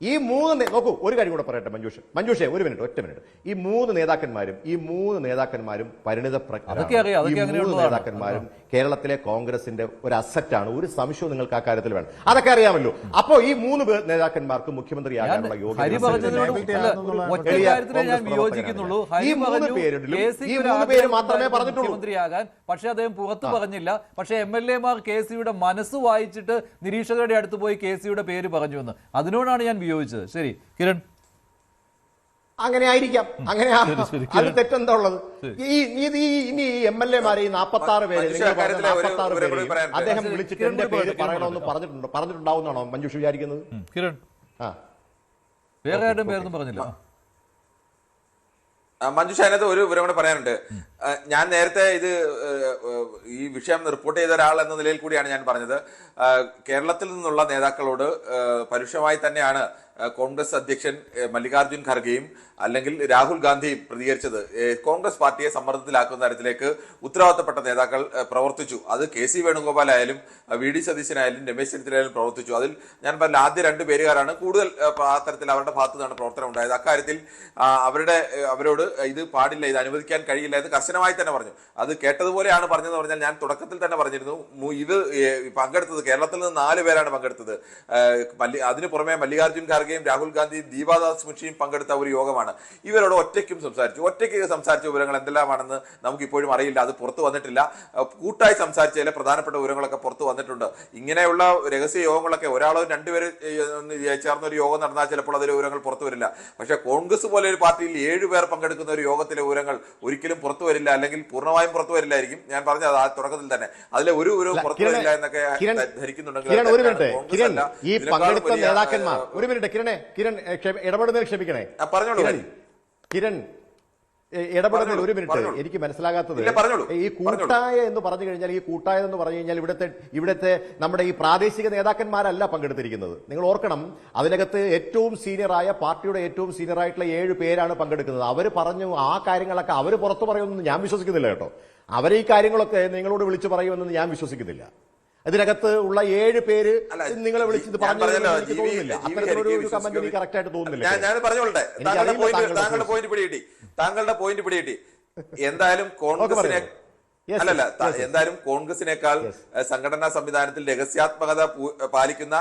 ഈ 3 നോക്കൂ, ഒരു കാര്യം കൂടെ പറയട്ടെ മഞ്ജുഷേ, ഒരു മിനിറ്റ്, ഒറ്റ മിനിറ്റ്. ഈ 3 നേതാക്കന്മാരും നേതാക്കന്മാരും കേരളത്തിലെ കോൺഗ്രസിന്റെ ഒരു അസറ്റാണ്. ഒരു സംശയവും നിങ്ങൾക്ക് ആ കാര്യത്തിൽ വേണം. അതൊക്കെ അറിയാമല്ലോ. അപ്പോ ഈ 3 നേതാക്കന്മാർക്കും മുഖ്യമന്ത്രിയാകാനുള്ള യോഗ്യത ഈ 3 പേര് മാത്രമേ പറഞ്ഞിട്ടുള്ളൂ. പക്ഷെ അദ്ദേഹം പുറത്തു പറഞ്ഞില്ല. പക്ഷെ MLA മാർ KCയുടെ മനസ്സ് വായിച്ചിട്ട് നിരീക്ഷകരുടെ അടുത്ത് പോയി KCയുടെ പേര് പറഞ്ഞു എന്ന്. അതിനോടാണ് ഞാൻ വിയോജിച്ചത്. ശരി കിരൺ, അങ്ങനെ ആയിരിക്കാം. അത് തെറ്റെന്താ ഉള്ളത്? ഇനി MLA മാരെ ഈ 46 പേര് അദ്ദേഹം വിളിച്ചിട്ട് എന്റെ പേര് പറയണമെന്ന് പറഞ്ഞിട്ടുണ്ടാവുന്നാണോ മഞ്ജുഷ് വിചാരിക്കുന്നത്? കിരൺ, വേറെ ആരുടെയും പേരൊന്നും പറഞ്ഞില്ല. മഞ്ജുഷ, അതിനകത്ത് ഒരു വിവരം കൂടെ പറയാനുണ്ട്. ഞാൻ നേരത്തെ ഈ വിഷയം റിപ്പോർട്ട് ചെയ്ത ഒരാൾ എന്ന നിലയിൽ കൂടിയാണ് ഞാൻ പറഞ്ഞത്. കേരളത്തിൽ നിന്നുള്ള നേതാക്കളോട് പരുഷമായി തന്നെയാണ് കോൺഗ്രസ് അധ്യക്ഷൻ മല്ലികാർജ്ജുൻ ഖർഗെയും അല്ലെങ്കിൽ രാഹുൽ ഗാന്ധിയും പ്രതികരിച്ചത്. കോൺഗ്രസ് പാർട്ടിയെ സമ്മർദ്ദത്തിലാക്കുന്ന തരത്തിലേക്ക് ഉത്തരവാദിത്തപ്പെട്ട നേതാക്കൾ പ്രവർത്തിച്ചു. അത് KC വേണുഗോപാലായാലും VD സതീശനായാലും രമേശ് ചെന്നിത്തലയായാലും പ്രവർത്തിച്ചു. അതിൽ ഞാൻ പറഞ്ഞ ആദ്യ 2 പേരുകാരാണ് കൂടുതൽ ആ തരത്തിൽ അവരുടെ ഭാഗത്തു നിന്നാണ് പ്രവർത്തനം ഉണ്ടായത്. അക്കാര്യത്തിൽ അവരോട് ഇത് പാടില്ല, ഇത് അനുവദിക്കാൻ കഴിയില്ല എന്ന് കർശന കർശനമായി തന്നെ പറഞ്ഞു. അത് കേട്ടതുപോലെയാണ് പറഞ്ഞതെന്ന് പറഞ്ഞാൽ ഞാൻ തുടക്കത്തിൽ തന്നെ പറഞ്ഞിരുന്നു, ഇത് പങ്കെടുത്തത് കേരളത്തിൽ നിന്ന് 4 പേരാണ് പങ്കെടുത്തത്. അതിനു പുറമെ മല്ലികാർജ്ജുൻ ഖാർഗെയും രാഹുൽ ഗാന്ധിയും ദീപാദാസ് മുൻഷിയും പങ്കെടുത്ത ഒരു യോഗമാണ്. ഇവരോട് ഒറ്റയ്ക്ക് സംസാരിച്ച വിവരങ്ങൾ എന്തെല്ലാമാണെന്ന് നമുക്ക് ഇപ്പോഴും അറിയില്ല. അത് പുറത്തു വന്നിട്ടില്ല. കൂട്ടായി സംസാരിച്ച ചില പ്രധാനപ്പെട്ട വിവരങ്ങളൊക്കെ പുറത്തു വന്നിട്ടുണ്ട്. ഇങ്ങനെയുള്ള രഹസ്യ യോഗങ്ങളൊക്കെ ഒരാളോ 2 പേര് ചേർന്ന ഒരു യോഗം നടന്നാൽ ചിലപ്പോൾ അതിലെ വിവരങ്ങൾ പുറത്തു വരില്ല. പക്ഷേ കോൺഗ്രസ് പോലെ ഒരു പാർട്ടിയിൽ 7 പേർ പങ്കെടുക്കുന്ന ഒരു യോഗത്തിലെ വിവരങ്ങൾ ഒരിക്കലും പുറത്തു വരില്ല, അല്ലെങ്കിൽ പൂർണ്ണമായും പുറത്തു വരില്ലായിരിക്കും. ഞാൻ പറഞ്ഞത് ആ തുടക്കത്തിൽ തന്നെ അതിലെ ഒരു വിവരവും പുറത്തു വരില്ല എന്നൊക്കെ ധരിക്കുന്നുണ്ടെങ്കിൽ ഈ പങ്കെടുത്ത നേതാക്കന്മാർ കിരൺ ഇടപെടുന്നതിൽ ക്ഷമിക്കണേ. പറഞ്ഞോളൂ കിരൺ ഇടപെടുന്നതിൽ ഒരു മിനിറ്റ്. എനിക്ക് മനസ്സിലാകാത്തത് ഈ കൂട്ടായ എന്ന് പറഞ്ഞു കഴിഞ്ഞാൽ ഇവിടുത്തെ നമ്മുടെ ഈ പ്രാദേശിക നേതാക്കന്മാരല്ല പങ്കെടുത്തിരിക്കുന്നത്. നിങ്ങൾ ഓർക്കണം, അതിനകത്ത് പാർട്ടിയുടെ ഏറ്റവും സീനിയറായിട്ടുള്ള 7 പേരാണ് പങ്കെടുക്കുന്നത്. അവർ പറഞ്ഞു ആ കാര്യങ്ങളൊക്കെ അവർ പുറത്തു പറയുമെന്ന് ഞാൻ വിശ്വസിക്കുന്നില്ല കേട്ടോ. അവരെ ഈ കാര്യങ്ങളൊക്കെ നിങ്ങളോട് വിളിച്ചു പറയുമെന്ന് ഞാൻ വിശ്വസിക്കുന്നില്ല. അതിനകത്ത് ഉള്ള 7 പേര് നിങ്ങളെ വിളിച്ചത് തോന്നുന്നില്ല. അത്തരത്തിലൊരു കമന്റ് എനിക്ക് കറക്റ്റ് ആയിട്ട് തോന്നുന്നില്ല. ഞാൻ പറഞ്ഞോളട്ടെ, താങ്കളുടെ പോയിന്റ് പിടികിട്ടി. എന്തായാലും കോൺഗ്രസിനെ എന്തായാലും കോൺഗ്രസിനേക്കാൾ സംഘടനാ സംവിധാനത്തിൽ രഹസ്യാത്മകത പാലിക്കുന്ന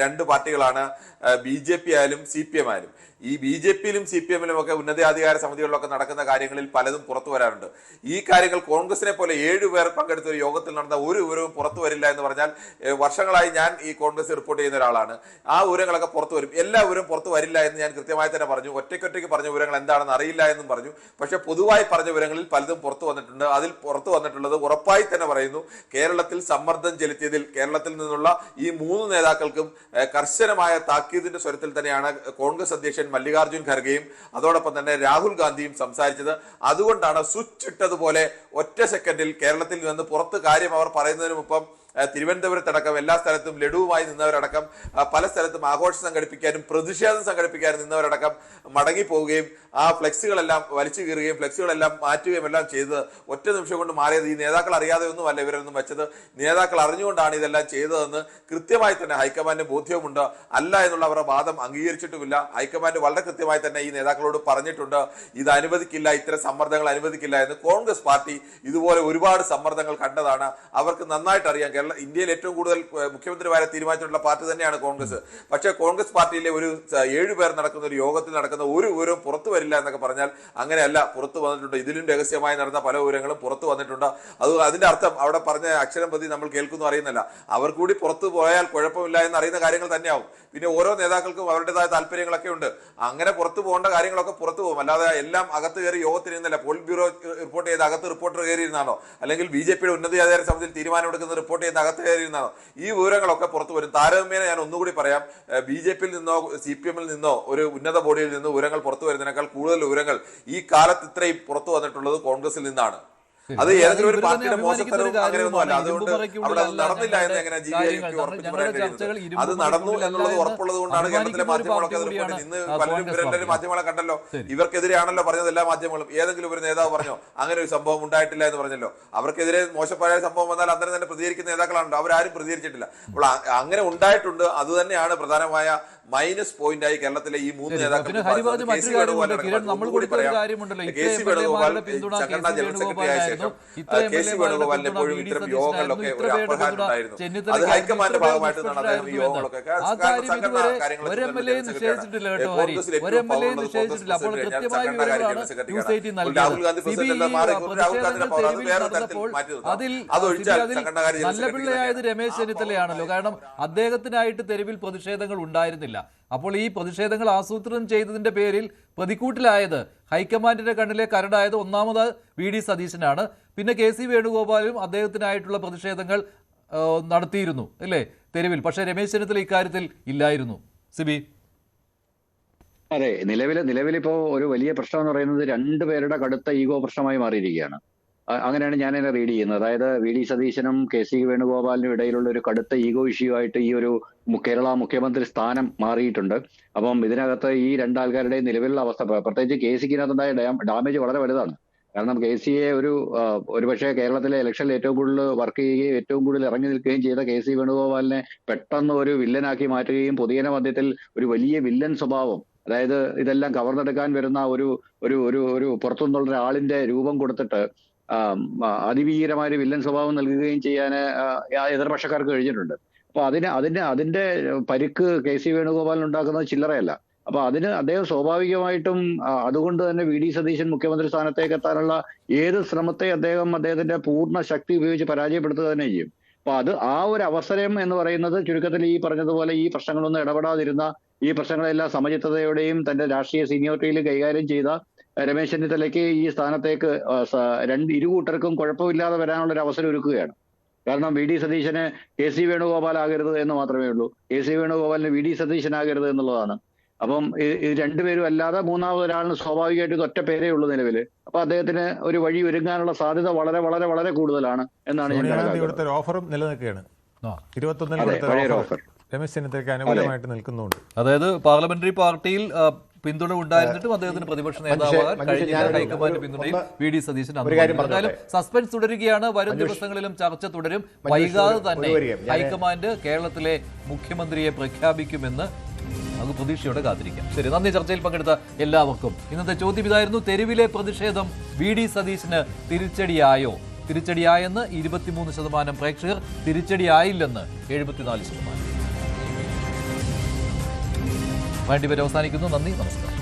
2 പാർട്ടികളാണ് BJP ആയാലും CPM ആയാലും. ഈ BJPയിലും CPM-ലും ഒക്കെ ഉന്നതാധികാര സമിതികളിലൊക്കെ നടക്കുന്ന കാര്യങ്ങളിൽ പലതും പുറത്തു വരാറുണ്ട്. ഈ കാര്യങ്ങൾ കോൺഗ്രസിനെ പോലെ 7 പേർ പങ്കെടുത്ത ഒരു യോഗത്തിൽ നടന്ന ഒരു വിവരവും പുറത്തു വരില്ല എന്ന് പറഞ്ഞാൽ, വർഷങ്ങളായി ഞാൻ ഈ കോൺഗ്രസ് റിപ്പോർട്ട് ചെയ്യുന്ന ഒരാളാണ്. ആ വിവരങ്ങളൊക്കെ പുറത്തു വരും. എല്ലാ വിവരവും പുറത്തു വരില്ല എന്ന് ഞാൻ കൃത്യമായി തന്നെ പറഞ്ഞു. ഒറ്റയ്ക്കൊറ്റയ്ക്ക് പറഞ്ഞ വിവരങ്ങൾ എന്താണെന്ന് അറിയില്ല എന്നും പറഞ്ഞു. പക്ഷെ പൊതുവായി പറഞ്ഞ വിവരങ്ങളിൽ പലതും പുറത്തു വന്നിട്ടുണ്ട്. അതിൽ പുറത്തു വന്നിട്ടുള്ളത് ഉറപ്പായി തന്നെ പറയുന്നു, കേരളത്തിൽ സമ്മർദ്ദം ചെലുത്തിയതിൽ കേരളത്തിൽ നിന്നുള്ള ഈ 3 നേതാക്കൾക്കും കർശനമായ താക്കീതിന്റെ സ്വരത്തിൽ തന്നെയാണ് കോൺഗ്രസ് അധ്യക്ഷൻ മല്ലികാർജ്ജുൻ ഖർഗെയും അതോടൊപ്പം തന്നെ രാഹുൽ ഗാന്ധിയും സംസാരിച്ചത്. അതുകൊണ്ടാണ് സ്വിച്ച് ഇട്ടതുപോലെ ഒറ്റ സെക്കൻഡിൽ കേരളത്തിൽ നിന്ന് പുറത്ത് കാര്യം അവർ പറയുന്നതിനുമൊപ്പം തിരുവനന്തപുരത്തടക്കം എല്ലാ സ്ഥലത്തും ലഡുവുമായി നിന്നവരടക്കം, പല സ്ഥലത്തും ആഘോഷം സംഘടിപ്പിക്കാനും പ്രതിഷേധം സംഘടിപ്പിക്കാനും നിന്നവരടക്കം മടങ്ങിപ്പോവുകയും ആ ഫ്ലെക്സുകളെല്ലാം വലിച്ചു കീറുകയും ഫ്ലെക്സുകളെല്ലാം മാറ്റുകയും എല്ലാം ചെയ്തത് ഒറ്റ നിമിഷം കൊണ്ട് മാറിയത് ഈ നേതാക്കൾ അറിയാതെ ഒന്നുമല്ല ഇവരൊന്നും വെച്ചത്. നേതാക്കൾ അറിഞ്ഞുകൊണ്ടാണ് ഇതെല്ലാം ചെയ്തതെന്ന് കൃത്യമായി തന്നെ ഹൈക്കമാൻഡിന് ബോധ്യവുമുണ്ട്. അല്ല എന്നുള്ള അവരുടെ വാദം അംഗീകരിച്ചിട്ടുമില്ല. ഹൈക്കമാൻഡ് വളരെ കൃത്യമായി തന്നെ ഈ നേതാക്കളോട് പറഞ്ഞിട്ടുണ്ട്, ഇത് അനുവദിക്കില്ല, ഇത്തരം സമ്മർദ്ദങ്ങൾ അനുവദിക്കില്ല എന്ന്. കോൺഗ്രസ് പാർട്ടി ഇതുപോലെ ഒരുപാട് സമ്മർദ്ദങ്ങൾ കണ്ടതാണ്. അവർക്ക് നന്നായിട്ട് അറിയാം. ഇന്ത്യയിൽ ഏറ്റവും കൂടുതൽ മുഖ്യമന്ത്രിമാരെ തീരുമാനിച്ചിട്ടുള്ള പാർട്ടി തന്നെയാണ് കോൺഗ്രസ്. പക്ഷേ കോൺഗ്രസ് പാർട്ടിയിലെ ഒരു 7 പേർ നടക്കുന്ന ഒരു യോഗത്തിൽ നടക്കുന്ന ഒരു വിവരവും പുറത്തു വരില്ല എന്നൊക്കെ പറഞ്ഞാൽ അങ്ങനെയല്ല. പുറത്തു വന്നിട്ടുണ്ട്. ഇതിലും രഹസ്യമായി നടന്ന പല വിവരങ്ങളും പുറത്തു വന്നിട്ടുണ്ട്. അതിന്റെ അർത്ഥം അവിടെ പറഞ്ഞ അക്ഷരം പ്രതി നമ്മൾ കേൾക്കുന്നു അറിയുന്നില്ല. അവർ കൂടി പുറത്തു പോയാൽ കുഴപ്പമില്ല എന്ന് അറിയുന്ന കാര്യങ്ങൾ തന്നെയാവും. പിന്നെ ഓരോ നേതാക്കൾക്കും അവരുടേതായ താല്പര്യങ്ങളൊക്കെ ഉണ്ട്. അങ്ങനെ പുറത്തു പോകേണ്ട കാര്യങ്ങളൊക്കെ പുറത്തു പോകും. അല്ലാതെ എല്ലാം അകത്ത് കയറി യോഗത്തിനിരുന്നില്ല. പോളിറ്റ് ബ്യൂറോ റിപ്പോർട്ട് ചെയ്ത് അകത്ത് റിപ്പോർട്ടർ കയറിയിരുന്നാണോ, അല്ലെങ്കിൽ BJPയുടെ ഉന്നതാധികാര സമിതിയിൽ തീരുമാനമെടുക്കുന്ന റിപ്പോർട്ട് ചെയ്ത് അകത്ത് കയറിയിരുന്നാണോ, ഈ വിവരങ്ങളൊക്കെ പുറത്തു വരും. താരതമ്യേന ഞാൻ ഒന്നുകൂടി പറയാം, BJPയിൽ നിന്നോ CPM-ൽ നിന്നോ ഒരു ഉന്നത ബോഡിയിൽ നിന്നോ വിവരങ്ങൾ പുറത്തു വരുന്നതിനേക്കാൾ കൂടുതൽ വിവരങ്ങൾ ഈ കാലത്ത് ഇത്രയും പുറത്തു വന്നിട്ടുള്ളത് കോൺഗ്രസിൽ നിന്നാണ്. അത് ഏതെങ്കിലും ഒരു പാർട്ടിയുടെ മോശത്തരവും അങ്ങനെയൊന്നും അല്ല. അതുകൊണ്ട് അവിടെ നടന്നില്ല എന്ന് എങ്ങനെ GVIക്ക് ഉറപ്പിച്ച് പറയാൻ കഴിയുന്നത്? അത് നടന്നു എന്നുള്ളത് ഉറപ്പുള്ളത് കൊണ്ടാണ് കേരളത്തിലെ മാധ്യമങ്ങളൊക്കെ അത് റിപ്പോർട്ട് ചെയ്യുന്നത്. ഇന്ന് പലരും ഇവരെല്ലാവരും മാധ്യമങ്ങളെ കണ്ടല്ലോ. ഇവർക്കെതിരെയാണല്ലോ പറഞ്ഞത് എല്ലാ മാധ്യമങ്ങളും. ഏതെങ്കിലും ഒരു നേതാവ് പറഞ്ഞോ അങ്ങനെ ഒരു സംഭവം ഉണ്ടായിട്ടില്ല എന്ന് പറഞ്ഞല്ലോ? അവർക്കെതിരെ മോശമായ സംഭവം വന്നാൽ അന്നേരം തന്നെ പ്രതികരിക്കുന്ന നേതാക്കളാണല്ലോ. അവരാരും പ്രതികരിച്ചിട്ടില്ല. അപ്പോൾ അങ്ങനെ ഉണ്ടായിട്ടുണ്ട്. അത് തന്നെയാണ് പ്രധാനമായ മൈനസ് പോയിന്റ് ആയി കേരളത്തിലെ ഈ 3 നേതാക്കൾ. വേണുഗോപാലിന് എപ്പോഴും ഇത്തരം യോഗങ്ങളിലൊക്കെ ഒരു അപ്രഹാരം ഉണ്ടായിരുന്നു. അത് ഹൈക്കമാൻഡിന്റെ ഭാഗമായിട്ടാണ് അദ്ദേഹം ഈ യോഗങ്ങളൊക്കെ സംഘടനാ കാര്യങ്ങൾ രാഹുൽ ഗാന്ധി പ്രസിഡന്റ് മാറി രാഹുൽ ഗാന്ധിയുടെ പവർ അത് വേറെ തരത്തിൽ മാറ്റി നല്ലപിള്ളയായത് രമേശ് ചെന്നിത്തലയാണല്ലോ. കാരണം അദ്ദേഹത്തിനായിട്ട് തെരുവിൽ പ്രതിഷേധങ്ങൾ ഉണ്ടായിരുന്നില്ല. അപ്പോൾ ഈ പ്രതിഷേധങ്ങൾ ആസൂത്രണം ചെയ്തതിന്റെ പേരിൽ പ്രതിക്കൂട്ടിലായത്, ഹൈക്കമാൻഡിന്റെ കണ്ണിലെ കരടായത് ഒന്നാമത് VD സതീശനാണ്. പിന്നെ KC വേണുഗോപാലും അദ്ദേഹത്തിനായിട്ടുള്ള പ്രതിഷേധങ്ങൾ നടത്തിയിരുന്നു അല്ലേ തെരുവിൽ. പക്ഷേ രമേശ് ചെന്നിത്തല ഇക്കാര്യത്തിൽ ഇല്ലായിരുന്നു. സിബി, അതെ, നിലവിലിപ്പോ ഒരു വലിയ പ്രശ്നം എന്ന് പറയുന്നത് 2 പേരുടെ കടുത്ത ഈഗോ പ്രശ്നമായി മാറിയിരിക്കുകയാണ്. അങ്ങനെയാണ് ഞാൻ എന്നെ റീഡ് ചെയ്യുന്നത്. അതായത് VD സതീശനും KC വേണുഗോപാലിനും ഇടയിലുള്ള ഒരു കടുത്ത ഈഗോ ഇഷ്യൂ ആയിട്ട് ഈ ഒരു കേരള മുഖ്യമന്ത്രി സ്ഥാനം മാറിയിട്ടുണ്ട്. അപ്പം ഇതിനകത്ത് ഈ 2 ആൾക്കാരുടെയും നിലവിലുള്ള അവസ്ഥ, പ്രത്യേകിച്ച് KCക്കിനകത്തുണ്ടായ ഡാമേജ് വളരെ വലുതാണ്. കാരണം KCയെ ഒരുപക്ഷെ കേരളത്തിലെ ഇലക്ഷനിൽ ഏറ്റവും കൂടുതൽ വർക്ക് ചെയ്യുകയും ഏറ്റവും കൂടുതൽ ഇറങ്ങി നിൽക്കുകയും ചെയ്ത KC വേണുഗോപാലിനെ പെട്ടെന്ന് ഒരു വില്ലനാക്കി മാറ്റുകയും പൊതുജന മധ്യത്തിൽ ഒരു വലിയ വില്ലൻ സ്വഭാവം, അതായത് ഇതെല്ലാം കവർന്നെടുക്കാൻ വരുന്ന ഒരു പുറത്തുനിന്നുള്ള ഒരാളിന്റെ രൂപം കൊടുത്തിട്ട് അതിഭീകരമായ ഒരു വില്ലൻ സ്വഭാവം നൽകുകയും ചെയ്യാൻ എതിർപക്ഷക്കാർക്ക് കഴിഞ്ഞിട്ടുണ്ട്. അപ്പൊ അതിന്റെ പരിക്ക് KC വേണുഗോപാലിന് ഉണ്ടാക്കുന്നത് ചില്ലറയല്ല. അപ്പൊ അദ്ദേഹം സ്വാഭാവികമായിട്ടും അതുകൊണ്ട് തന്നെ VD സതീശൻ മുഖ്യമന്ത്രി സ്ഥാനത്തേക്ക് എത്താനുള്ള ഏത് ശ്രമത്തെ അദ്ദേഹത്തിന്റെ പൂർണ്ണ ശക്തി ഉപയോഗിച്ച് പരാജയപ്പെടുത്തുക തന്നെ ചെയ്യും. അപ്പൊ ആ ഒരു അവസരം എന്ന് പറയുന്നത് ചുരുക്കത്തിൽ ഈ പറഞ്ഞതുപോലെ ഈ പ്രശ്നങ്ങളൊന്നും ഇടപെടാതിരുന്ന, ഈ പ്രശ്നങ്ങളെല്ലാം സമചിത്തതയോടെയും തന്റെ രാഷ്ട്രീയ സീനിയോറിറ്റിയിൽ കൈകാര്യം ചെയ്ത രമേശ് ചെന്നിത്തലയ്ക്ക് ഈ സ്ഥാനത്തേക്ക് ഇരുകൂട്ടർക്കും കുഴപ്പമില്ലാതെ വരാനുള്ള ഒരു അവസരം ഒരുക്കുകയാണ്. കാരണം VD സതീശന് KC വേണുഗോപാൽ ആകരുത് എന്ന് മാത്രമേ ഉള്ളൂ, KC വേണുഗോപാലിന് VD സതീശൻ ആകരുത് എന്നുള്ളതാണ്. അപ്പം ഇത് രണ്ടുപേരും അല്ലാതെ മൂന്നാമതൊരാളിന് സ്വാഭാവികമായിട്ട് ഇത് ഒറ്റ പേരേ ഉള്ളൂ നിലവിൽ. അപ്പൊ അദ്ദേഹത്തിന് ഒരു വഴി ഒരുങ്ങാനുള്ള സാധ്യത വളരെ വളരെ വളരെ കൂടുതലാണ് എന്നാണ് ഞാൻ ഇവിടുത്തെ ഓഫറും നിലനിൽക്കുകയാണ്. 21 ഓഫർ രമേശ് ചെന്നിത്തലയ്ക്ക് അനുകൂലമായിട്ട് നിൽക്കുന്നുണ്ട്. അതായത് പാർലമെന്ററി പാർട്ടിയിൽ പിന്തുണ ഉണ്ടായിരുന്നിട്ടും അദ്ദേഹത്തിന് പ്രതിപക്ഷ നേതാവാകാൻ കഴിഞ്ഞില്ല. ഹൈക്കമാൻഡ് പിന്തുണയും VD സതീശൻ എന്തായാലും സസ്പെൻസ് തുടരുകയാണ്. വരും ദിവസങ്ങളിലും ചർച്ച തുടരും. വൈകാതെ തന്നെ ഹൈക്കമാൻഡ് കേരളത്തിലെ മുഖ്യമന്ത്രിയെ പ്രഖ്യാപിക്കുമെന്ന് നമുക്ക് പ്രതീക്ഷയോടെ കാത്തിരിക്കാം. ശരി, നന്ദി. ചർച്ചയിൽ പങ്കെടുത്ത എല്ലാവർക്കും. ഇന്നത്തെ ചോദ്യം ഇതായിരുന്നു: തെരുവിലെ പ്രതിഷേധം VD സതീശന് തിരിച്ചടിയായോ? തിരിച്ചടിയായെന്ന് 23% പ്രേക്ഷകർ, തിരിച്ചടിയായില്ലെന്ന് 74%. വേണ്ടിവരെ അവസാനിക്കുന്നു. നന്ദി, നമസ്കാരം.